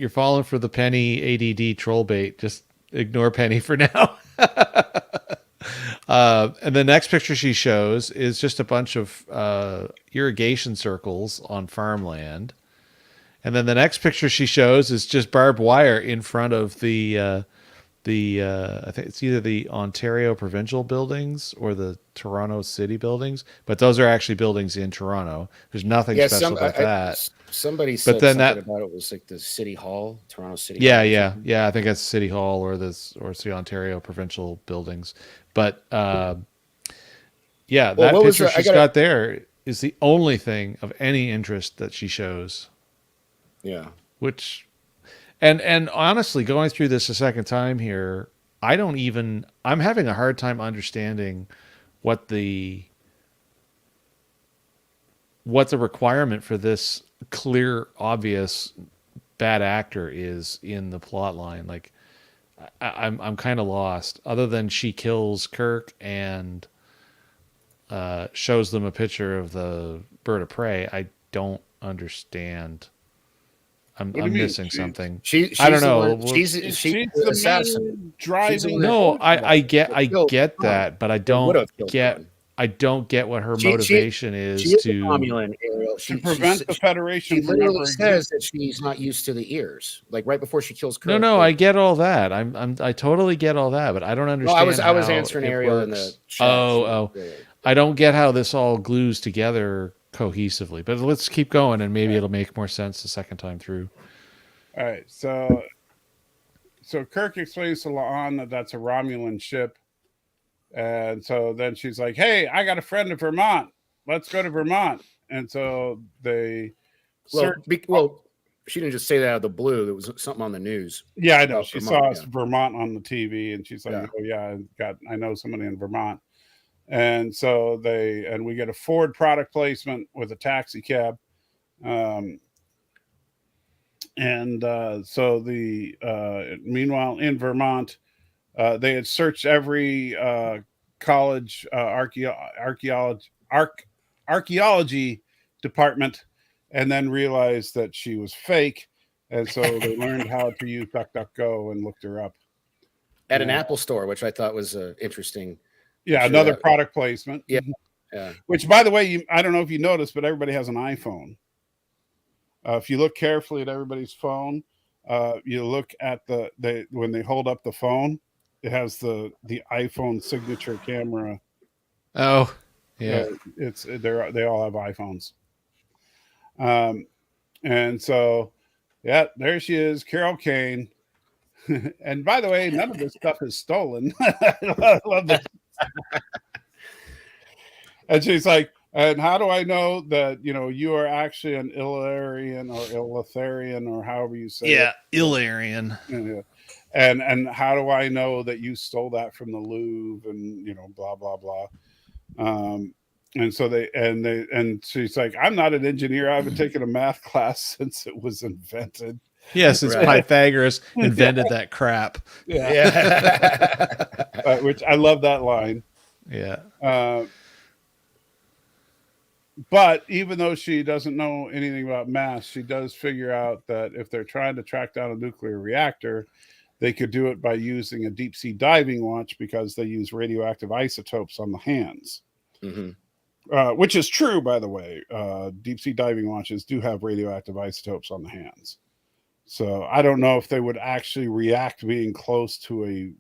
falling for the Penny ADD troll bait. Just ignore Penny for now. And the next picture she shows is just a bunch of irrigation circles on farmland. And then the next picture she shows is just barbed wire in front of the I think it's either the Ontario provincial buildings or the Toronto city buildings, but those are actually buildings in Toronto. There's nothing special about that. Somebody said then something about it was like the city hall, Toronto City Yeah, Hall. yeah. I think it's City Hall or it's the Ontario provincial buildings. But that picture she's got there is the only thing of any interest that she shows. Yeah. Which, and honestly, going through this a second time here, I'm having a hard time understanding what the requirement for this clear, obvious bad actor is in the plot line. Like, I'm kind of lost. Other than she kills Kirk and shows them a picture of the bird of prey, I don't understand. I'm missing something. I don't know. She's the assassin. Driving. No, I get that, but I don't get what her motivation is she is to Romulan, Ariel. To prevent the Federation. She literally says that she's not used to the ears. Like right before she kills Kirk. No, I get all that. I totally get all that, but I don't understand. No, I was answering Ariel in the chat. I don't get how this all glues together cohesively. But let's keep going, and maybe it'll make more sense the second time through. All right, so Kirk explains to La'an that that's a Romulan ship, and so then she's like, "Hey, I got a friend in Vermont. Let's go to Vermont." And so they she didn't just say that out of the blue. There was something on the news. Yeah, I know. She saw Vermont on the TV, and she's like, "Oh yeah, I know somebody in Vermont." And so we get a Ford product placement with a taxi cab. Meanwhile in Vermont, they had searched every college archaeology department, and then realized that she was fake. And so they learned how to use DuckDuckGo and looked her up at an Apple store, which I thought was interesting. Yeah, another product placement. Yeah. Which, by the way, I don't know if you noticed, but everybody has an iPhone. If you look carefully at everybody's phone, you look at when they hold up the phone, it has the iPhone signature camera. Oh, yeah. They all have iPhones. And so, yeah, there she is, Carol Kane. And by the way, none of this stuff is stolen. I love this. And she's like, and how do I know that, you are actually an Illyrian or Illitharian or however you say it? Yeah, Illyrian. Yeah. And how do I know that you stole that from the Louvre and, blah, blah, blah. And so and she's like, I'm not an engineer. I haven't taken a math class since it was invented. Yes, it's Pythagoras invented that crap. Yeah. Which I love that line. Yeah. But even though she doesn't know anything about math, she does figure out that if they're trying to track down a nuclear reactor, they could do it by using a deep sea diving launch because they use radioactive isotopes on the hands. Which is true, by the way. Deep sea diving launches do have radioactive isotopes on the hands. So I don't know if they would actually react being close to a,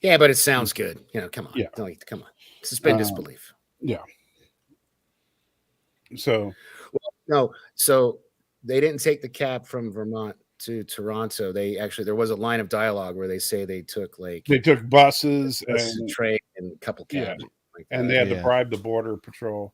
Yeah, but it sounds good. Come on. Yeah. Come on. Suspend disbelief. Yeah. So. No, so they didn't take the cab from Vermont to Toronto. There was a line of dialogue where they say they took buses and train and a couple cabs. Yeah. And they had to bribe the border patrol.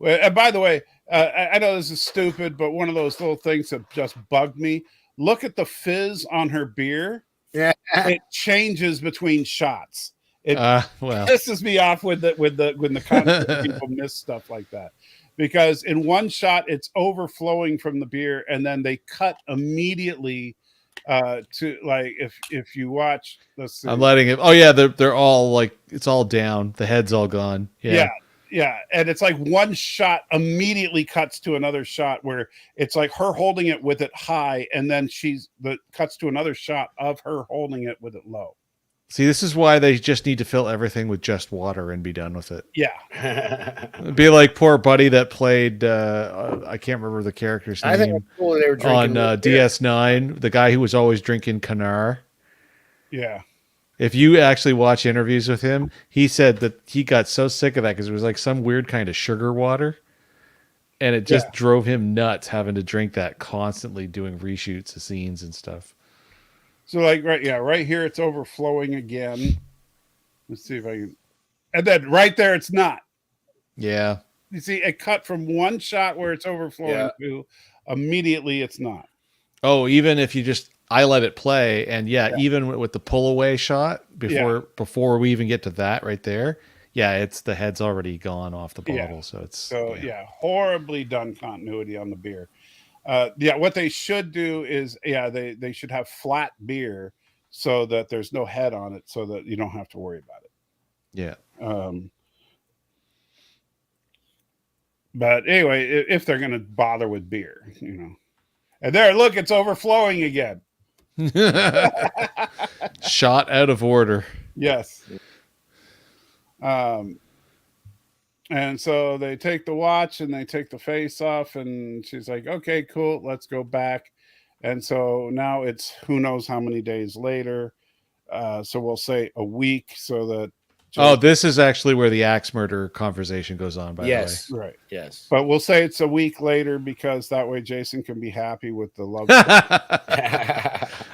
And by the way, I know this is stupid, but one of those little things that just bugged me. Look at the fizz on her beer. Yeah, it changes between shots. It well, pisses me off when the content people miss stuff like that, because in one shot it's overflowing from the beer, and then they cut immediately to like if you watch. Let's see. I'm letting it. Oh yeah, they're all like it's all down. The head's all gone. Yeah, and it's like one shot immediately cuts to another shot where it's like her holding it with it high, and then cuts to another shot of her holding it with it low. See, this is why they just need to fill everything with just water and be done with it. Yeah. It'd be like poor buddy that played, I can't remember the character's name. I think they were on DS9, the guy who was always drinking Canar. Yeah. If you actually watch interviews with him, he said that he got so sick of that because it was like some weird kind of sugar water. And it just drove him nuts having to drink that constantly, doing reshoots of scenes and stuff. So like, right here, it's overflowing again. Let's see if I can. And then right there, it's not. Yeah. You see, it cut from one shot where it's overflowing to immediately it's not. Oh, even if you I let it play, and even with the pull away shot before we even get to that right there, it's the head's already gone off the bottle, so it's horribly done continuity on the beer. What they should do is they should have flat beer so that there's no head on it, so that you don't have to worry about it. Yeah. But anyway, if they're going to bother with beer, and there, look, it's overflowing again. Shot out of order. Yes. And so they take the watch and they take the face off, and she's like, okay, cool, let's go back. And so now it's who knows how many days later. So we'll say a week, so that this is actually where the axe murder conversation goes on, by the way. Right. Yes. But we'll say it's a week later, because that way Jason can be happy with the love.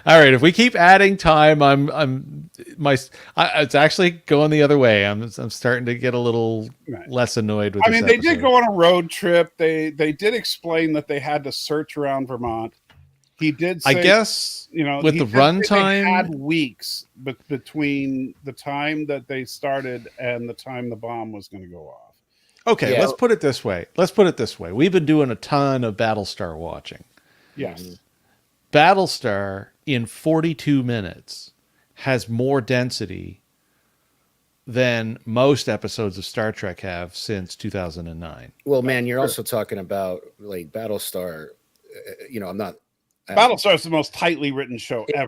All right. If we keep adding time, it's actually going the other way. I'm starting to get a little less annoyed with this they episode. did go on a road trip. They did explain that they had to search around Vermont. He did say, I guess, with the runtime, had weeks between the time that they started and the time the bomb was going to go off. Okay, let's put it this way. We've been doing a ton of Battlestar watching. Yes. Battlestar in 42 minutes has more density than most episodes of Star Trek have since 2009. Well, man, you're also talking about like Battlestar. I'm not. Battlestar is the most tightly written show ever.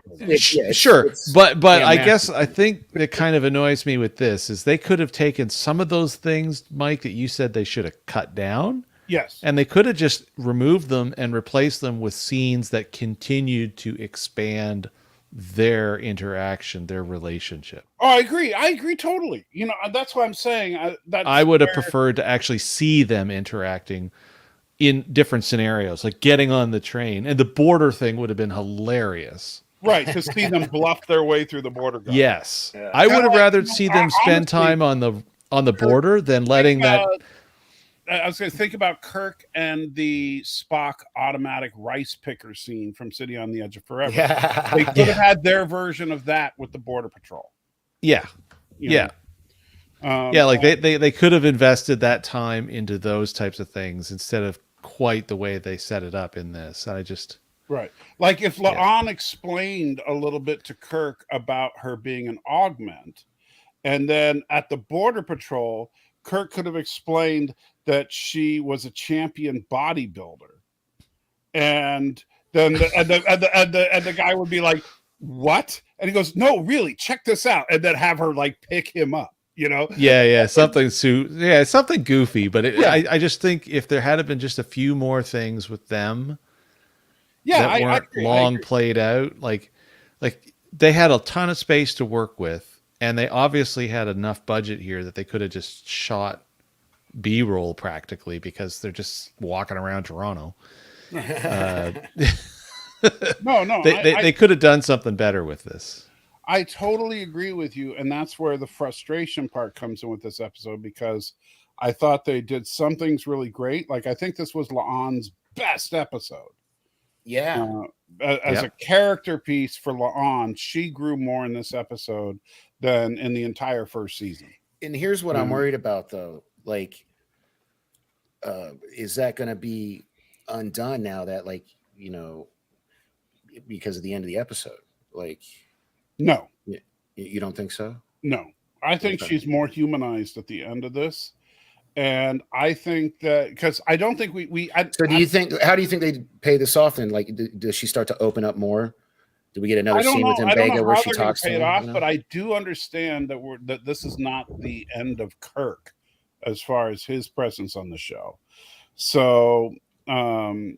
But I think it kind of annoys me with this is they could have taken some of those things, Mike, that you said they should have cut down. Yes. And they could have just removed them and replaced them with scenes that continued to expand their interaction, their relationship. Oh, I agree totally. That's what I'm saying. I would have preferred to actually see them interacting in different scenarios, like getting on the train, and the border thing would have been hilarious. Right, to see them bluff their way through the border guard. Yes. Yeah. I would have rather see them spend time on the border than letting that. I was going to think about Kirk and the Spock automatic rice picker scene from City on the Edge of Forever. Yeah. They could have had their version of that with the Border Patrol. Yeah. They could have invested that time into those types of things instead of quite the way they set it up in this. Right. Like if La'an explained a little bit to Kirk about her being an augment, and then at the Border Patrol, Kirk could have explained that she was a champion bodybuilder. And then the guy would be like, what? And he goes, no, really, check this out. And then have her like pick him up, you know? Yeah, something something goofy, but Yeah. I just think if there had been just a few more things with them Yeah, that weren't agree, long played out, like they had a ton of space to work with, and they obviously had enough budget here that they could have just shot B-roll practically because they're just walking around Toronto. No, they could have done something better with this. I totally agree with you, and that's where the frustration part comes in with this episode, because I thought they did some things really great. Like I think this was La'an's best episode. Yeah. As a character piece for La'an, she grew more in this episode than in the entire first season. And here's what I'm worried about, though. Like, is that going to be undone now that, like, you know, because of the end of the episode? Like, no, you don't think so? No, I think she's more humanized at the end of this. And I think that because I don't think so do you think, how do you think they pay this off then? Like, does she start to open up more? Do we get another scene within Vega where she talks to him? Off, but I do understand that this is not the end of Kirk as far as his presence on the show. So, you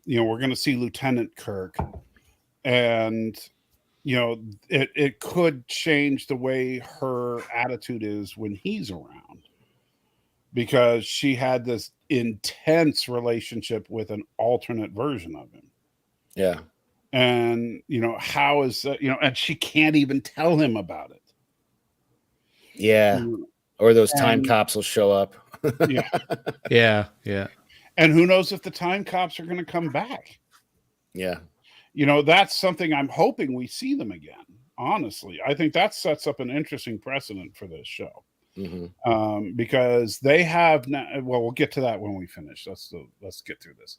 know, we're going to see Lieutenant Kirk, and, you know, it could change the way her attitude is when he's around, because she had this intense relationship with an alternate version of him. Yeah. And, you know, how is that, you know, and she can't even tell him about it. Yeah. Or those time cops will show up. Yeah. Yeah. And who knows if the time cops are going to come back. Yeah. You know, that's something I'm hoping we see them again. Honestly, I think that sets up an interesting precedent for this show. Because they have now, well, we'll get to that when we finish. Let's get through this.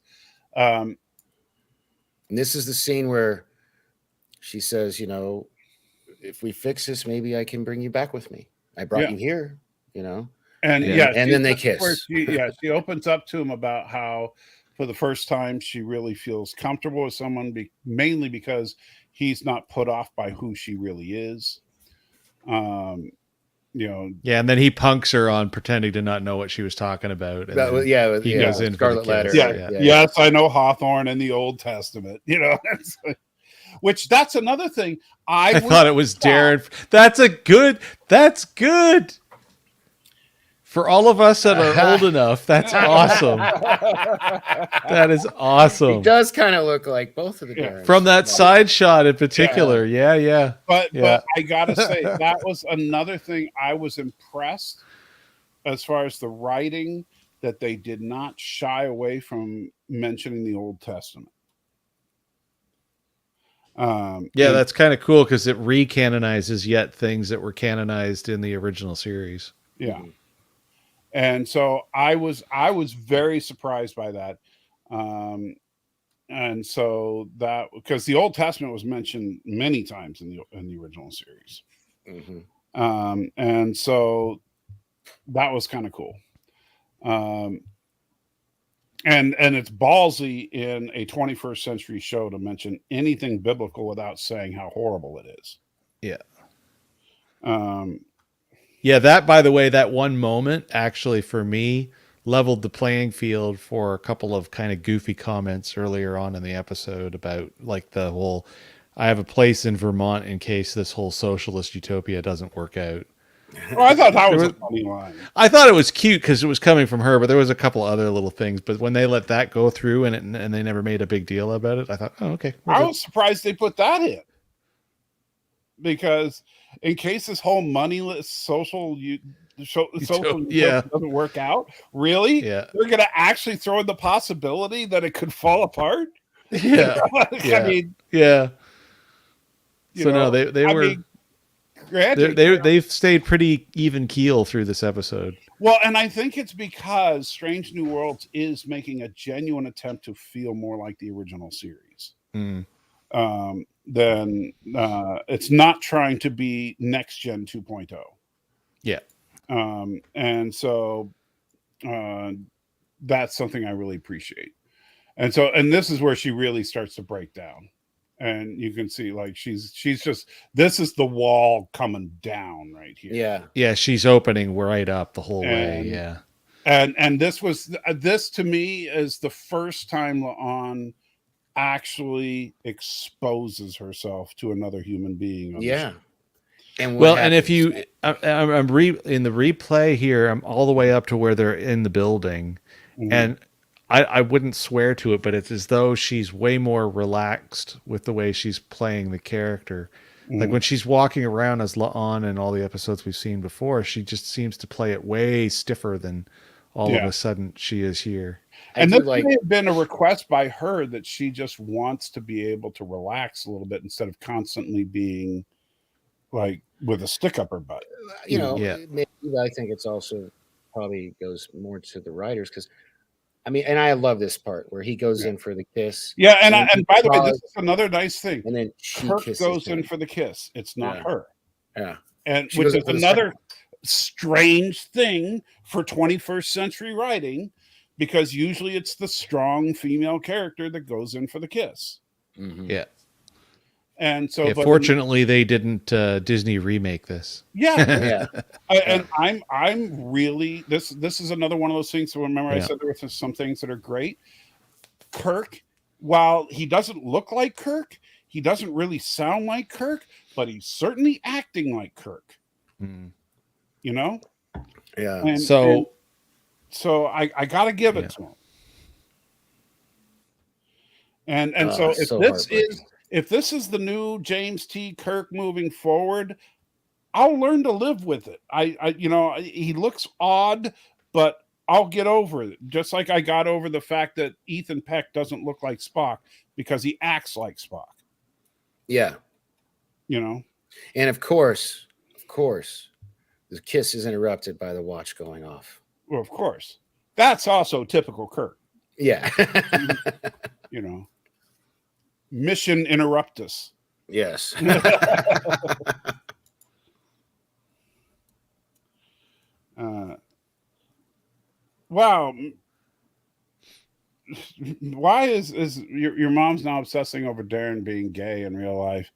And this is the scene where she says, you know, if we fix this, maybe I can bring you back with me. I brought you here, you know. And and then they kiss. She opens up to him about how for the first time she really feels comfortable with someone, mainly because he's not put off by who she really is. You know, and then he punks her on pretending to not know what she was talking about. And he goes in Scarlet Letter. Yes, I know Hawthorne in the Old Testament. You know, which that's another thing. I thought it was Darren. That's good. For all of us that are old enough, that's awesome. That is awesome. He does kind of look like both of the Darrens. From that side shot in particular. Yeah. But I gotta say, that was another thing I was impressed as far as the writing, that they did not shy away from mentioning the Old Testament. That's kind of cool because it recanonizes yet things that were canonized in the original series. Yeah. And so I was very surprised by that. And so that, because the Old Testament was mentioned many times in the original series. And so that was kind of cool. And it's ballsy in a 21st century show to mention anything biblical without saying how horrible it is. That, by the way, that one moment actually for me leveled the playing field for a couple of kind of goofy comments earlier on in the episode about like the whole, I have a place in Vermont in case this whole socialist utopia doesn't work out. Oh, I thought that was a funny line. I thought it was cute because it was coming from her, but there was a couple other little things. But when they let that go through and they never made a big deal about it, I thought, oh, okay. I was surprised they put that in, because in case this whole moneyless social doesn't work out, really, they're going to actually throw in the possibility that it could fall apart. I mean, So no, they've stayed pretty even keel through this episode. Well, and I think it's because Strange New Worlds is making a genuine attempt to feel more like the original series. Then it's not trying to be Next Gen 2.0. And so that's something I really appreciate. And this is where she really starts to break down and you can see like she's just, this is the wall coming down right here. Yeah. Yeah, she's opening right up the whole way. And- Yeah. And this to me is the first time La'an actually exposes herself to another human being. on the Yeah. show. And Well, and if you, in the replay here, I'm all the way up to where they're in the building, Mhm. and I wouldn't swear to it, but it's as though she's way more relaxed with the way she's playing the character. Like Mhm. when she's walking around as La'an in all the episodes we've seen before, she just seems to play it way stiffer than all of Yeah. a sudden she is here. I And do this like, may have been a request by her that she just wants to be able to relax a little bit instead of constantly being like with a stick up her butt. you know, Yeah. maybe I think it's also probably goes more to the writers because, I mean, and I love this part where he goes in for the kiss. Yeah, and And and by the way, this because- is another nice thing. And then she Kirk kisses goes in him. for the kiss. It's not Yeah. her. Yeah. And She which goes is in for the another strange thing for 21st century writing, because usually it's the strong female character that goes in for the kiss. Mhm. Yeah. And so, Yeah, but fortunately, they didn't Disney remake this. yeah, Yeah. and I'm really, this is another one of those things. So remember, I Yeah. said there were some things that are great. Kirk, while he doesn't look like Kirk, he doesn't really sound like Kirk, but he's certainly acting like Kirk. Mm. You know, Yeah. and So- so I got to give it Yeah. to him. And so if so this heartbreaking. is, if this is the new James T. Kirk moving forward, I'll learn to live with it. I you know, he looks odd, but I'll get over it. Just like I got over the fact that Ethan Peck doesn't look like Spock because he acts like Spock. Yeah. You know, And of course, the kiss is interrupted by the watch going off. well, of course, that's also typical Kirk. Yeah. You know, mission interruptus. Yes. Wow. Why is your mom's now obsessing over Darren being gay in real life?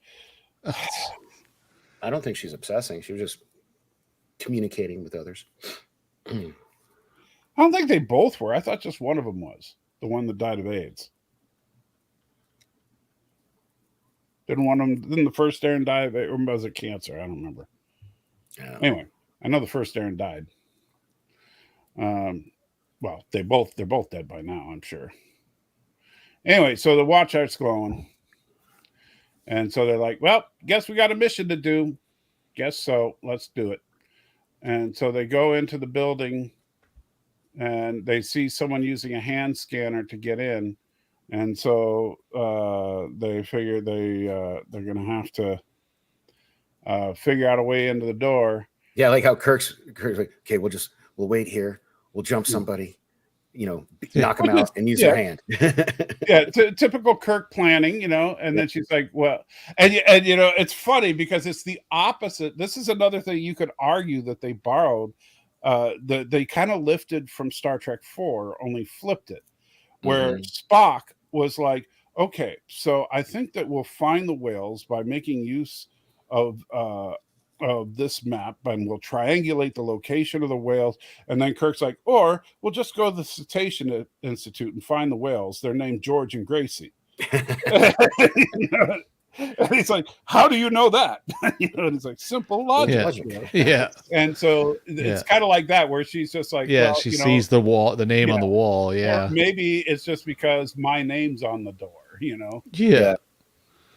I don't think she's obsessing. She was just communicating with others. I don't think they both were. I thought just one of them was the one that died of AIDS. Didn't the first Darren die of AIDS, or was it cancer? I don't remember. Yeah. Anyway, I know the first Darren died. Well, they're both dead by now, I'm sure. Anyway, so the watch art's glowing. And so they're like, well, guess we got a mission to do. Guess so. Let's do it. And so they go into the building and they see someone using a hand scanner to get in. And so they figure they're going to have to figure out a way into the door. Yeah, like how Kirk's like, okay, we'll wait here. We'll jump somebody, knock him out and use their hand. Yeah, typical Kirk planning, and then she's like, well, and it's funny because it's the opposite. This is another thing you could argue that they borrowed, they kind of lifted from Star Trek 4, only flipped it, where Spock was like, okay, so I think that we'll find the whales by making use of this map, and we'll triangulate the location of the whales. And then Kirk's like, or we'll just go to the Cetacean Institute and find the whales. They're named George and Gracie. And he's like, how do you know that? And he's like, simple logic. Yeah. And so it's kind of like that, where she's just like, she sees the wall, the name on the wall. Yeah. Or maybe it's just because my name's on the door, Yeah.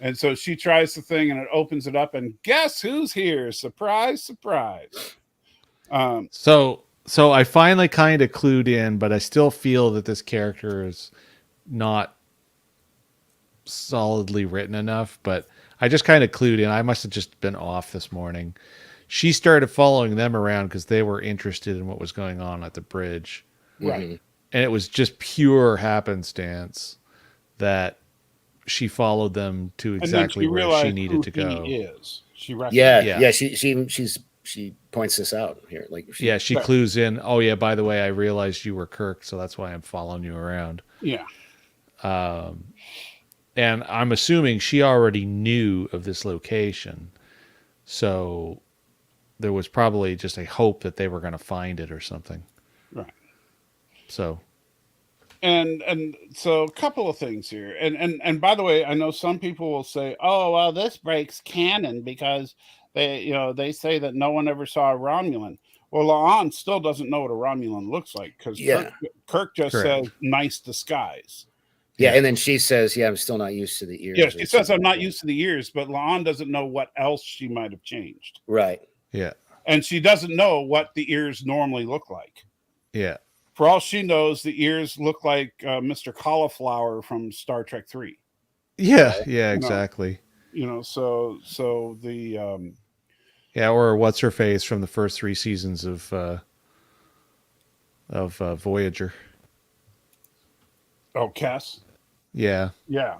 And so she tries the thing and it opens it up, and guess who's here? Surprise, surprise. So I finally kind of clued in, but I still feel that this character is not solidly written enough, but I just kind of clued in. I must have just been off this morning. She started following them around because they were interested in what was going on at the bridge. Right. And it was just pure happenstance that she followed them to exactly where she needed to go. She she points this out here. Like she clues in. Oh yeah, by the way, I realized you were Kirk, so that's why I'm following you around. Yeah. And I'm assuming she already knew of this location. So there was probably just a hope that they were going to find it or something. Right. So. And so a couple of things here. And by the way, I know some people will say, "Oh, well, this breaks canon because they say that no one ever saw a Romulan." Well, La'an still doesn't know what a Romulan looks like because Kirk just Correct. says nice disguise. Yeah, and then she says, "Yeah, I'm still not used to the ears." Yeah, she says I'm not used to the ears, but La'an doesn't know what else she might have changed. Right. Yeah. And she doesn't know what the ears normally look like. Yeah. For all she knows, the ears look like Mr. Cauliflower from Star Trek 3. Yeah. Yeah. Exactly. So the yeah, or what's her face from the first 3 seasons of Voyager. Oh, Cass. Yeah. Yeah.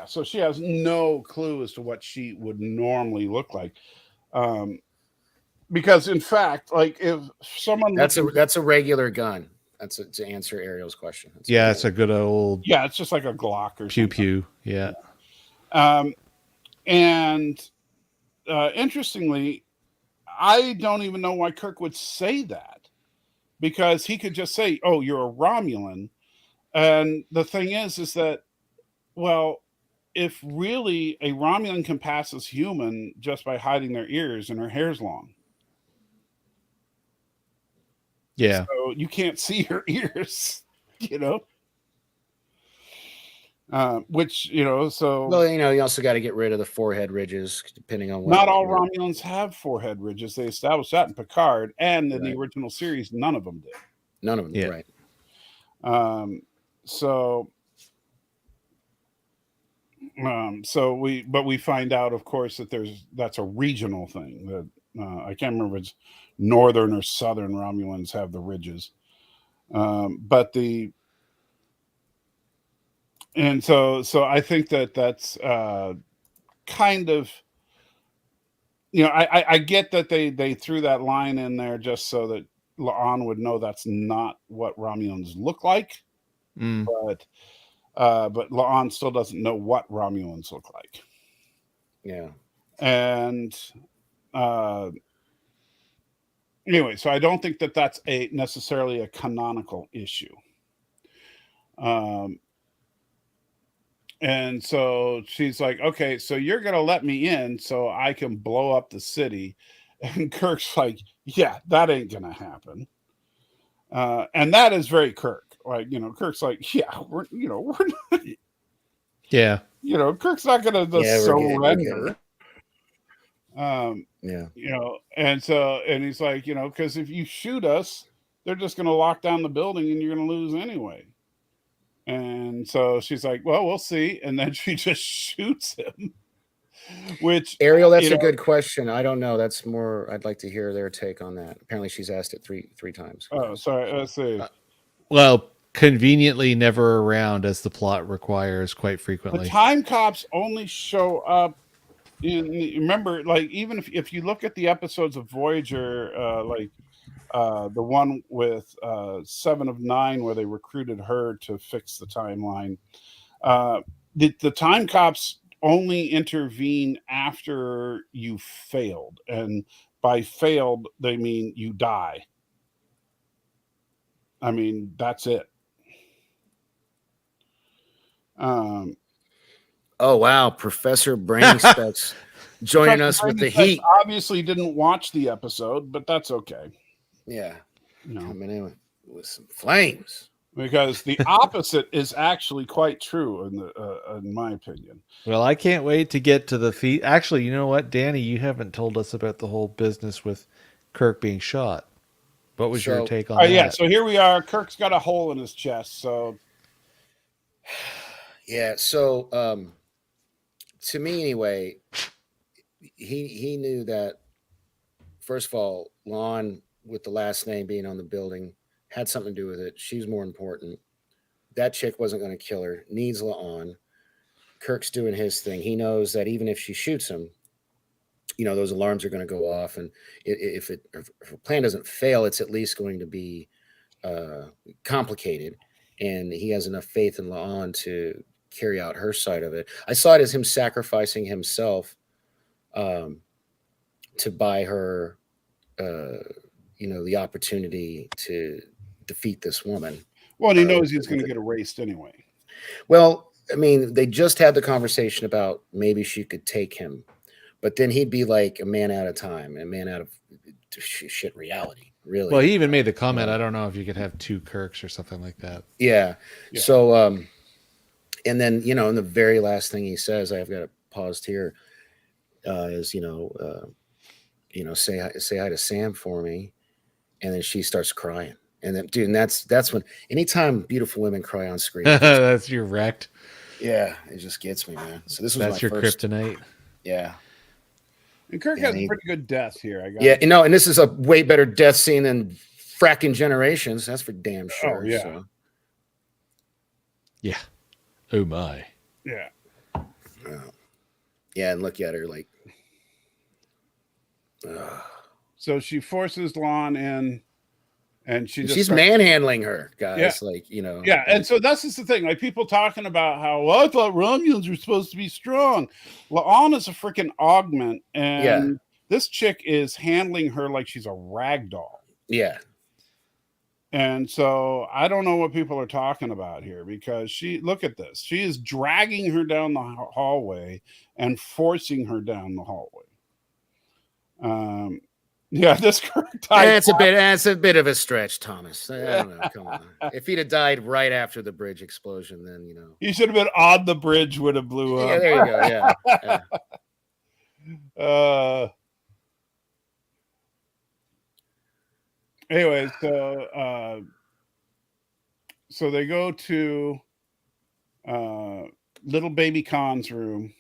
So she has no clue as to what she would normally look like. Because in fact, like if someone that's a regular gun. That's to answer Ariel's question. It's a good old it's just like a Glock or pew something. pew. Yeah. And interestingly, I don't even know why Kirk would say that, because he could just say, "Oh, you're a Romulan." And the thing is that, well, if really a Romulan can pass as human just by hiding their ears and her hair's long. Yeah. So you can't see her ears, which, so. Well, you also got to get rid of the forehead ridges, depending on what. Not all Romulans have forehead ridges. They established that in Picard, and in the original series, none of them did. None of them, right. We find out, of course, that that's a regional thing. That I can't remember if it's northern or southern Romulans have the ridges, so I think that's kind of, I get that they threw that line in there just so that La'an would know that's not what Romulans look like, but La'an still doesn't know what Romulans look like. Yeah. And anyway, so I don't think that that's necessarily a canonical issue. And so she's like, "Okay, so you're going to let me in so I can blow up the city." And Kirk's like, "Yeah, that ain't going to happen." And that is very Kirk. Like, Kirk's like, "Yeah, we're not." Yeah. Kirk's not going to just surrender. And he's like, because if you shoot us, they're just going to lock down the building and you're going to lose anyway. And so she's like, "Well, we'll see." And then she just shoots him. Which, Ariel, that's a good question. I don't know. That's more. I'd like to hear their take on that. Apparently, she's asked it three times. Oh, sorry. Let's see. Well, conveniently never around, as the plot requires quite frequently. The time cops only show up remember, like, even if you look at the episodes of Voyager, the one with 7 of 9 where they recruited her to fix the timeline, the time cops only intervene after you failed, and by failed they mean you die. I mean, that's it. Oh wow, Professor Brain Specs joining us with the heat. Obviously didn't watch the episode, but that's okay. Yeah, coming in with some flames. Because the opposite is actually quite true in my opinion. Well, I can't wait to get to the feet. Actually, you know what, Danny, you haven't told us about the whole business with Kirk being shot. What was your take on that? Yeah, so here we are. Kirk's got a hole in his chest. So, yeah. So, to me, anyway, he knew that. First of all, Lon, with the last name being on the building, had something to do with it. She's more important. That chick wasn't going to kill her. Needs La'an. Kirk's doing his thing. He knows that even if she shoots him, those alarms are going to go off. And if her plan doesn't fail, it's at least going to be complicated. And he has enough faith in La'an to carry out her side of it. I saw it as him sacrificing himself to buy her, the opportunity to defeat this woman. Well, and he knows he's going to get erased anyway. Well, I mean, they just had the conversation about maybe she could take him, but then he'd be like a man out of time, a man out of shit reality, really. Well, he even made the comment, I don't know if you could have two Kirks or something like that. Yeah. So, and then, in the very last thing he says, I've got it paused here, is, say hi to Sam for me. And then she starts crying. And then, dude, and that's when, anytime beautiful women cry on screen, that's your wrecked. Yeah, it just gets me, man. So this was that's your first kryptonite. Yeah. And Kirk has a pretty good death here. And this is a way better death scene than fracking Generations. That's for damn sure. Oh, yeah. So. Yeah. Oh my. Yeah. Yeah, and look at her like. So she forces Lon in, and she's manhandling her, guys. Yeah. Yeah, and so this is the thing. Like, people talking about how, well, I thought Romulans were supposed to be strong. La'an is a freaking augment, and this chick is handling her like she's a rag doll. Yeah. And so I don't know what people are talking about here, because look at this. She is dragging her down the hallway and forcing her down the hallway. Yeah, this Kirk died. That's a bit of a stretch, Thomas. I don't know. Come on. If he'd have died right after the bridge explosion, then he should have been on the bridge when it blew up. Yeah, there you go. Yeah. Anyway, so they go to little baby Khan's room.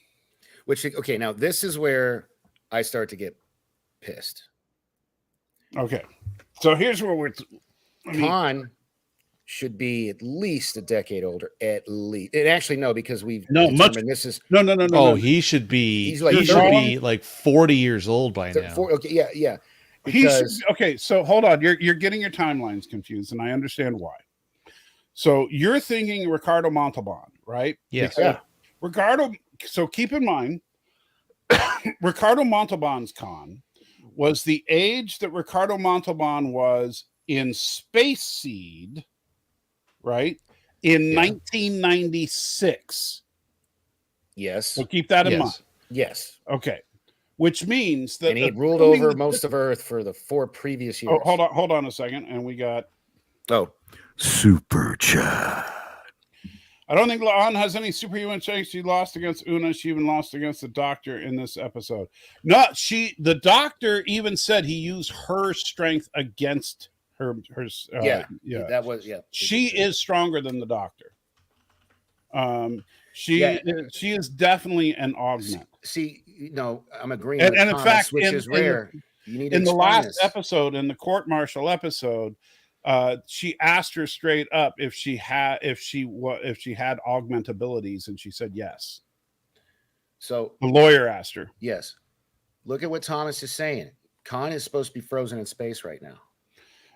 Now this is where I start to get pissed. Okay, so here's where Khan should be at least a decade older, at least. And actually, no, because we've this is no. He should be. He should be like 40 years old by now. Okay, yeah. Okay, so hold on. You're getting your timelines confused, and I understand why. So you're thinking Ricardo Montalban, right? Yes. Yeah. Ricardo. So keep in mind, Ricardo Montalban's Khan was the age that Ricardo Montalban was in Space Seed, right? In 1996. Yes. So keep that in mind. Yes. Okay. Which means that he ruled over most of Earth for the 4 previous years. Oh, hold on a second, and we got Super Chat. I don't think La'an has any superhuman strength. She lost against Una. She even lost against the Doctor in this episode. No, the Doctor even said he used her strength against her. That was She is stronger than the Doctor. She is definitely an augment. See, I'm agreeing. And with in Thomas, fact, which is rare. You need to in the last this. episode, in the court-martial episode, she asked her straight up if she had augment abilities, and she said yes. So the lawyer asked her. Yes. Look at what Thomas is saying. Khan is supposed to be frozen in space right now.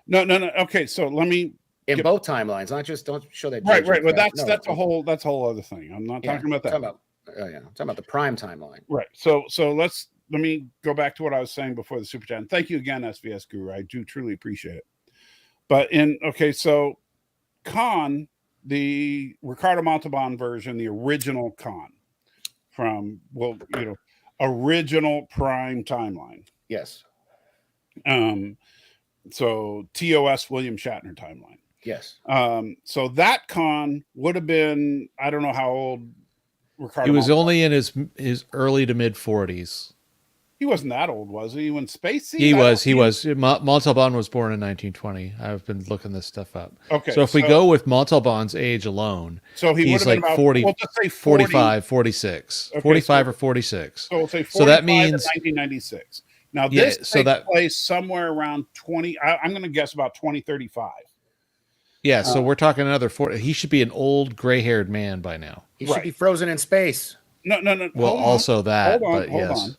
No. Okay, so let me both timelines, not just don't show that. Right. But that's a whole other thing. I'm not talking about that. I'm talking about the prime timeline. Right. So let me go back to what I was saying before the super chat. And thank you again, SVS Guru. I do truly appreciate it. But so Khan, the Ricardo Montalban version, the original Khan from original prime timeline. Yes. So TOS William Shatner timeline. Yes. So that Khan would have been, I don't know how old Ricardo. He was only in his early to mid 40s. He wasn't that old, was he? When Space Seed? He was. Montalban was born in 1920. I've been looking this stuff up. Okay. So if we go with Montalban's age alone, so he's like about 40, let's say 45, 46. Okay, 45 or 46. So we'll say 45 so that means 1996. Now this takes place somewhere around 20. I'm going to guess about 2035. Yeah, so we're talking another 40. He should be an old gray-haired man by now. He should be frozen in space. No. Well, also that, hold yes. on.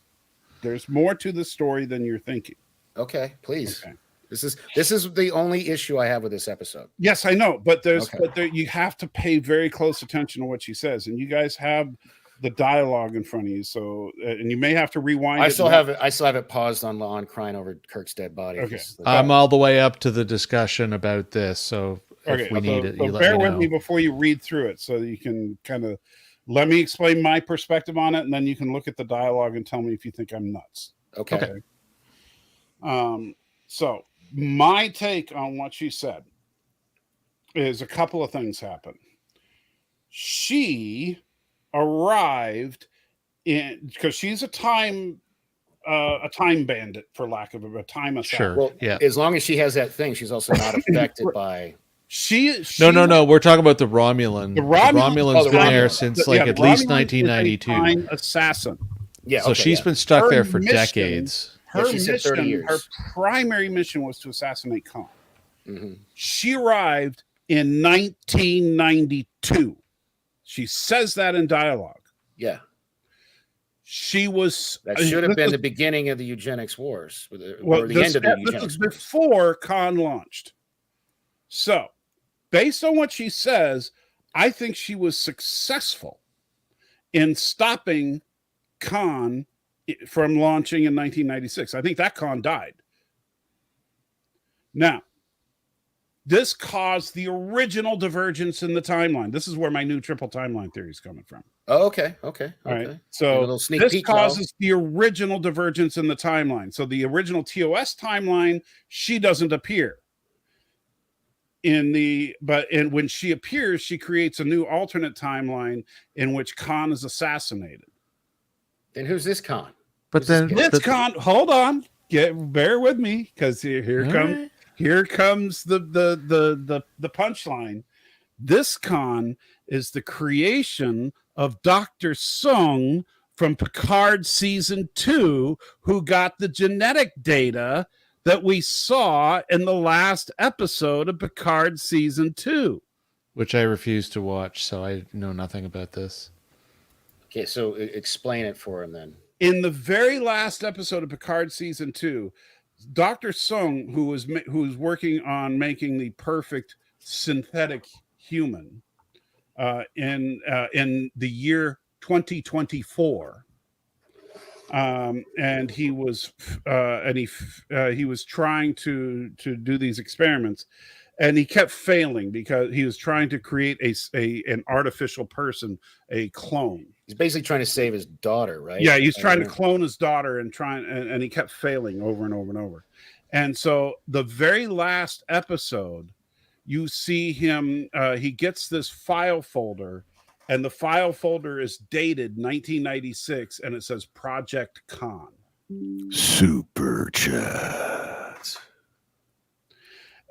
There's more to the story than you're thinking. Okay, please. Okay. This is the only issue I have with this episode. Yes, I know, but Okay. you have to pay very close attention to what she says, and you guys have the dialogue in front of you, so and you may have to rewind. I still have it paused on crying over Kirk's dead body. Okay. I'm all the way up to the discussion about this, so if we need it, so you let bear me with know. me before you read through it, so that you can kind of let me explain my perspective on it, and then you can look at the dialogue and tell me if you think I'm nuts. Okay. So my take on what she said is a couple of things happen. She arrived in because she's a time bandit, for lack of a time assassin. Sure. Well, Yeah. as long as she has that thing, she's also not affected by. She No. We're talking about the Romulan. The Romulan's been there Romulan. since the at least Romulan is a 1992. time assassin. Yeah. So okay, she's yeah. been stuck Her there for mission- decades. Her she said 30 mission, years. her primary mission was to assassinate Khan. Mhm. She arrived in 1992. She says that in dialogue. Yeah. She was. That should have this been was- the beginning of the eugenics wars, or the this, end of the this eugenics was wars. before Khan launched. So, based on what she says, I think she was successful in stopping Khan from launching in 1996. I think that Khan died. Now, this caused the original divergence in the timeline. This is where my new triple timeline theory is coming from. Oh, okay. All right. Maybe a So little sneak this peek, causes the original divergence in the timeline. So the original TOS timeline, she doesn't appear. When she appears, she creates a new alternate timeline in which Khan is assassinated. Then who's this Khan? But then This Khan, hold on, bear with me, because here comes the punchline. This Khan is the creation of Dr. Sung from Picard season 2, who got the genetic data that we saw in the last episode of Picard season 2. which I refuse to watch, so I know nothing about this. Okay, so explain it for him then. In the very last episode of Picard season 2, Dr. Sung, who was working on making the perfect synthetic human in the year 2024, and he was trying to do these experiments, and he kept failing because he was trying to create an artificial person, a clone. He's basically trying to save his daughter, right? Yeah, he's trying to clone his daughter and he kept failing over and over and over. And so the very last episode, you see him, he gets this file folder, and the file folder is dated 1996, and it says Project Khan. Super chat.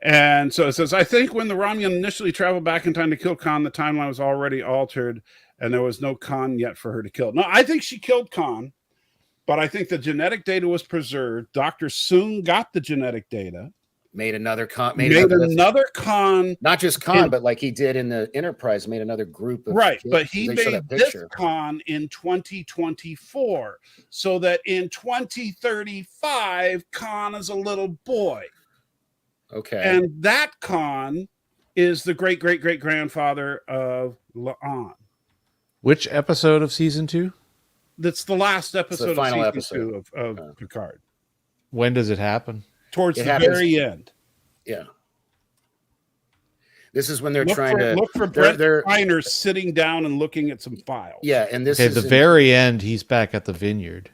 And so it says, I think when the Romulan initially traveled back in time to kill Khan, the timeline was already altered, and there was no Khan yet for her to kill. No, I think she killed Khan, but I think the genetic data was preserved. Dr. Soong got the genetic data. Made another Khan. Made another Khan. Not just Khan, but like he did in the Enterprise, made another group of right. kids, But he they showed made that this picture. Khan in 2024, so that in 2035, Khan is a little boy. Okay. And that Khan is the great grandfather of La'an. Which episode of season 2? That's the last episode final of season episode. 2 of Picard. When does it happen? Towards It the happens- very end. Yeah. This is when they're Look trying to for Brent Spiner sitting down and looking at some files. Yeah, and this Okay, is the very end, he's back at the vineyard.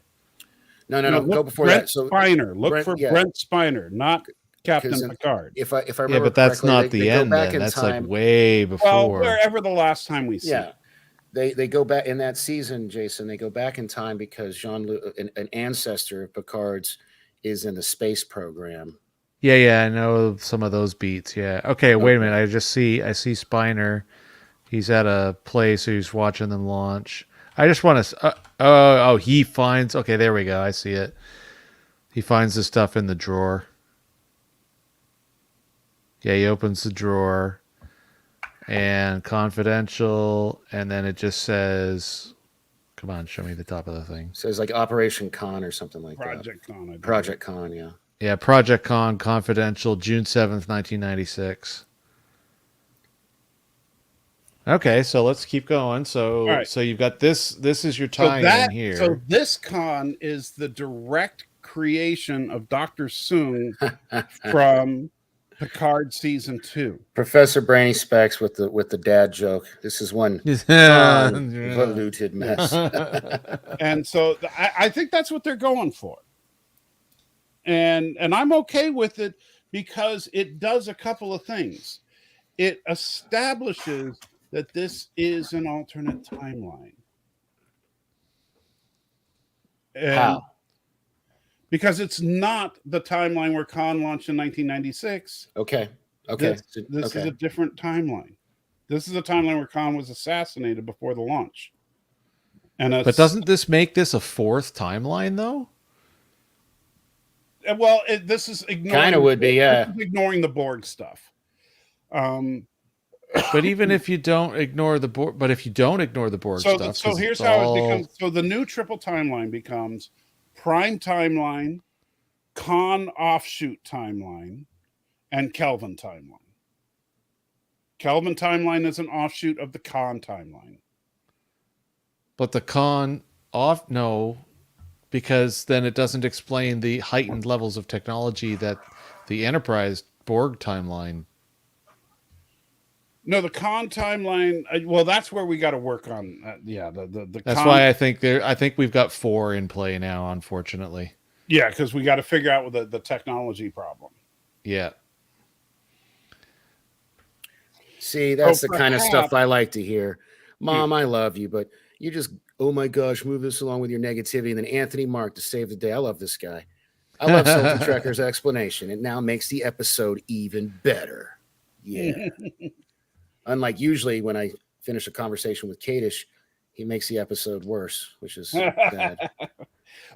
No, go look before Brent that. So Spiner. Look Brent- for yeah. Brent Spiner, not Captain 'Cause Picard. if I remember Yeah, but that's correctly, not they the go end. back Then. in That's time. like way Well, before. wherever the last time we see. Yeah. They go back in that season, Jason. They go back in time because Jean-Luc, an ancestor of Picard's, is in the space program. Yeah, I know some of those beats. Yeah. Okay, wait a minute. I see Spiner. He's at a place. He's watching them launch. I just want to. He finds. Okay, there we go. I see it. He finds the stuff in the drawer. Yeah, he opens the drawer, and confidential, and then it just says, "Come on, show me the top of the thing." So it's like Operation Khan or something like Project Khan. I that. believe. Project Khan, yeah. Yeah, Project Con Confidential, June 7th, 1996. Okay, so let's keep going. All right. So you've got this. This is your So tie-in here. so this con is the direct creation of Dr. Soong from Picard season 2. Professor Brainy Specs with the dad joke. This is one convoluted mess. And so I think that's what they're going for. And I'm okay with it because it does a couple of things. It establishes that this is an alternate timeline. And How? because it's not the timeline where Khan launched in 1996. Okay. This is a different timeline. This is a timeline where Khan was assassinated before the launch. But doesn't this make this a fourth timeline, though? Well, this is ignoring. Kind of would be, yeah. Ignoring the Borg stuff. But even if you don't ignore the Borg, but if you don't ignore the Borg stuff, so here's how it becomes. So the new triple timeline becomes Prime timeline, Khan offshoot timeline, and Kelvin timeline. Kelvin timeline is an offshoot of the Khan timeline. But the Khan no, because then it doesn't explain the heightened levels of technology that the Enterprise Borg timeline. No, the Khan timeline. Well, that's where we got to work on. The That's Khan, why I think we've got 4 in play now. Unfortunately. Yeah, because we got to figure out the technology problem. Yeah. See, that's the kind of stuff I like to hear. Mom, I love you, but you just, oh my gosh, move this along with your negativity. And then Anthony Mark to save the day. I love this guy. I love Sultan Trekker's explanation. It now makes the episode even better. Yeah. Unlike usually when I finish a conversation with Kadish, he makes the episode worse, which is bad.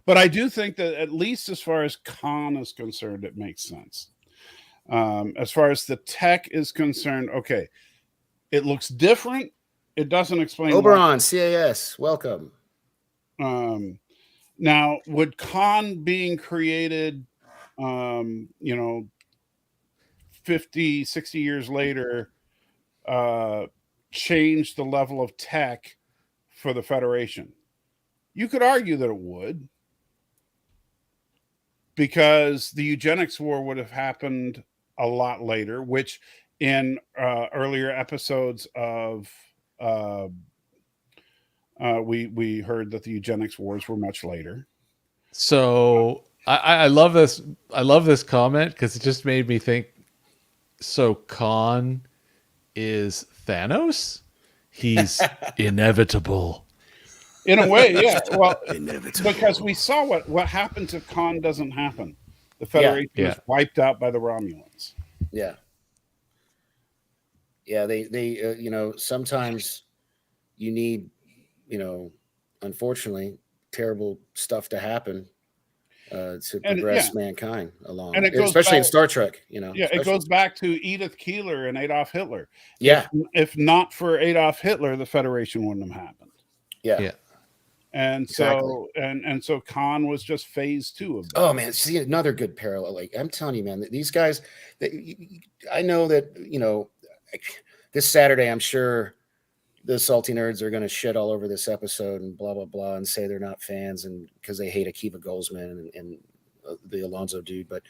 But I do think that at least as far as Khan is concerned, it makes sense. As far as the tech is concerned, okay, it looks different. It doesn't explain. Oberon, CAS, welcome. Now, would Khan being created, 50, 60 years later, change the level of tech for the Federation? You could argue that it would, because the eugenics war would have happened a lot later, which in earlier episodes of we heard that the eugenics wars were much later. So I love this. I love this comment because it just made me think. So Khan is Thanos? He's inevitable. In a way, yeah. Well, Inevitable. because we saw what happened to Khan doesn't happen. The Federation was wiped out by the Romulans. Yeah. Yeah, they sometimes you need, unfortunately, terrible stuff to happen to progress mankind along, and especially in Star Trek. It goes back to Edith Keeler and Adolf Hitler. Yeah, if not for Adolf Hitler, the Federation wouldn't have happened. Yeah. And so and so Khan was just phase 2 of that. Oh man, see another good parallel. Like I'm telling you, man, these guys. I know that this Saturday, I'm sure the salty nerds are going to shit all over this episode and blah blah blah and say they're not fans and because they hate Akiva Goldsman and the Alonso dude. But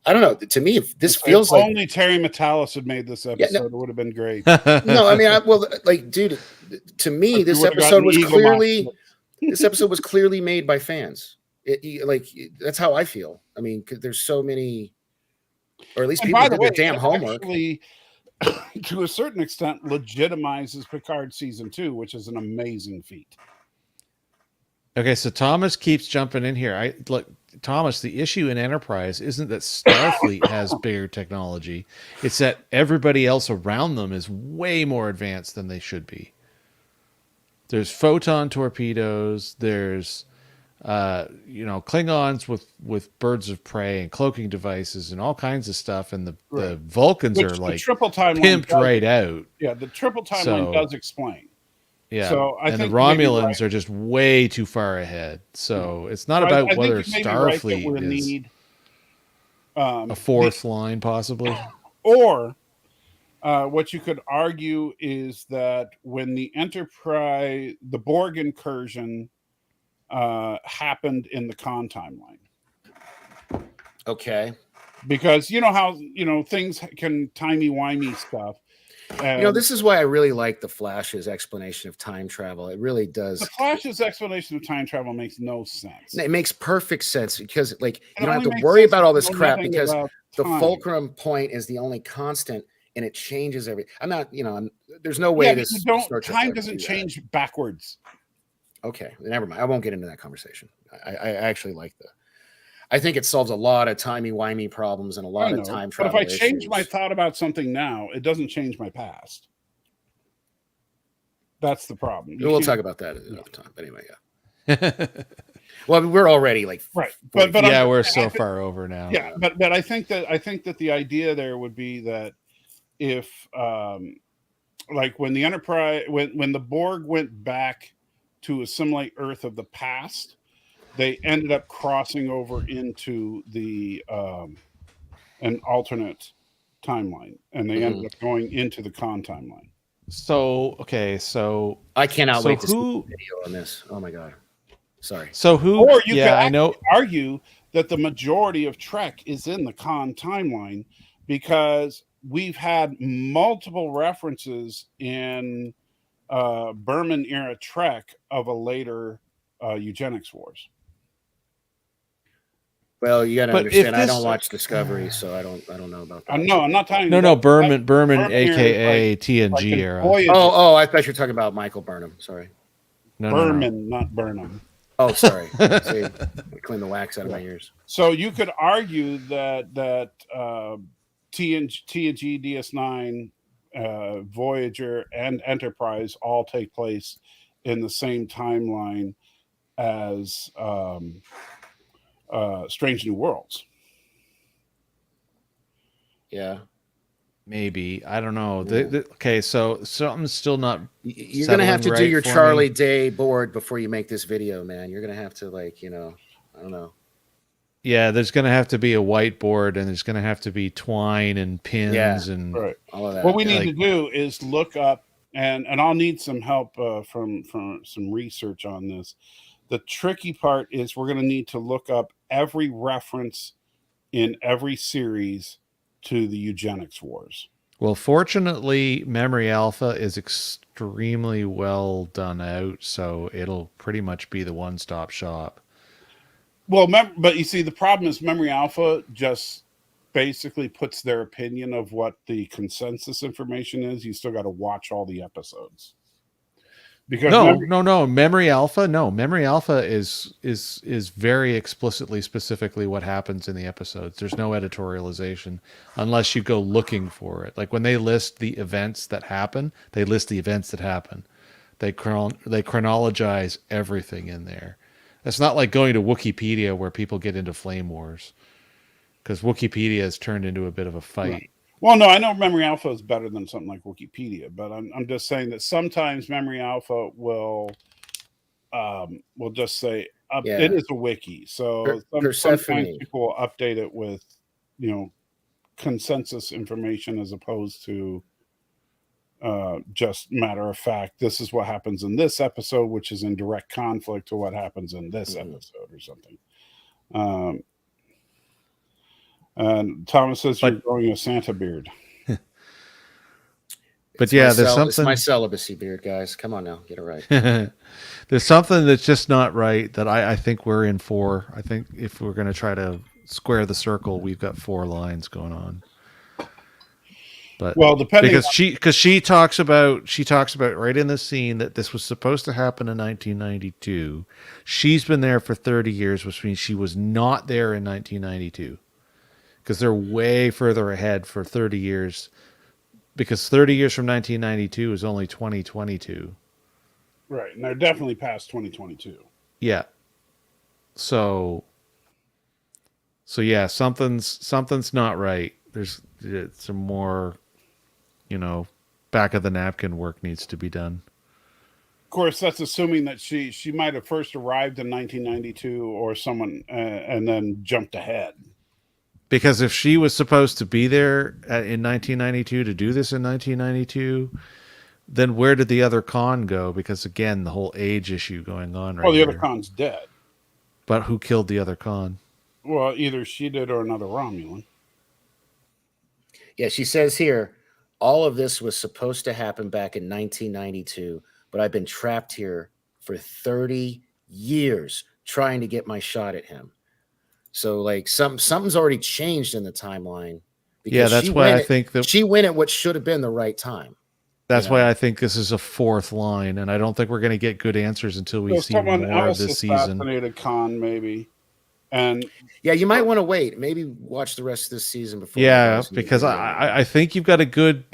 I don't know. To me, if this feels if like only Terry Metalis had made this episode, it would have been great. No, I mean, dude, to me, this episode was clearly. This episode was clearly made by fans. That's how I feel. I mean, because there's so many, or at least people did their damn homework. Actually, to a certain extent, legitimizes Picard season 2, which is an amazing feat. Okay, so Thomas keeps jumping in here. Thomas, the issue in Enterprise isn't that Starfleet has bigger technology; it's that everybody else around them is way more advanced than they should be. There's photon torpedoes. There's, Klingons with birds of prey and cloaking devices and all kinds of stuff. And the Vulcans are like triple timeline pimped right out. Yeah, the triple timeline does explain. Yeah, so I think the Romulans are just way too far ahead. So it's not about whether Starfleet is. A fourth line, possibly. Or what you could argue is that when the Enterprise, the Borg incursion happened in the Khan timeline. Okay. Because you know how, you know, things can timey-wimey stuff. You know, this is why I really like the Flash's explanation of time travel. It really does. The Flash's explanation of time travel makes no sense. It makes perfect sense because, like, It you don't have only to makes worry sense about all if this you know crap nothing because about the time. fulcrum point is the only constant, and it changes every. I'm not, you know, there's no way this don't. Star Trek Time ever doesn't do that. change backwards. Okay, never mind. I won't get into that conversation. I actually like the. I think it solves a lot of timey-wimey problems and a lot of time travel But if I change issues. my thought about something now, it doesn't change my past. That's the problem. We'll talk about that another time. But anyway, yeah. Well, we're already like right, but yeah, we're so far over now. Yeah, but I think that the idea there would be that if like when the Enterprise, when the Borg went back to assimilate Earth of the past, they ended up crossing over into the an alternate timeline, and they ended up going into the Khan timeline. So okay, so I cannot wait to see the video on this. Oh my god, sorry. So who? Or you yeah, could I know. Argue that the majority of Trek is in the Khan timeline because we've had multiple references in Berman era Trek of a later eugenics wars. Well, you got to But if understand. I this- don't watch Discovery, so I don't know about that. No, I'm not talking. No, about Berman, era aka is TNG like era. Voyager. Oh, I thought you were talking about Michael Burnham. Sorry. No. Berman, not Burnham. Oh, sorry. See, clean the wax out of my ears. So you could argue that TNG, DS9, Voyager, and Enterprise all take place in the same timeline as Strange New Worlds. Yeah. Maybe. I don't know. Okay, so something's still not. You're gonna have to settling do your right for Charlie me. Day board before you make this video, man. You're gonna have to, like, you know, I don't know. Yeah, there's going to have to be a whiteboard, and there's going to have to be twine and pins and Right. all of that. What we need to do is look up, and I'll need some help from some research on this. The tricky part is we're going to need to look up every reference in every series to the eugenics wars. Well, fortunately, Memory Alpha is extremely well done out, so it'll pretty much be the one-stop shop. Well, but you see, the problem is Memory Alpha just basically puts their opinion of what the consensus information is. You still got to watch all the episodes. Because Memory Alpha is very explicitly, specifically what happens in the episodes. There's no editorialization unless you go looking for it. Like when they list the events that happen, they list the events that happen. They chronologize everything in there. It's not like going to Wikipedia where people get into flame wars, because Wikipedia has turned into a bit of a fight. Right. Well, no, I know Memory Alpha is better than something like Wikipedia, but I'm just saying that sometimes Memory Alpha will just say it is a wiki. So sometimes people will update it with, you know, consensus information as opposed to just matter of fact, this is what happens in this episode, which is in direct conflict to what happens in this episode or something. And Thomas says you're growing a Santa beard. But yeah, there's something. It's my celibacy beard, guys. Come on now, get it right. There's something that's just not right that I think we're in for. I think if we're going to try to square the circle, we've got 4 lines going on. But because she talks about right in the scene that this was supposed to happen in 1992. She's been there for 30 years, which means she was not there in 1992, because they're way further ahead for 30 years. Because 30 years from 1992 is only 2022. Right, and they're definitely past 2022. Yeah. So yeah, something's not right. There's some more, you know, back of the napkin work needs to be done. Of course, that's assuming that she might have first arrived in 1992 or someone and then jumped ahead. Because if she was supposed to be there in 1992 to do this in 1992, then where did the other Khan go? Because again, the whole age issue going on right Well, the other here. Khan's dead. But who killed the other Khan? Well, either she did or another Romulan. Yeah, she says here, all of this was supposed to happen back in 1992, but I've been trapped here for 30 years trying to get my shot at him. So like something's already changed in the timeline. Yeah, that's why I think that she went at what should have been the right time. That's why I think this is a fourth line, and I don't think we're going to get good answers until we see more of this season. Assassinated Khan, maybe. And yeah, you might want to wait. Maybe watch the rest of this season before. Yeah, because I think you've got a good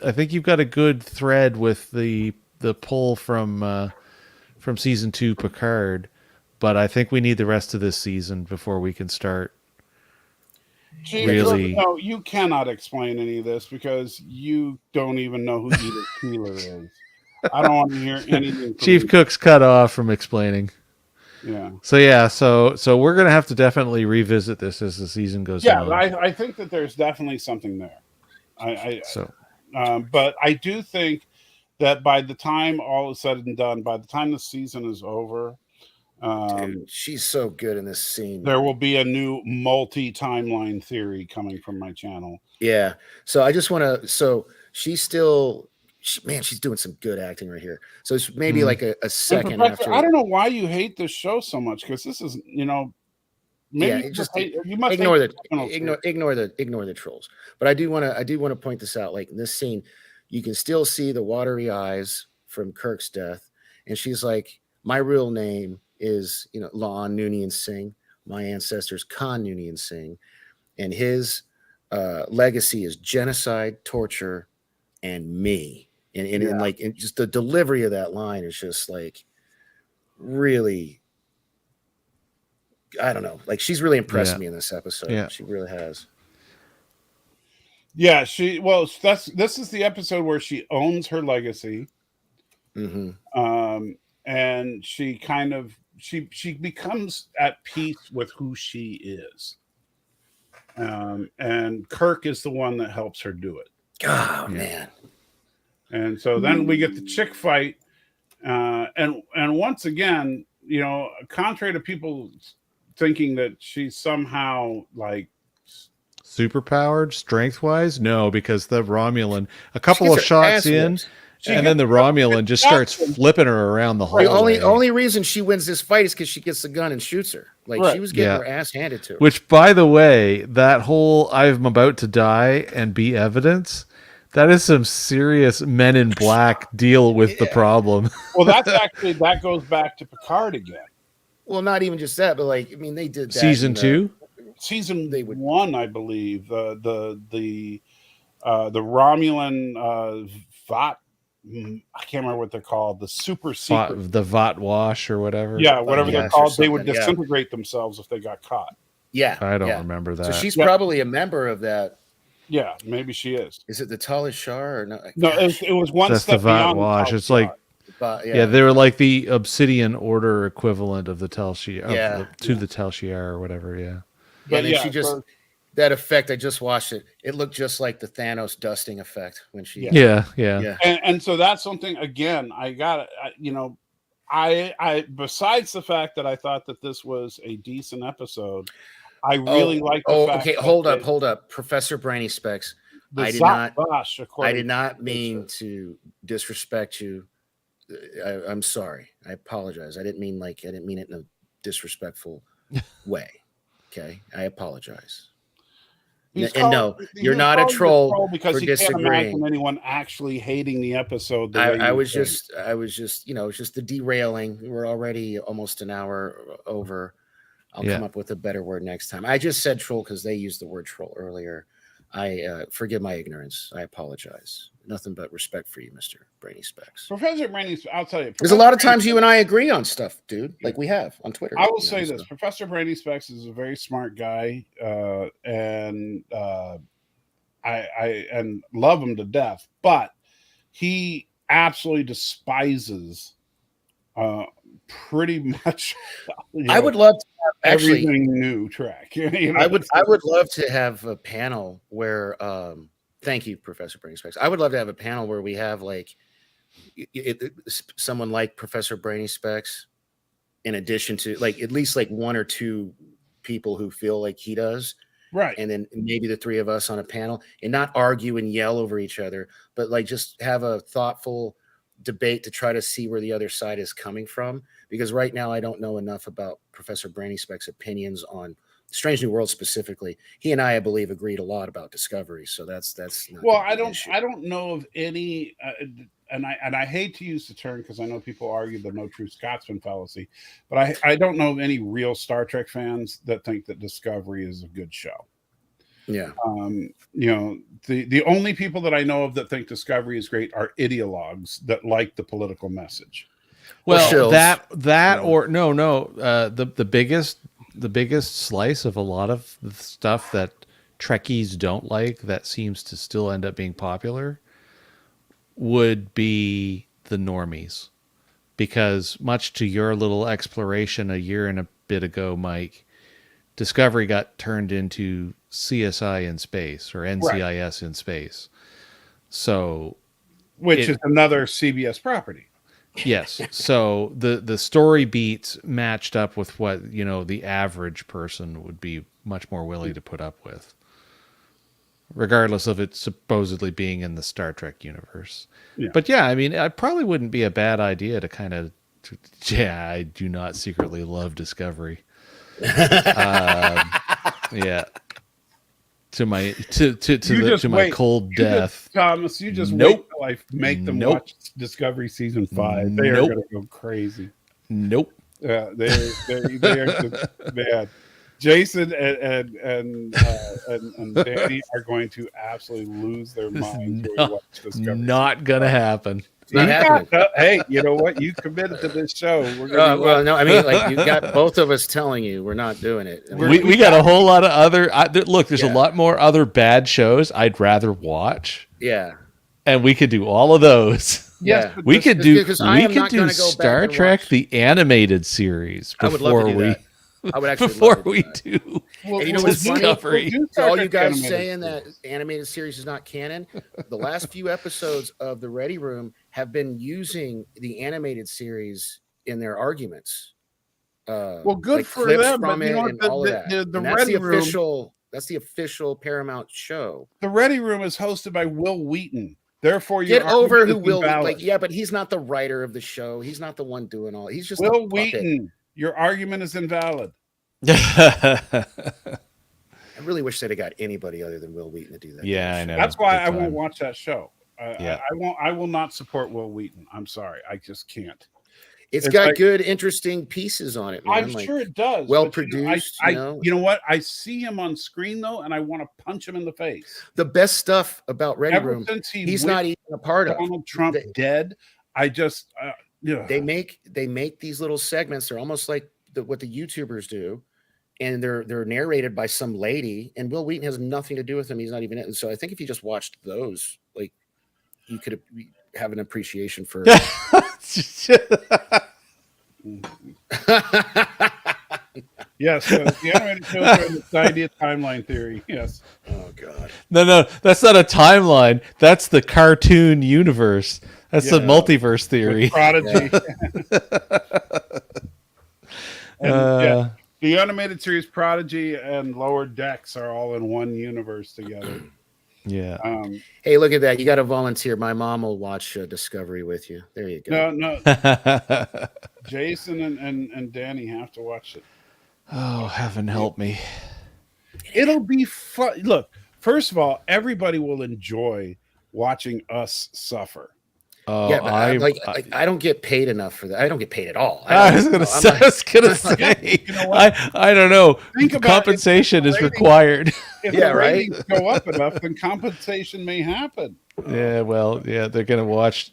thread with the pull from season 2 Picard, but I think we need the rest of this season before we can start. Really, no, you cannot explain any of this because you don't even know who Edith Keeler is. I don't want to hear anything. Chief Cook's cut off from explaining. Yeah. So we're gonna have to definitely revisit this as the season goes on. Yeah, I think that there's definitely something there. But I do think that by the time all is said and done, by the time the season is over, dude, she's so good in this scene. There will be a new multi-timeline theory coming from my channel. Yeah. So I just want to. So she's doing some good acting right here. So it's maybe like a second after. I don't know why you hate this show so much because this is, maybe just you must ignore the trolls. But I do want to point this out. Like in this scene, you can still see the watery eyes from Kirk's death, and she's like, "My real name is La'an Noonien Singh. My ancestors Khan Noonien Singh, and his legacy is genocide, torture, and me." And just the delivery of that line is just like really, I don't know. Like she's really impressed me in this episode. Yeah, she really has. Yeah, this is the episode where she owns her legacy. Mm-hmm. And she kind of she becomes at peace with who she is. And Kirk is the one that helps her do it. Oh man. And so then we get the chick fight. And once again, contrary to people thinking that she's somehow like superpowered strength-wise, no, because the Romulan, a couple of shots in, and then the Romulan just starts flipping her around the hallway. The only reason she wins this fight is because she gets the gun and shoots her. Like she was getting her ass handed to her. Which, by the way, that whole "I'm about to die and be evidence." That is some serious Men in Black deal with the problem. Well, that goes back to Picard again. Well, not even just that, but they did that season 2, season 1, I believe. The Romulan Vought. I can't remember what they're called. The super secret, the Vought Wash or whatever. Yeah, whatever they're called. They would disintegrate themselves if they got caught. Yeah, I don't remember that. So she's probably a member of that. Yeah, maybe she is. Is it the tallest Shar or no? No, it was one That's step the Vought beyond Wash. It's like, they were like the Obsidian Order equivalent of the Tel Shiar, the Tel Shiar or whatever. Yeah. But she just that effect. I just watched it. It looked just like the Thanos dusting effect when she. Yeah. And so that's something. Again, I besides the fact that I thought that this was a decent episode. I really like the fact. Okay, hold up, Professor Brainy Specs. I did not mean to disrespect you. I'm sorry. I apologize. I didn't mean it in a disrespectful way. Okay, I apologize. No, you're not a troll because for disagreeing. Can't imagine anyone actually hating the episode. I was just, it's just the derailing. We're already almost an hour over. I'll come up with a better word next time. I just said troll because they used the word troll earlier. I forgive my ignorance. I apologize. Nothing but respect for you, Mr. Brainy Specs. Professor Brainy, I'll tell you. There's a lot of times you and I agree on stuff, dude. Like we have on Twitter. I will say this: Professor Brainy Specs is a very smart guy, and I love him to death. But he absolutely despises pretty much. I would love to have, actually. Everything new track. I would love to have a panel where. Thank you, Professor Brainy Specs. I would love to have a panel where we have like someone like Professor Brainy Specs, in addition to like at least like one or two people who feel like he does. Right. And then maybe the three of us on a panel, and not argue and yell over each other, but like just have a thoughtful debate to try to see where the other side is coming from. Because right now I don't know enough about Professor Brainy Specs' opinions on Strange New World specifically. He and I believe, agreed a lot about Discovery. So that's not well, I don't know of any, and I hate to use the term because I know people argue the no true Scotsman fallacy, but I don't know of any real Star Trek fans that think that Discovery is a good show. Yeah. The only people that I know of that think Discovery is great are ideologues that like the political message. Well, the biggest slice of a lot of the stuff that Trekkies don't like that seems to still end up being popular would be the normies. Because much to your little exploration a year and a bit ago, Mike, Discovery got turned into CSI in space or NCIS in space. So, which is another CBS property. Yes. So the story beats matched up with what, the average person would be much more willing to put up with, regardless of it supposedly being in the Star Trek universe. Yeah. But yeah, I mean, it probably wouldn't be a bad idea to kind of, I do not secretly love Discovery. Yeah. To my cold death, Thomas. You just wait till I make them watch Discovery season 5. They are going to go crazy. Nope. They are just bad. Jason and Danny are going to absolutely lose their minds. Not going to happen. Hey, you know what? You committed to this show. Well, no, I mean, like you got both of us telling you we're not doing it. I mean, we got a whole lot of other. Look, there's a lot more other bad shows I'd rather watch. Yeah, and we could do all of those. Yeah, we could do Star Trek the animated series before I would actually before we do. Well, you know what's Discovery. All you guys saying that animated series is not canon. The last few episodes of the Ready Room have been using the animated series in their arguments. Well, good for them. But you know what? The Ready Room. That's the official Paramount show. The Ready Room is hosted by Will Wheaton. Therefore, get over who Will. Like, yeah, but he's not the writer of the show. He's not the one doing all. He's just Will Wheaton. Your argument is invalid. I really wish they'd have got anybody other than Will Wheaton to do that. Yeah, I know. That's why I won't watch that show. I won't. I will not support Will Wheaton. I'm sorry. I just can't. It's got good, interesting pieces on it, man. I'm sure it does. Well produced. You know what? I see him on screen though, and I want to punch him in the face. The best stuff about Ready Room, he's not even a part of. Donald Trump dead. I just, they make these little segments. They're almost like what the YouTubers do, and they're narrated by some lady. And Will Wheaton has nothing to do with them. He's not even in it. So I think if you just watched those, like, you could have an appreciation for. Yes, the animated shows are the idea timeline theory. Yes. Oh God. No, that's not a timeline. That's the cartoon universe. That's the multiverse theory. Prodigy. The animated series Prodigy and Lower Decks are all in one universe together. Yeah. Hey, look at that! You got to volunteer. My mom will watch Discovery with you. There you go. No. Jason and Danny have to watch it. Oh, heaven help me! It'll be fun. Look, first of all, everybody will enjoy watching us suffer. Oh, yeah, but I don't get paid enough for that. I don't get paid at all. I was gonna say. You know what? I don't know. Compensation is required. If the ratings go up enough, then compensation may happen. Yeah, well, they're gonna watch.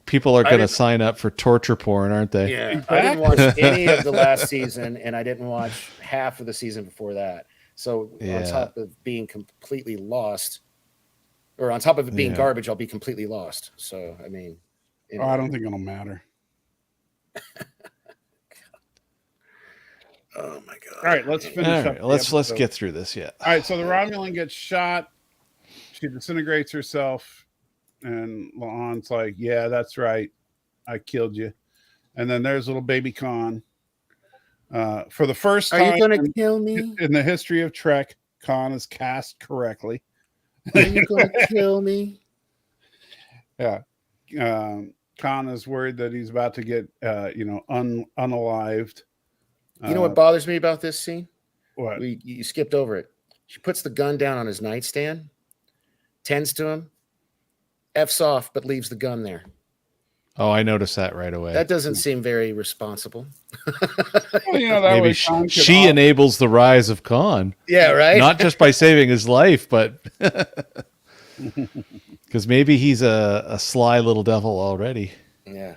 People are gonna sign up for torture porn, aren't they? Yeah, exactly. I didn't watch any of the last season, and I didn't watch half of the season before that. So on top of being completely lost, or on top of it being garbage, I'll be completely lost. So I mean, I don't think it'll matter. Oh my god! All right, let's finish All up. right, let's get through this. Yeah. All right, so the Romulan gets shot. She disintegrates herself, and La'an's like, "Yeah, that's right. I killed you." And then there's little baby Khan. For the first Are time you gonna kill me? in the history of Trek, Khan is cast correctly. Are you gonna kill me? Yeah. Khan is worried that he's about to get, unalived. You know what bothers me about this scene? What? You skipped over it. She puts the gun down on his nightstand, tends to him, F's off, but leaves the gun there. Oh, I noticed that right away. That doesn't seem very responsible. Well, that Maybe way Khan she enables the rise of Khan. Yeah, right. Not just by saving his life, but because maybe he's a sly little devil already. Yeah.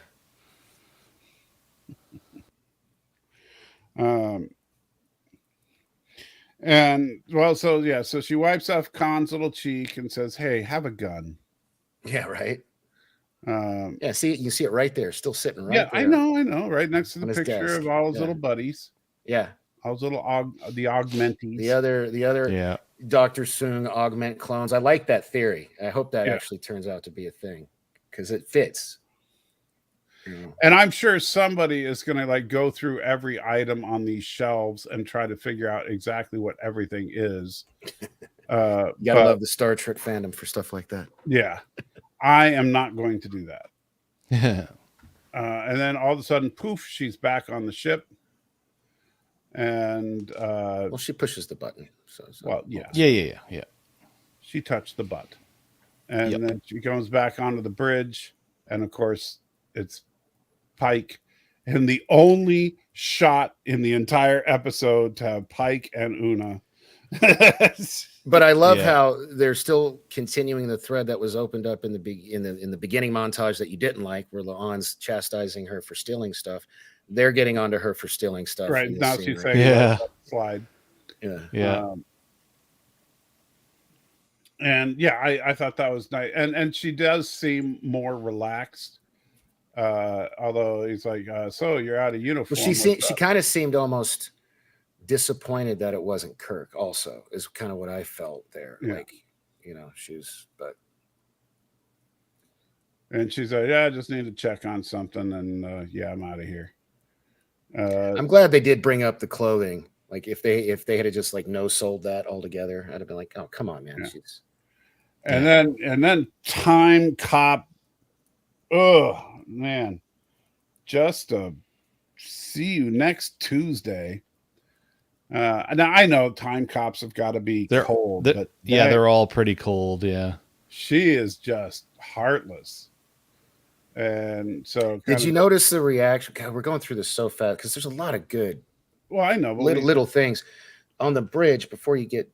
And well, so she wipes off Khan's little cheek and says, "Hey, have a gun." Yeah, right. Um, Yeah, see, you can see it right there, still sitting right yeah, there. I know, right next to the On his picture desk. of all his Yeah. little buddies, Yeah. all his little the augmentees. The other Yeah. Dr. Soong augment clones. I like that theory. I hope that Yeah. actually turns out to be a thing because it fits. And I'm sure somebody is going to go through every item on these shelves and try to figure out exactly what everything is. You gotta love the Star Trek fandom for stuff like that. Yeah, I am not going to do that. Yeah. And then all of a sudden, poof, she's back on the ship. And Well, she pushes the button. well, yeah, Yeah. she touched the butt, and Yep. then she comes back onto the bridge, and of course, it's Pike, and the only shot in the entire episode to have Pike and Una. But I love Yeah. how they're still continuing the thread that was opened up in the beginning montage that you didn't like, where La'an's chastising her for stealing stuff. They're getting onto her for stealing stuff. Right in this now, scene, she's right? saying, Yeah. slide. Yeah. And yeah, I thought that was nice, and she does seem more relaxed. Although he's like, so you're out of uniform. Well, she kind of seemed almost disappointed that it wasn't Kirk. Also, is kind of what I felt there. Yeah. Like, but and she's like, yeah, I just need to check on something, and yeah, I'm out of here. I'm glad they did bring up the clothing. Like if they had just no sold that altogether, I'd have been like, oh, come on, man. Yeah. And then Time Cop. Oh man, just see you next Tuesday. Now I know Time Cops have got to be cold, but they're all pretty cold. Yeah, she is just heartless. And so, did you notice the reaction? God, we're going through this so fast because there's a lot of good. Well, I know little things on the bridge before you get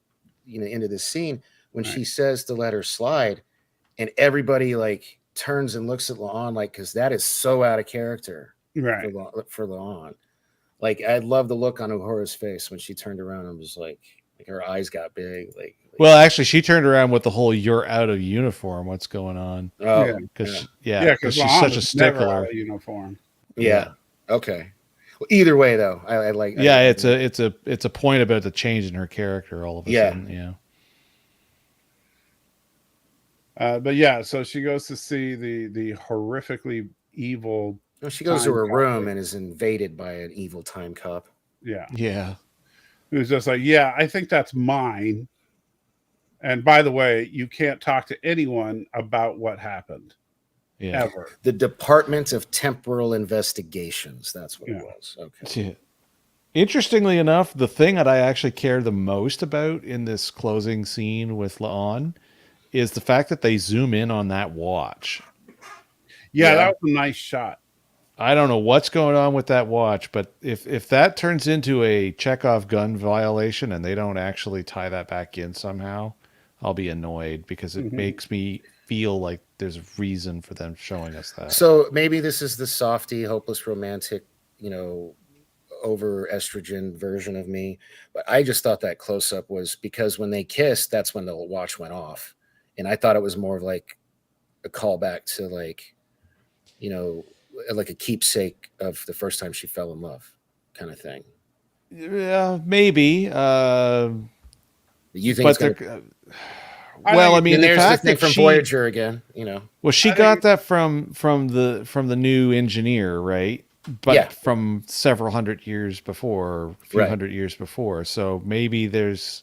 into this scene when she says to let her slide, and everybody turns and looks at La'an because that is so out of character, right? For La'an, I love the look on Uhura's face when she turned around and was like her eyes got big. Well, actually, she turned around with the whole "you're out of uniform." What's going on? Oh, because because she's such a stickler. Out of uniform. Yeah. Okay. Well, either way, though, I like. Yeah, it's a point about the change in her character all of a sudden. Yeah. But yeah, so she goes to see the horrifically evil. Well, she goes to her room and is invaded by an evil time cop. Yeah. Yeah. Who's just like, yeah, I think that's mine. And by the way, you can't talk to anyone about what happened. Yeah. Ever. The Department of Temporal Investigations. That's what it was. Okay. Yeah. Interestingly enough, the thing that I actually care the most about in this closing scene with La'an is the fact that they zoom in on that watch. Yeah, that was a nice shot. I don't know what's going on with that watch, but if that turns into a Chekhov gun violation and they don't actually tie that back in somehow, I'll be annoyed because it makes me feel like there's a reason for them showing us that. So maybe this is the softy, hopeless romantic, over estrogen version of me. But I just thought that close up was because when they kissed, that's when the watch went off. And I thought it was more of a callback to like a keepsake of the first time she fell in love, kind of thing. Yeah, maybe. You think But it's gonna? well, I mean, And the there's the fact thing that from Voyager again, well, she got that from the new engineer, right? But Yeah. from several hundred years before, a few Right. hundred years before. So maybe there's,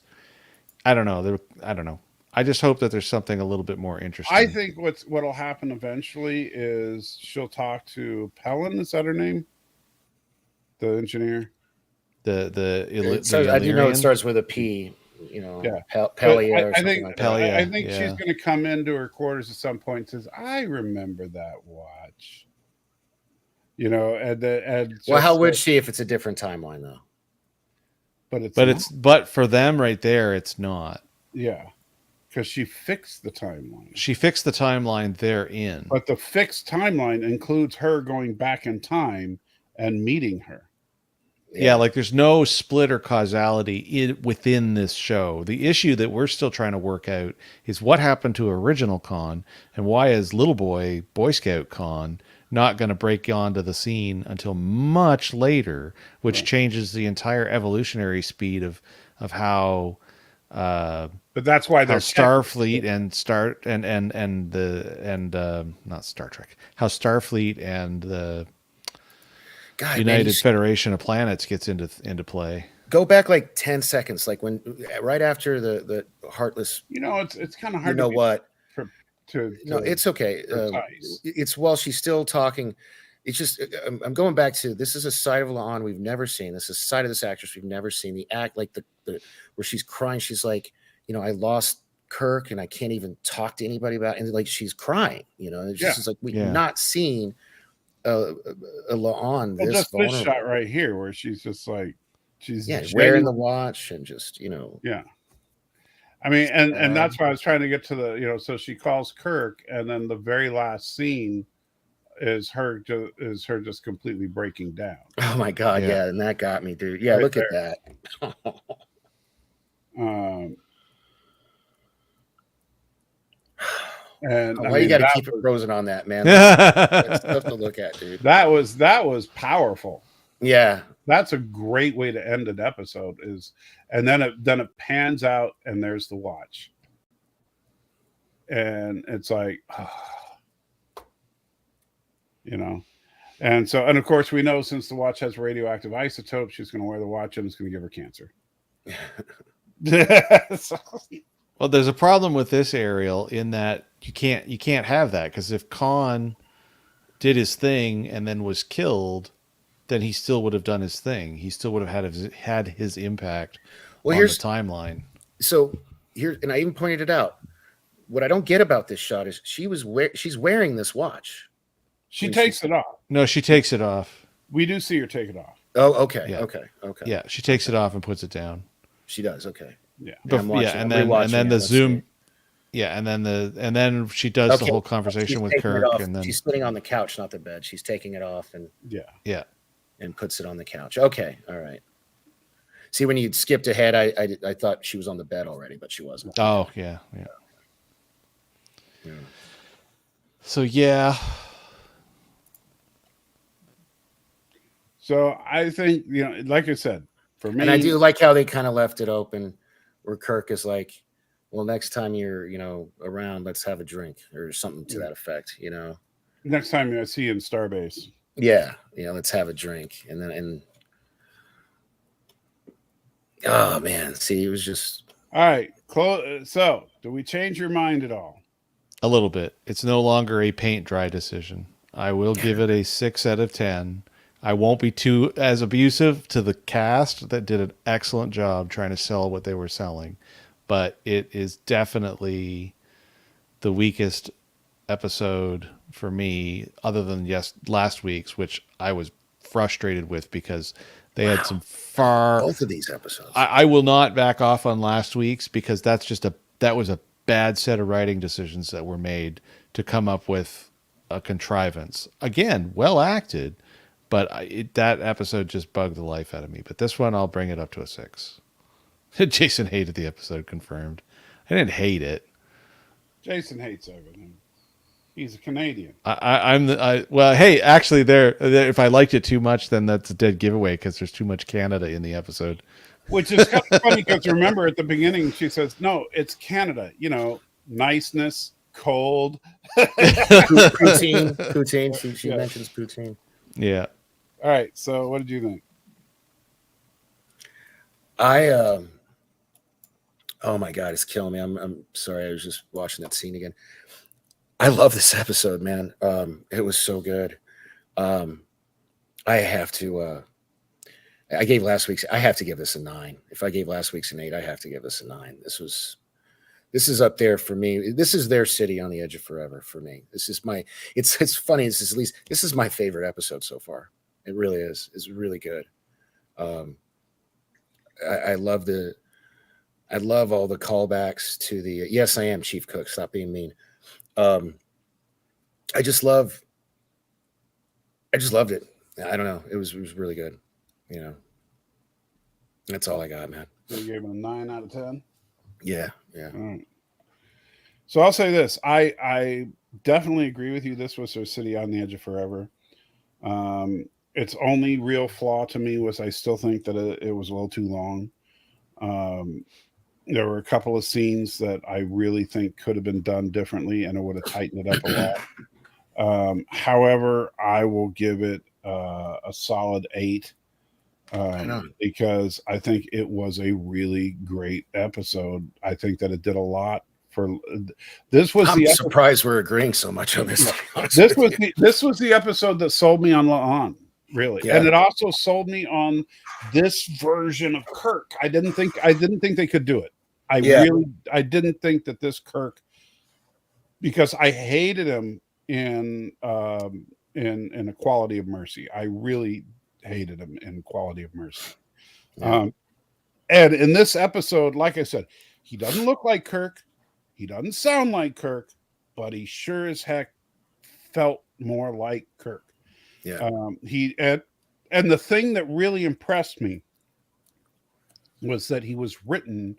I don't know. I don't know. I just hope that there's something a little bit more interesting. I think what'll happen eventually is she'll talk to Pellin. Is that her name? The engineer. I do know it starts with a P. Yeah. Pelia or I something think, like that. I think she's going to come into her quarters at some point and says, "I remember that watch." Well, how would she if it's a different timeline though? But for them right there, it's not. Yeah, because she fixed the timeline. She fixed the timeline they're in. But the fixed timeline includes her going back in time and meeting her. Yeah, like there's no split or causality within this show. The issue that we're still trying to work out is what happened to original Khan, and why is little boy Scout Khan not going to break onto the scene until much later, which changes the entire evolutionary speed of how. But that's why how Starfleet not Star Trek. How Starfleet and the United Federation of Planets gets into play. Go back like 10 seconds, like when right after the Heartless. It's kind of hard. You know what? No, it's okay. It's while she's still talking. It's just I'm going back to this is a side of La'an we've never seen. This is a side of this actress we've never seen. The act like the where she's crying. She's like, I lost Kirk and I can't even talk to anybody about it. And like she's crying. It's just like we've not seen a La'an this vulnerable. This shot right here where she's just like she's wearing the watch and just yeah. I mean, and that's why I was trying to get to the so she calls Kirk, and then the very last scene is her just completely breaking down. Oh my god, yeah, and that got me, dude. Yeah, right look there. At that. And why you got to keep it frozen on that, man? That's tough to look at, dude. That was powerful. Yeah, that's a great way to end an episode. And then it pans out, and there's the watch, and it's like, and of course we know since the watch has radioactive isotopes, she's going to wear the watch, and it's going to give her cancer. Well, there's a problem with this, Ariel, in that you can't have that, because if Khan did his thing and then was killed, then he still would have done his thing. He still would have had his impact on the timeline. So here, and I even pointed it out. What I don't get about this shot is she's wearing this watch. She takes it off. No, she takes it off. We do see her take it off. Oh, okay, yeah. Okay. Yeah, she takes it off and puts it down. She does. Okay. Yeah. And then the zoom. Yeah, and then she does the whole conversation with Kirk, and then she's sitting on the couch, not the bed. She's taking it off and yeah, and puts it on the couch. Okay, all right. See, when you skipped ahead, I thought she was on the bed already, but she wasn't. Oh yeah. So yeah. So I think like I said, for me, and I do like how they kind of left it open, where Kirk is like, well, next time you're, around, let's have a drink or something to that effect, Next time I see you in Starbase. Yeah, let's have a drink. And oh, man. See, it was just... All right. So, do we change your mind at all? A little bit. It's no longer a paint dry decision. I will give it a 6 out of 10. I won't be too as abusive to the cast that did an excellent job trying to sell what they were selling. But it is definitely the weakest episode for me, other than last week's, which I was frustrated with because they had some both of these episodes. I will not back off on last week's because that was a bad set of writing decisions that were made to come up with a contrivance. Again, well acted, but that episode just bugged the life out of me. But this one, I'll bring it up to a 6. Jason hated the episode, confirmed. I didn't hate it. Jason hates everything. He's a Canadian. Well, hey, actually, if I liked it too much, then that's a dead giveaway because there's too much Canada in the episode. Which is kind of funny because remember at the beginning she says, "No, it's Canada." Niceness, cold. Poutine. She mentions poutine. Yeah. All right. So, what did you think? Oh my God, it's killing me. I'm sorry. I was just watching that scene again. I love this episode, man. It was so good. I have to. I gave last week's. I have to give this a 9. If I gave last week's an 8, I have to give this a 9. This is up there for me. This is their city on the edge of forever for me. This is my. It's funny. This is my favorite episode so far. It really is. It's really good. I love all the callbacks to the. Yes, I am Chief Cook. Stop being mean. I just loved it. I don't know. It was really good. That's all I got, man. So you gave it a 9 out of 10? Yeah. All right. So I'll say this. I definitely agree with you. This was their city on the edge of forever. Its only real flaw to me was I still think that it was a little too long. There were a couple of scenes that I really think could have been done differently, and it would have tightened it up a lot. However, I will give it a solid 8 because I think it was a really great episode. I think that it did a lot for this. I'm surprised we're agreeing so much on this. This was the episode that sold me on. Really, yeah. And it also sold me on this version of Kirk. I didn't think they could do it. I didn't think that this Kirk, because I hated him in Equality of Mercy. I really hated him in Equality of Mercy. Yeah. And in this episode, like I said, he doesn't look like Kirk, he doesn't sound like Kirk, but he sure as heck felt more like Kirk. Yeah. And the thing that really impressed me was that he was written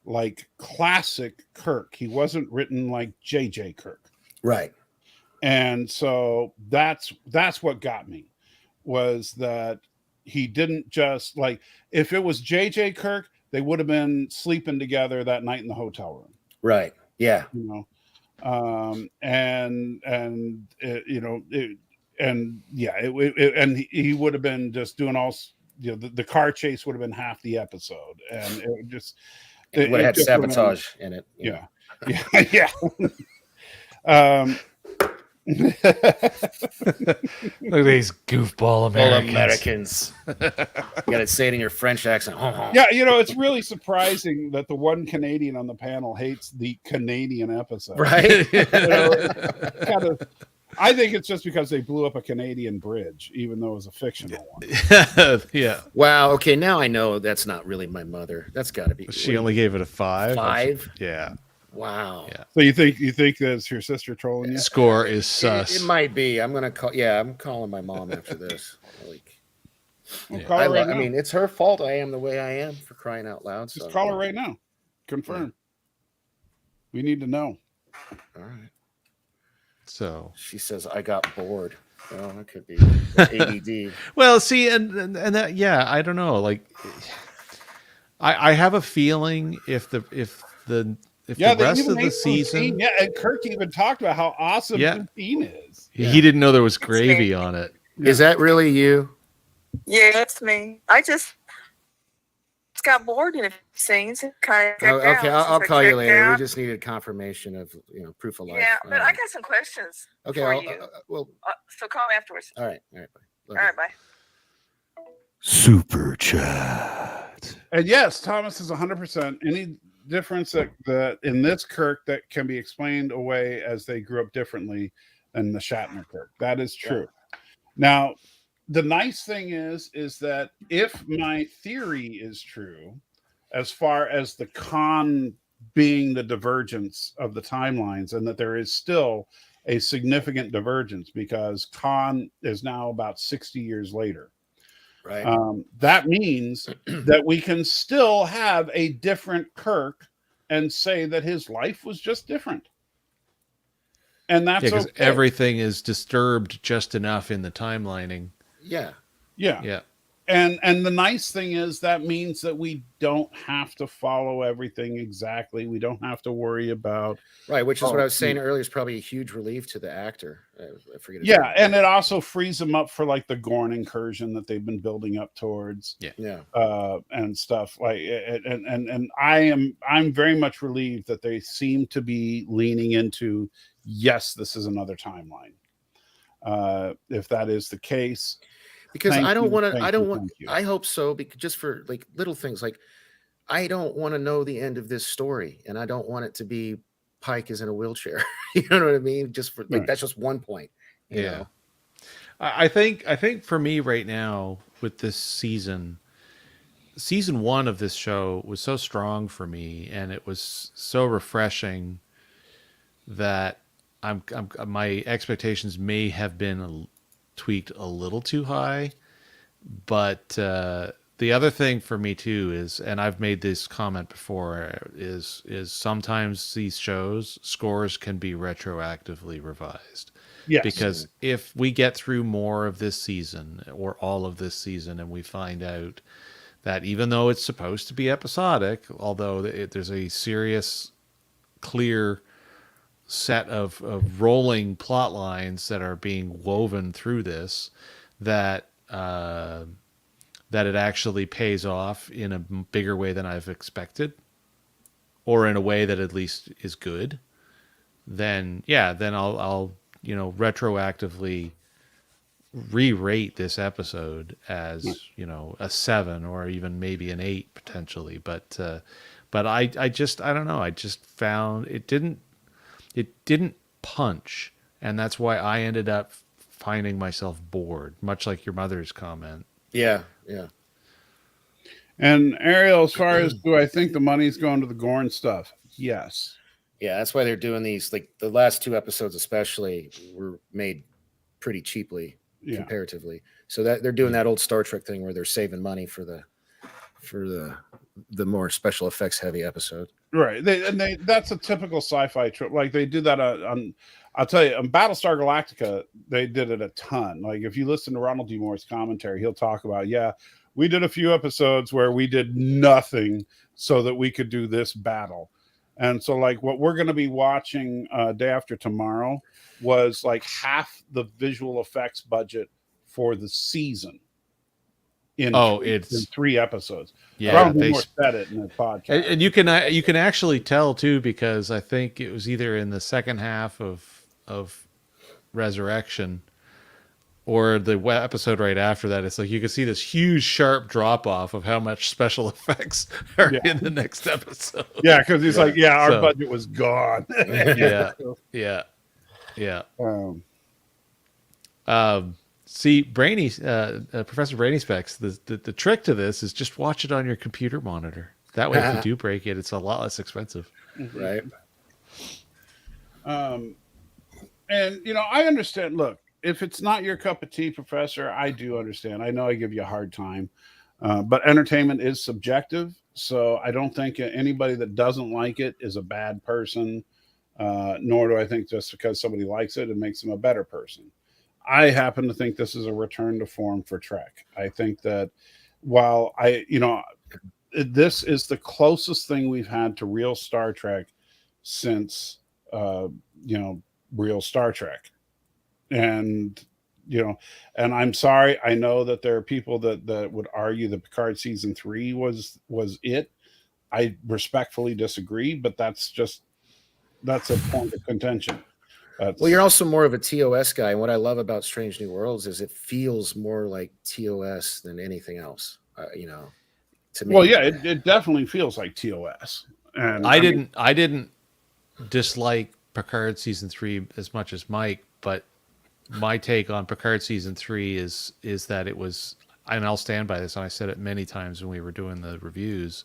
like classic Kirk. He wasn't written like JJ Kirk. Right. And so that's what got me, was that he didn't just like, if it was JJ Kirk, they would have been sleeping together that night in the hotel room. Right. Yeah. And he would have been just doing all, the car chase would have been half the episode, and it just it would have had sabotage in it. Yeah. Look at these goofball Americans. You gotta say it in your French accent. Yeah, it's really surprising that the one Canadian on the panel hates the Canadian episode. Right? I think it's just because they blew up a Canadian bridge, even though it was a fictional one. Yeah. Wow. Okay, now I know that's not really my mother. That's got to be. She only gave it a 5. 5? Yeah. Wow. Yeah. So you think that's your sister trolling you? Score is sus. It might be. I'm gonna call. Yeah, I'm calling my mom after this. I mean, it's her fault. I am the way I am, for crying out loud. Just call her right now. Confirm. Yeah. We need to know. All right. So she says, "I got bored." Well, that could be ADD. Well, see, and that, yeah, I don't know. Like, I have a feeling if the rest of the season, and Kirk even talked about how awesome poutine is. He didn't know there was gravy on it. Is that really you? Yeah, that's me. I just got bored in a few scenes. Okay, I'll call you later. We just needed confirmation of proof of life. Yeah, but I got some questions. Okay, for you. So call me afterwards. All right, bye. All right, bye. Super chat. And yes, Thomas is 100%. Any difference that in this Kirk that can be explained away as they grew up differently than the Shatner Kirk. That is true. Yeah. Now, the nice thing is that if my theory is true, as far as the con being the divergence of the timelines, and that there is still a significant divergence because Khan is now about 60 years later. Right. That means that we can still have a different Kirk and say that his life was just different. And that's because okay. everything is disturbed just enough in the timelining. Yeah. Yeah. Yeah. And the nice thing is that means that we don't have to follow everything exactly. We don't have to worry about Right, which is what I was saying earlier is probably a huge relief to the actor. I forget his name. and it also frees them up for like the Gorn incursion that they've been building up towards. Yeah. And stuff like and I'm very much relieved that they seem to be leaning into, yes, this is another timeline. If that is the case, Because I don't want to. thank you. I hope so. Because just for like little things, like I don't want to know the end of this story, and I don't want it to be Pike is in a wheelchair. You know what I mean? Just for like that's just one point. You know? I think for me right now with this season 1 of this show was so strong for me, and it was so refreshing that my expectations may have been tweaked a little too high. But the other thing for me too is, and I've made this comment before, is sometimes these shows scores can be retroactively revised. Yes. Because if we get through more of this season or all of this season and we find out that even though it's supposed to be episodic, although there's a serious, clear set of rolling plot lines that are being woven through this, that it actually pays off in a bigger way than I've expected, or in a way that at least is good, then I'll retroactively re-rate this episode as a 7 or even maybe an 8 potentially. But I don't know. I just found it didn't punch, and that's why I ended up finding myself bored, much like your mother's comment. Yeah. And Ariel, as far as do I think the money's going to the Gorn stuff? Yes. Yeah, that's why they're doing these. Like the last 2 episodes, especially, were made pretty cheaply comparatively. So that they're doing that old Star Trek thing where they're saving money for the more special effects heavy episode. Right. That's a typical sci-fi trip. Like they do that on I'll tell you, on Battlestar Galactica, they did it a ton. Like if you listen to Ronald D. Moore's commentary, he'll talk about, we did a few episodes where we did nothing so that we could do this battle. And so like what we're going to be watching day after tomorrow was like half the visual effects budget for the season. In 3 episodes. Yeah, they said it in the podcast, and you can actually tell too, because I think it was either in the second half of Resurrection or the episode right after that. It's like you can see this huge sharp drop off of how much special effects are in the next episode. Yeah, because he's like, our budget was gone. yeah. See, Brainy, Professor Brainy Specs, the trick to this is just watch it on your computer monitor. That way, if you do break it, it's a lot less expensive. Right. And, I understand. Look, if it's not your cup of tea, Professor, I do understand. I know I give you a hard time. But entertainment is subjective. So I don't think anybody that doesn't like it is a bad person. Nor do I think just because somebody likes it, it makes them a better person. I happen to think this is a return to form for Trek. I think that while this is the closest thing we've had to real Star Trek since, real Star Trek. And, and I'm sorry, I know that there are people that would argue that Picard season 3 was it. I respectfully disagree, but that's a point of contention. Well, you're also more of a TOS guy, and what I love about Strange New Worlds is it feels more like TOS than anything else. To me. Well, yeah, it definitely feels like TOS. And I didn't dislike Picard season 3 as much as Mike, but my take on Picard season 3 is that it was, and I'll stand by this, and I said it many times when we were doing the reviews.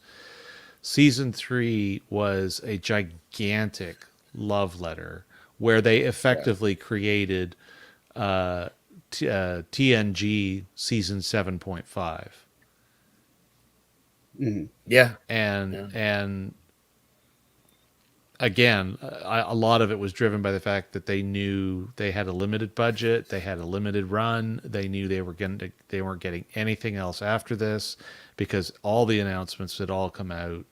Season 3 was a gigantic love letter where they effectively created TNG season 7.5. Yeah. And again, a lot of it was driven by the fact that they knew they had a limited budget, they had a limited run, they knew they weren't getting anything else after this, because all the announcements had all come out.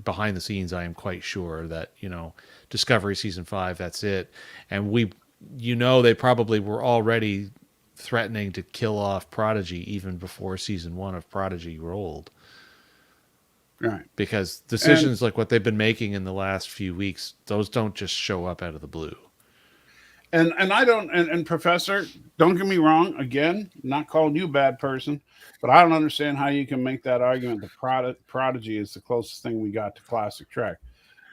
Behind the scenes, I am quite sure that, Discovery season 5, that's it, and they probably were already threatening to kill off Prodigy even before season 1 of Prodigy rolled. Right. Because decisions like what they've been making in the last few weeks, those don't just show up out of the blue. And I don't, and Professor, don't get me wrong, again, not calling you a bad person, but I don't understand how you can make that argument that Prodigy is the closest thing we got to classic Trek.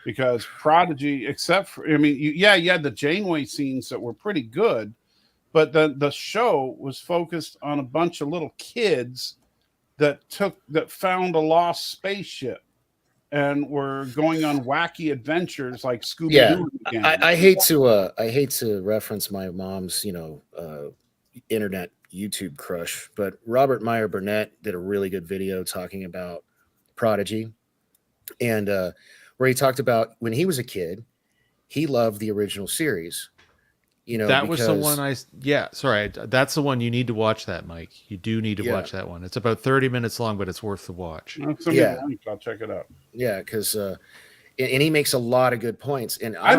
Because Prodigy, except for, you had the Janeway scenes that were pretty good, but the show was focused on a bunch of little kids that found a lost spaceship and were going on wacky adventures like Scooby-Doo. Yeah, I hate to reference my mom's internet YouTube crush, but Robert Meyer Burnett did a really good video talking about Prodigy, and where he talked about when he was a kid, he loved the original series. That was the one sorry, that's the one you need to watch. That, Mike, you do need to watch that one. It's about 30 minutes long, but it's worth the watch. I'll check it out. Yeah, because and he makes a lot of good points. And I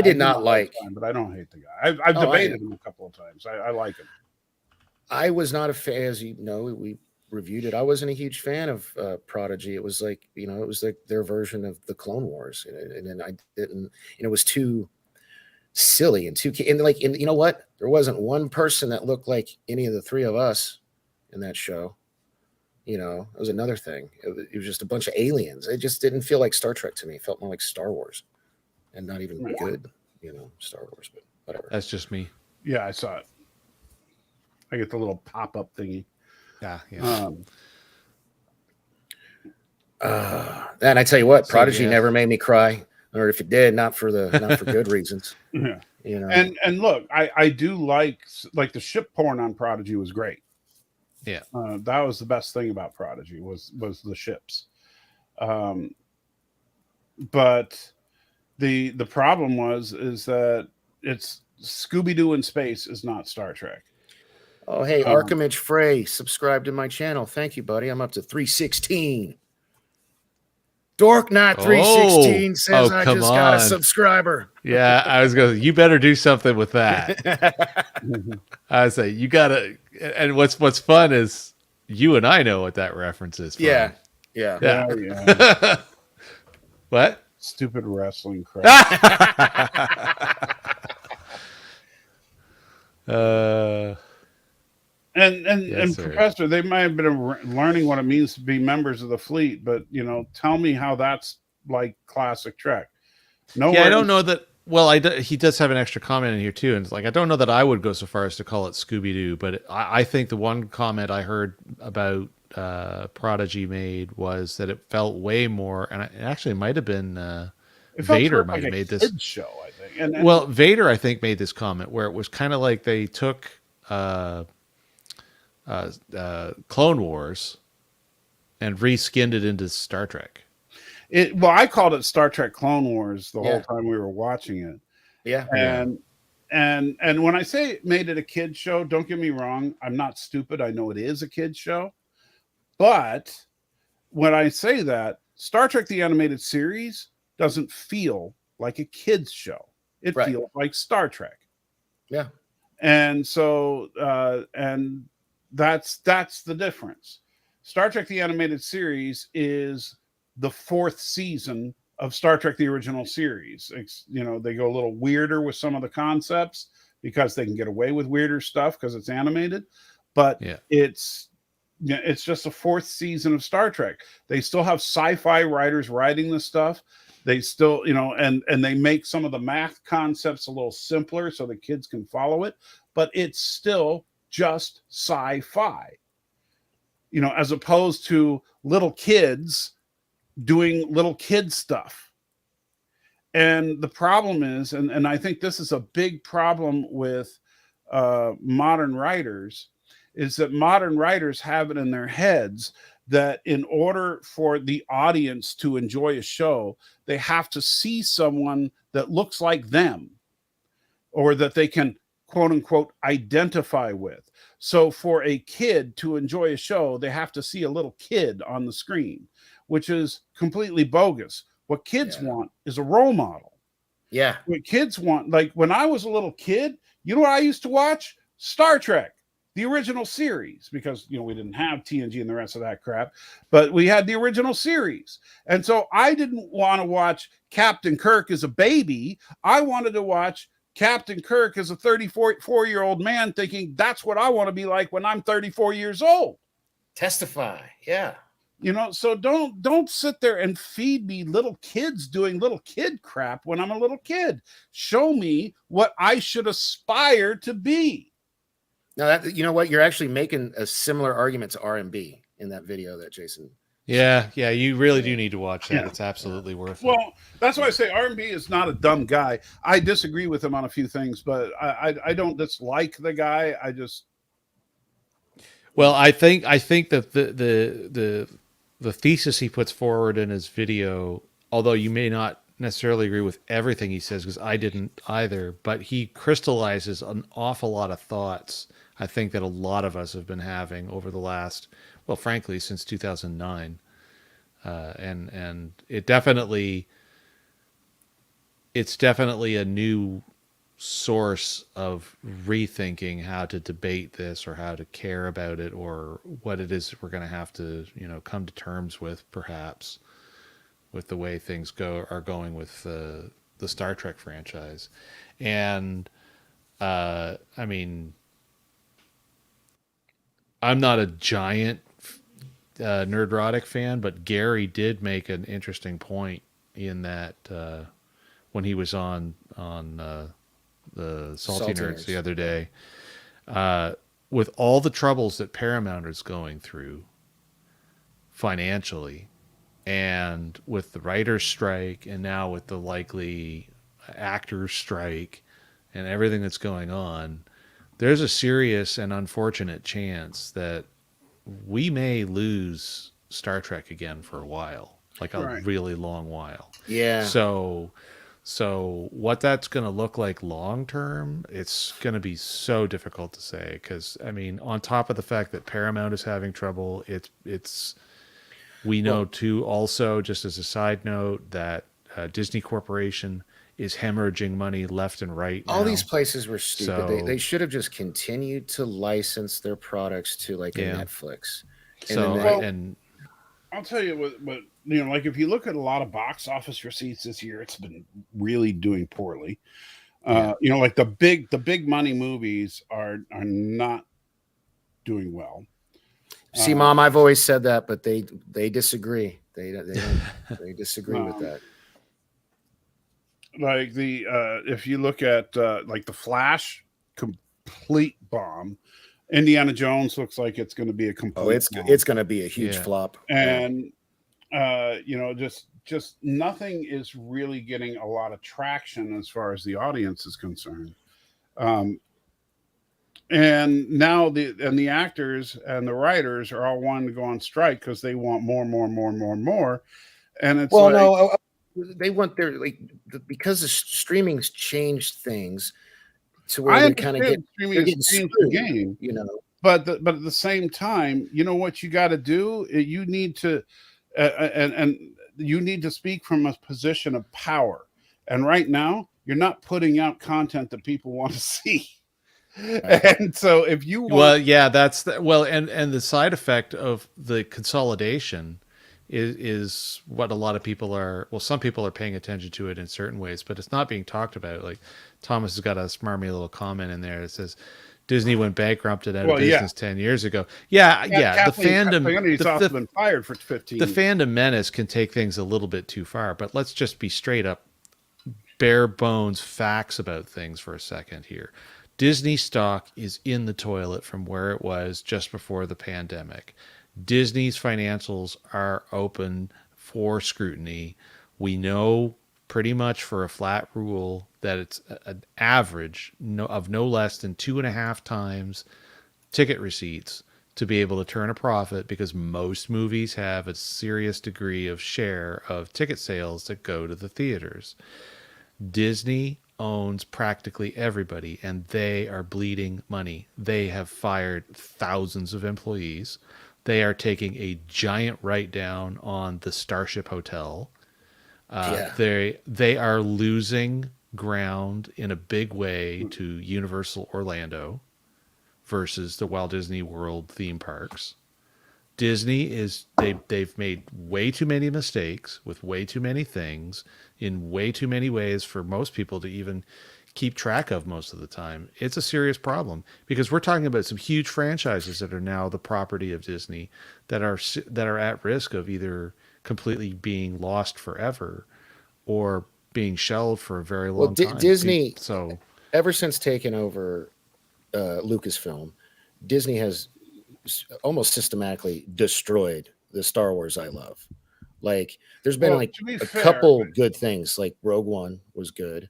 did not like, but I don't hate the guy. I've debated him a couple of times. I like him. I was not a fan, as you know, we reviewed it. I wasn't a huge fan of Prodigy. It was like, it was like their version of the Clone Wars, and then I didn't. It was too silly and you know what? There wasn't one person that looked like any of the three of us in that show. It was another thing. It was just a bunch of aliens. It just didn't feel like Star Trek to me. It felt more like Star Wars, and not even good, Star Wars. But whatever. That's just me. Yeah, I saw it. I get the little pop-up thingy. Yeah. And I tell you what, Prodigy never made me cry. Or if it did, not for good reasons. Yeah. And look, I do like the ship porn on Prodigy was great. Yeah. That was the best thing about Prodigy was the ships. But the problem is that it's Scooby-Doo in space is not Star Trek. Oh, hey, Archimage Frey, subscribe to my channel. Thank you, buddy. I'm up to 316. Dork Knight 316 says I just got a subscriber. Yeah, I was going to, you better do something with that. I would say, you got to, and what's fun is you and I know what that reference is from. Yeah. What? Stupid wrestling crap. And Professor, they might have been learning what it means to be members of the fleet, but tell me how that's like classic Trek. I don't know that. Well, he does have an extra comment in here too, and it's like I don't know that I would go so far as to call it Scooby-Doo, but I think the one comment I heard about Prodigy made was that it felt way more, and it actually might have been Vader might have made this show. I think. Well, Vader I think made this comment where it was kind of like they took. Clone Wars and reskinned it into Star Trek. I called it Star Trek Clone Wars the whole time we were watching it. Yeah. And when I say it made it a kid's show, don't get me wrong. I'm not stupid. I know it is a kid's show. But when I say that, Star Trek the Animated Series doesn't feel like a kid's show. It feels like Star Trek. Yeah. And so, and that's the difference. Star Trek the Animated Series is the 4th season of Star Trek the Original Series. They go a little weirder with some of the concepts because they can get away with weirder stuff because it's animated, but it's just a 4th season of Star Trek. They still have sci-fi writers writing this stuff. They still, and they make some of the math concepts a little simpler so the kids can follow it, but it's still just sci-fi, as opposed to little kids doing little kid stuff. And the problem is, and I think this is a big problem with modern writers, is that modern writers have it in their heads that in order for the audience to enjoy a show, they have to see someone that looks like them or that they can quote unquote identify with. So for a kid to enjoy a show, they have to see a little kid on the screen, which is completely bogus. What kids want is a role model. Yeah. What kids want, like when I was a little kid, you know what I used to watch? Star Trek, the original series, because we didn't have TNG and the rest of that crap, but we had the original series. And so I didn't want to watch Captain Kirk as a baby. I wanted to watch Captain Kirk as a 34-year-old man thinking that's what I want to be like when I'm 34 years old. Testify. Yeah. So don't sit there and feed me little kids doing little kid crap when I'm a little kid. Show me what I should aspire to be. Now, you know what? You're actually making a similar argument to R&B in that video that Jason. Yeah, you really do need to watch that. Yeah. It's absolutely worth it. Well, that's why I say R&B is not a dumb guy. I disagree with him on a few things, but I don't dislike the guy. I just. Well, I think that the thesis he puts forward in his video, although you may not necessarily agree with everything he says, because I didn't either, but he crystallizes an awful lot of thoughts, I think, that a lot of us have been having over the last, well, frankly, since 2009. And it's definitely a new source of rethinking how to debate this or how to care about it or what it is we're going to have to, come to terms with, perhaps, with the way things are going with the Star Trek franchise. And, I mean, I'm not a giant Nerdrotic fan, but Gary did make an interesting point in that when he was on the Salty Nerds the other day, with all the troubles that Paramount is going through financially, and with the writer's strike, and now with the likely actor's strike, and everything that's going on, there's a serious and unfortunate chance that we may lose Star Trek again for a while, like a really long while. Yeah. So what that's going to look like long term, it's going to be so difficult to say, because I mean, on top of the fact that Paramount is having trouble, we know too, also, just as a side note, that Disney Corporation is hemorrhaging money left and right now. All these places were stupid. They should have just continued to license their products to like a Netflix. And I'll tell you what like if you look at a lot of box office receipts this year, it's been really doing poorly. Like the big money movies are not doing well. See, Mom, I've always said that, but they disagree. They disagree with that. Like if you look at like The Flash, complete bomb. Indiana Jones looks like it's going to be a complete bomb. It's going to be a huge flop. And just nothing is really getting a lot of traction as far as the audience is concerned. And now the actors and the writers are all wanting to go on strike because they want more. And it's they want because the streaming's changed things to where they kind of get the game, But at the same time, you know what you got to do? You need to, and you need to speak from a position of power. And right now, you're not putting out content that people want to see. And so if you want... and the side effect of the consolidation is what a lot of people some people are paying attention to it in certain ways, but it's not being talked about. Like Thomas has got a smarmy little comment in there that says Disney went bankrupt and out of business 10 years ago. Yeah. The fandom been fired for 15 years. The fandom menace can take things a little bit too far, but let's just be straight up bare bones facts about things for a second here. Disney stock is in the toilet from where it was just before the pandemic. Disney's financials are open for scrutiny. We know pretty much for a flat rule that it's an average of no less than 2.5 times ticket receipts to be able to turn a profit, because most movies have a serious degree of share of ticket sales that go to the theaters. Disney owns practically everybody, and they are bleeding money. They have fired thousands of employees. They are taking a giant write down on the Starship Hotel. They are losing ground in a big way to Universal Orlando versus the Walt Disney World theme parks. Disney they've made way too many mistakes with way too many things in way too many ways for most people to even keep track of most of the time. It's a serious problem, because we're talking about some huge franchises that are now the property of Disney that are at risk of either completely being lost forever or being shelved for a very long time. Disney, so ever since taking over Lucasfilm, Disney has almost systematically destroyed the Star Wars I love. Like, there's been couple good things, like Rogue One was good.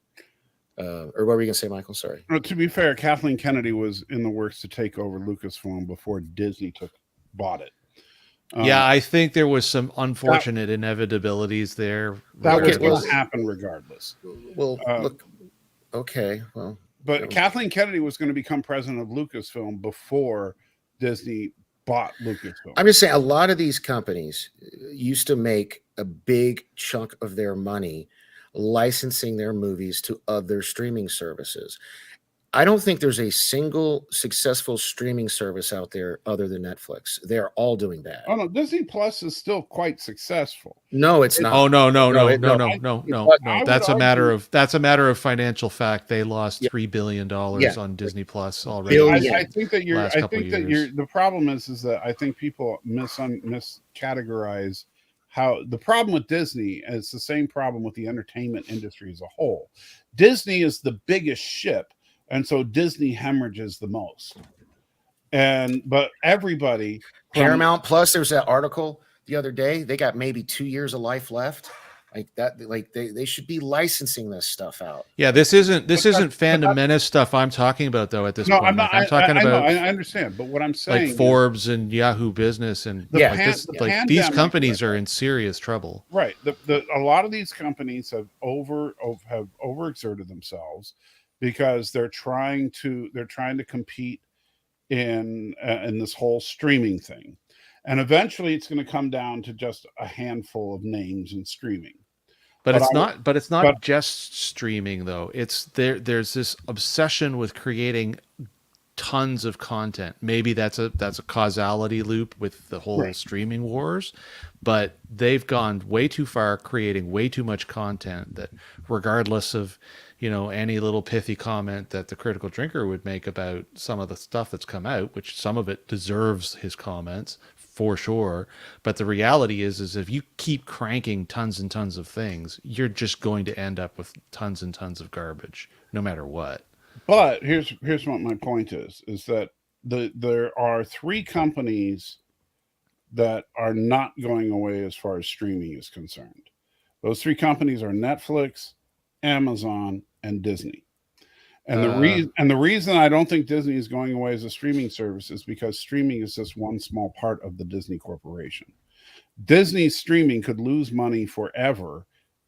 Or what were you gonna say, Michael? Sorry. Well, to be fair, Kathleen Kennedy was in the works to take over Lucasfilm before Disney bought it. Yeah, I think there was some unfortunate inevitabilities there. That was going to happen regardless. Well, look, okay, well. But Kathleen Kennedy was going to become president of Lucasfilm before Disney bought Lucasfilm. I'm just saying, a lot of these companies used to make a big chunk of their money licensing their movies to other streaming services. I don't think there's a single successful streaming service out there other than Netflix. They're all doing that. Oh no, Disney Plus is still quite successful. No, it's not. Oh no. That's a matter of financial fact. They lost $3 billion on Disney Plus already. I think that the problem is that I think people miscategorize how the problem with Disney, and it's the same problem with the entertainment industry as a whole. Disney is the biggest ship. And so Disney hemorrhages the most. But everybody, Paramount Plus, there was that article the other day. They got maybe 2 years of life left. Like that, like they should be licensing this stuff out. Yeah, this isn't Phantom Menace stuff I'm talking about though. At this point, I'm not. I'm talking about. I understand, but what I'm saying, like Forbes and Yahoo Business and these companies are in serious trouble. Right. A lot of these companies have overexerted themselves because they're trying to compete in this whole streaming thing. And eventually it's going to come down to just a handful of names in streaming. But it's not just streaming though. It's there's this obsession with creating tons of content. Maybe that's a causality loop with the whole streaming wars, but they've gone way too far creating way too much content that, regardless of, any little pithy comment that the Critical Drinker would make about some of the stuff that's come out, which some of it deserves his comments for sure. But the reality is if you keep cranking tons and tons of things, you're just going to end up with tons and tons of garbage, no matter what. But here's what my point is that there are 3 companies that are not going away as far as streaming is concerned. Those 3 companies are Netflix, Amazon, and Disney. And the reason I don't think Disney is going away as a streaming service is because streaming is just one small part of the Disney Corporation. Disney streaming could lose money forever,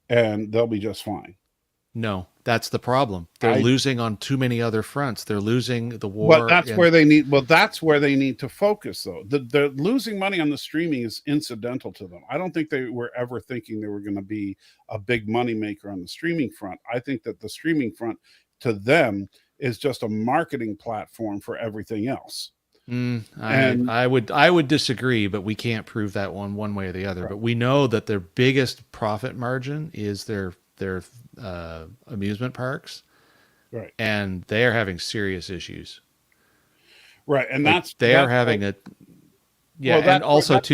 and they'll be just fine. No, that's the problem. They're losing on too many other fronts. They're losing the war. But that's where they need to focus, though. The losing money on the streaming is incidental to them. I don't think they were ever thinking they were going to be a big money maker on the streaming front. I think that the streaming front to them is just a marketing platform for everything else. I would disagree, but we can't prove that one way or the other. Right. But we know that their biggest profit margin is their amusement parks, right? And they are having serious issues, right? And and also that's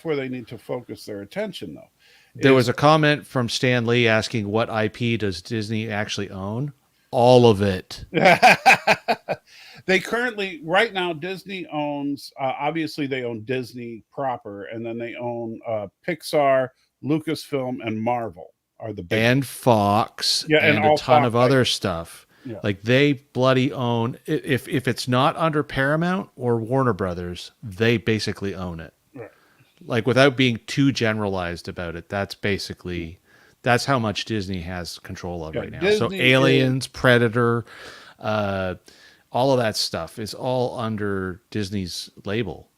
where they need to focus their attention, though. There was a comment from Stan Lee asking what IP does Disney actually own? All of it. They currently, right now, Disney owns, obviously they own Disney proper, and then they own Pixar, Lucasfilm, and Marvel are the big, and Fox, and a ton of other stuff. Yeah. Like they bloody own. If it's not under Paramount or Warner Brothers, they basically own it. Right. Like without being too generalized about it, that's how much Disney has control of right now. So Disney Aliens, Predator, all of that stuff is all under Disney's label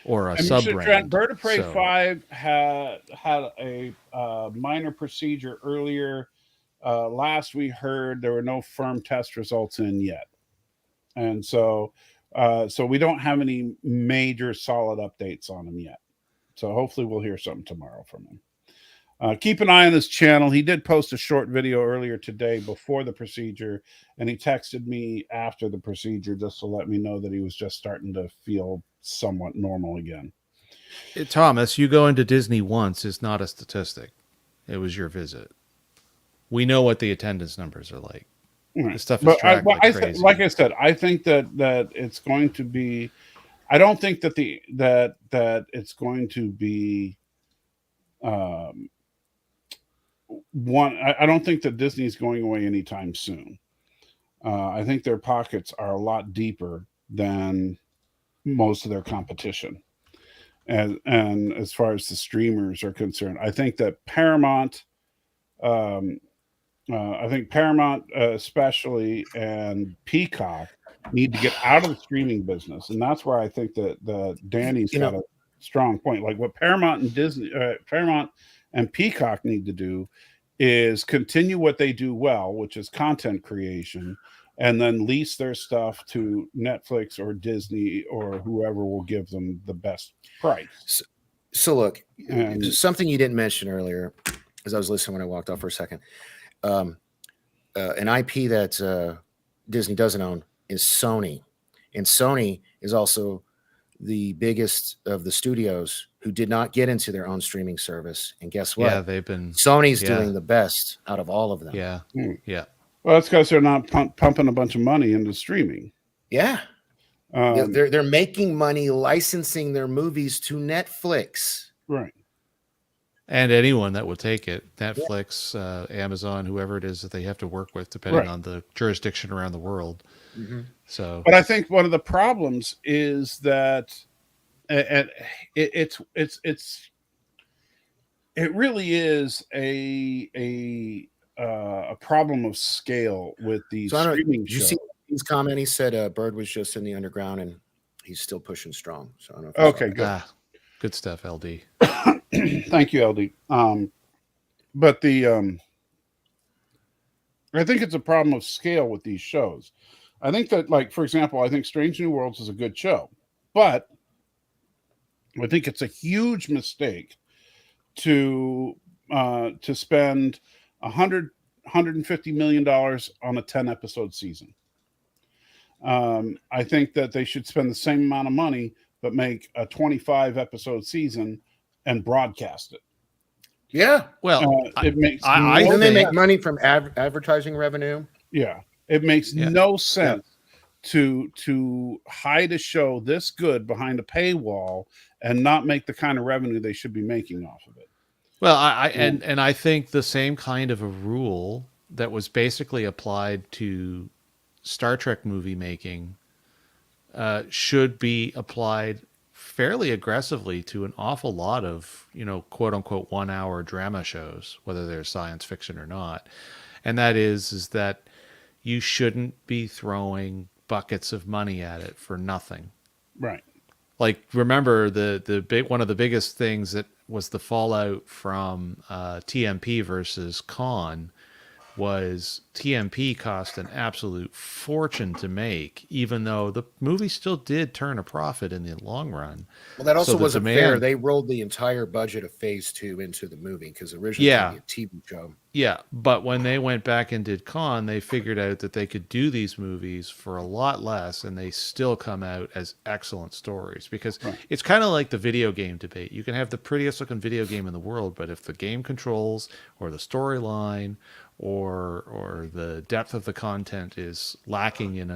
or a sub brand. Bird of Prey 5 had a minor procedure earlier. Last we heard, there were no firm test results in yet, and so we don't have any major solid updates on him yet. So hopefully we'll hear something tomorrow from him. Keep an eye on his channel. He did post a short video earlier today before the procedure, and he texted me after the procedure just to let me know that he was just starting to feel somewhat normal again. Thomas, you going to Disney once is not a statistic. It was your visit. We know what the attendance numbers are like. Right. The stuff is tracked like crazy. Like I said, I think that it's going to be. I don't think that that it's going to be. I don't think that Disney's going away anytime soon. I think their pockets are a lot deeper than most of their competition, and as far as the streamers are concerned, I think that Paramount. I think Paramount, especially, and Peacock need to get out of the streaming business, and that's where I think that Danny's got a strong point. Like what Paramount and Disney, Paramount and Peacock need to do is continue what they do well, which is content creation, and then lease their stuff to Netflix or Disney or whoever will give them the best price. So look, something you didn't mention earlier, as I was listening when I walked off for a second. An IP that Disney doesn't own is Sony, and Sony is also the biggest of the studios who did not get into their own streaming service. And guess what? Yeah, they've been. Sony's doing the best out of all of them. Yeah, yeah. Well, that's because they're not pumping a bunch of money into streaming. Yeah, they're making money licensing their movies to Netflix. Right. And anyone that would take it, Netflix, Amazon, whoever it is that they have to work with, depending on the jurisdiction around the world. Mm-hmm. So, but I think one of the problems is that it really is a problem of scale with these streaming shows. Did you see his comment? He said Bird was just in the underground and he's still pushing strong. So I don't know. If good. Good stuff, LD. Thank you, LD. But I think it's a problem of scale with these shows. I think that, like, for example, I think Strange New Worlds is a good show, but I think it's a huge mistake to spend $150 million on a 10-episode season. I think that they should spend the same amount of money, but make a 25-episode season and broadcast it. Yeah. Well, it makes. Then they make money from advertising revenue. Yeah, it makes no sense to hide a show this good behind a paywall and not make the kind of revenue they should be making off of it. Well, and I think the same kind of a rule that was basically applied to Star Trek movie making should be applied fairly aggressively to an awful lot of, quote unquote 1 hour drama shows, whether they're science fiction or not. And that is that you shouldn't be throwing buckets of money at it for nothing. Right. Like, remember one of the biggest things that was the fallout from TMP versus Con was TMP cost an absolute fortune to make, even though the movie still did turn a profit in the long run. Well, that also wasn't fair. They rolled the entire budget of Phase 2 into the movie because originally it was a TV show. Yeah, but when they went back and did Con, they figured out that they could do these movies for a lot less, and they still come out as excellent stories. Because it's kind of like the video game debate. You can have the prettiest looking video game in the world, but if the game controls or the storyline or the depth of the content is lacking in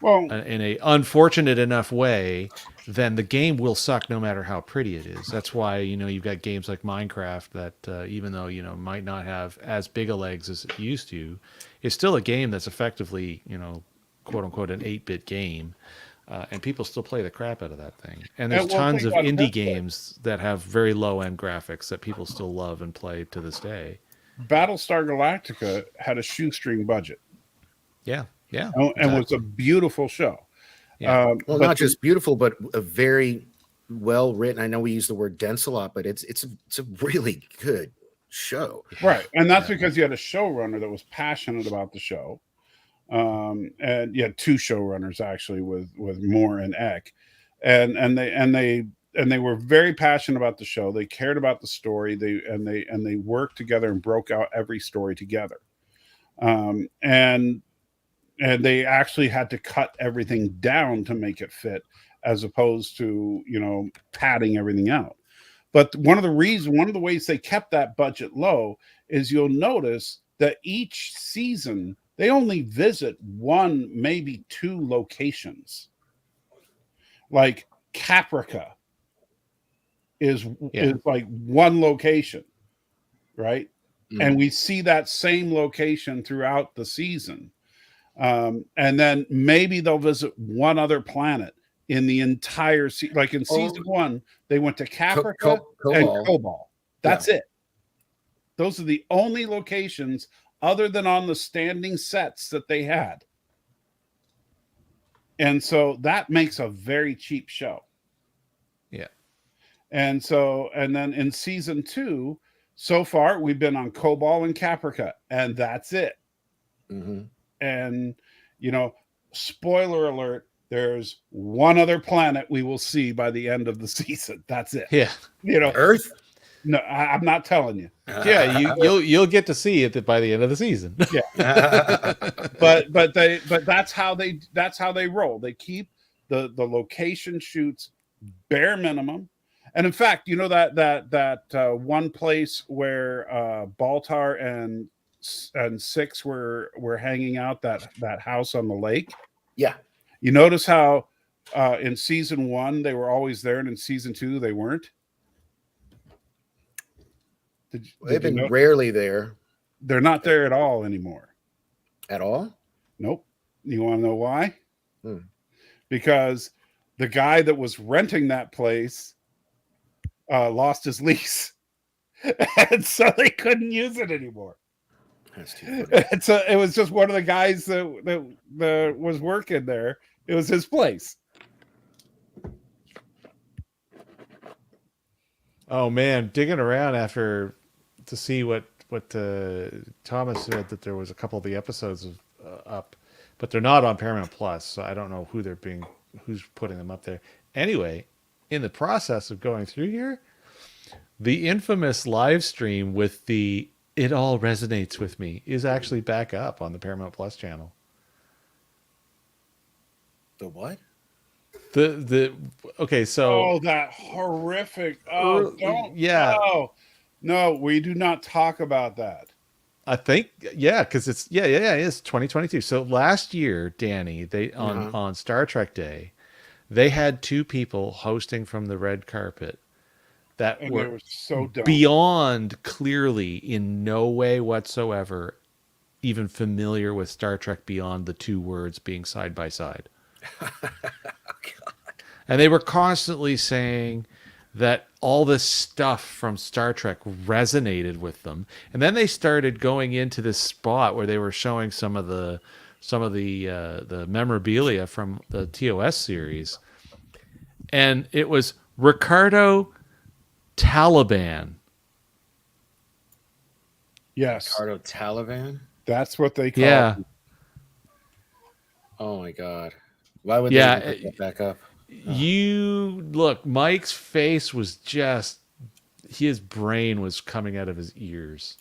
Well, in a unfortunate enough way, then the game will suck no matter how pretty it is. That's why, you've got games like Minecraft that, even though, might not have as big a legs as it used to, is still a game that's effectively, quote unquote, an 8-bit game. And people still play the crap out of that thing. And there's tons of indie games that have very low end graphics that people still love and play to this day. Battlestar Galactica had a shoestring budget. Yeah. Yeah. And was a beautiful show. Yeah. Well, not just beautiful, but a very well written. I know we use the word dense a lot, but it's a really good show. Right. And that's because you had a showrunner that was passionate about the show. And you had two showrunners actually with Moore and Eck. And they were very passionate about the show. They cared about the story. They worked together and broke out every story together. And they actually had to cut everything down to make it fit, as opposed to, padding everything out. But one of the ways they kept that budget low is you'll notice that each season they only visit one, maybe two locations. Like Caprica is like one location, right? Mm-hmm. And we see that same location throughout the season. And then maybe they'll visit one other planet in the entire season. Like in season 1, they went to Caprica and Cobalt. That's it. Those are the only locations other than on the standing sets that they had. And so that makes a very cheap show. Yeah. And then in season 2, so far we've been on Cobalt and Caprica, and that's it. Mm-hmm. And, spoiler alert, there's one other planet we will see by the end of the season. That's it. Yeah. Earth? No, I'm not telling you. Yeah, you'll get to see it by the end of the season. Yeah. but that's how they roll. They keep the location shoots bare minimum. And in fact, that one place where Baltar and Six were hanging out, that house on the lake. Yeah. You notice how in season 1 they were always there, and in season 2 they weren't. They've been rarely there. They're not there at all anymore. At all? Nope. You want to know why? Because the guy that was renting that place lost his lease, and so they couldn't use it anymore. That's too funny. And so it was just one of the guys that was working there. It was his place. Oh man, digging around to see what Thomas said, that there was a couple of the episodes up, but they're not on Paramount Plus, so I don't know who's putting them up there. Anyway, in the process of going through here, the infamous live stream with the "It All Resonates With Me" is actually back up on the Paramount Plus channel. The what? Okay, so that horrific. No, we do not talk about that. I think because it's it's 2022. So last year, Danny, they on Star Trek Day, they had two people hosting from the red carpet that were so dumb. Beyond clearly in no way whatsoever even familiar with Star Trek beyond the two words being side by side. And they were constantly saying that all this stuff from Star Trek resonated with them. And then they started going into this spot where they were showing some of the memorabilia from the TOS series. And it was Ricardo Taliban. Yes. Ricardo Taliban? That's what they call him. Oh my God. Why would they put that back up? You look, Mike's face was his brain was coming out of his ears.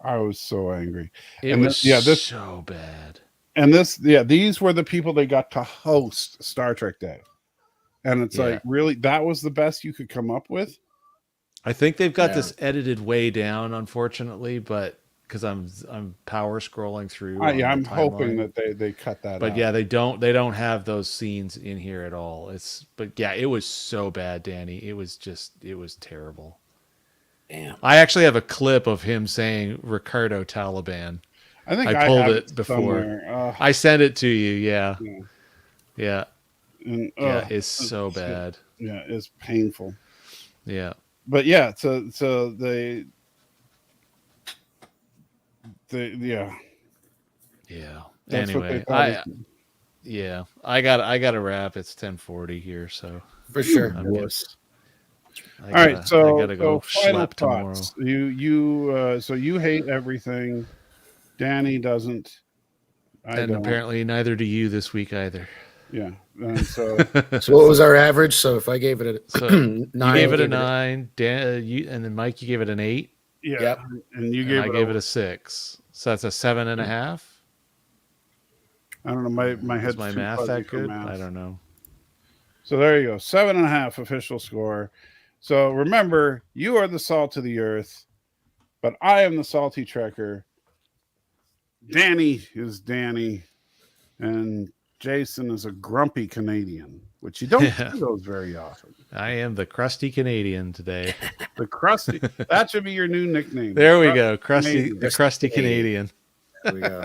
I was so angry. It was so bad. And these were the people they got to host Star Trek Day. And it's like, really, that was the best you could come up with? I think they've got this edited way down, unfortunately, but because I'm power scrolling through. Yeah, I'm the hoping timeline. that they cut that But out. yeah, they don't have those scenes in here at all. But yeah, it was so bad, Danny. It was terrible. Damn. I actually have a clip of him saying Ricardo Taliban. I think I I pulled have it before. somewhere. I sent it to you. Yeah. Yeah. And, It's so bad. Yeah, it's painful. Yeah. But yeah, so they yeah. Yeah. That's Anyway, what I got to wrap. It's 10:40 here, so For sure. I'm Wuss. I All gotta, right, so I gotta go final schlep tomorrow. thoughts. So you hate everything. Danny doesn't. And don't. apparently neither do you this week either. Yeah. And so So what was our average? So if I gave it a So 9, you gave it a 9, Dan, and then Mike, you gave it an 8. yeah, Yep. and you And gave I gave it a 6. So that's a 7.5. I don't know. My head's Is my too math fuzzy that for good? math. I don't know. So there you go. 7.5 official score. So remember, you are the salt of the earth, but I am the salty trekker. Danny is Danny, and Jason is a grumpy Canadian, which you don't see those very often. I am the crusty Canadian today. The crusty. That should be your new nickname. There we go. Canadian. The crusty Canadian. There we go.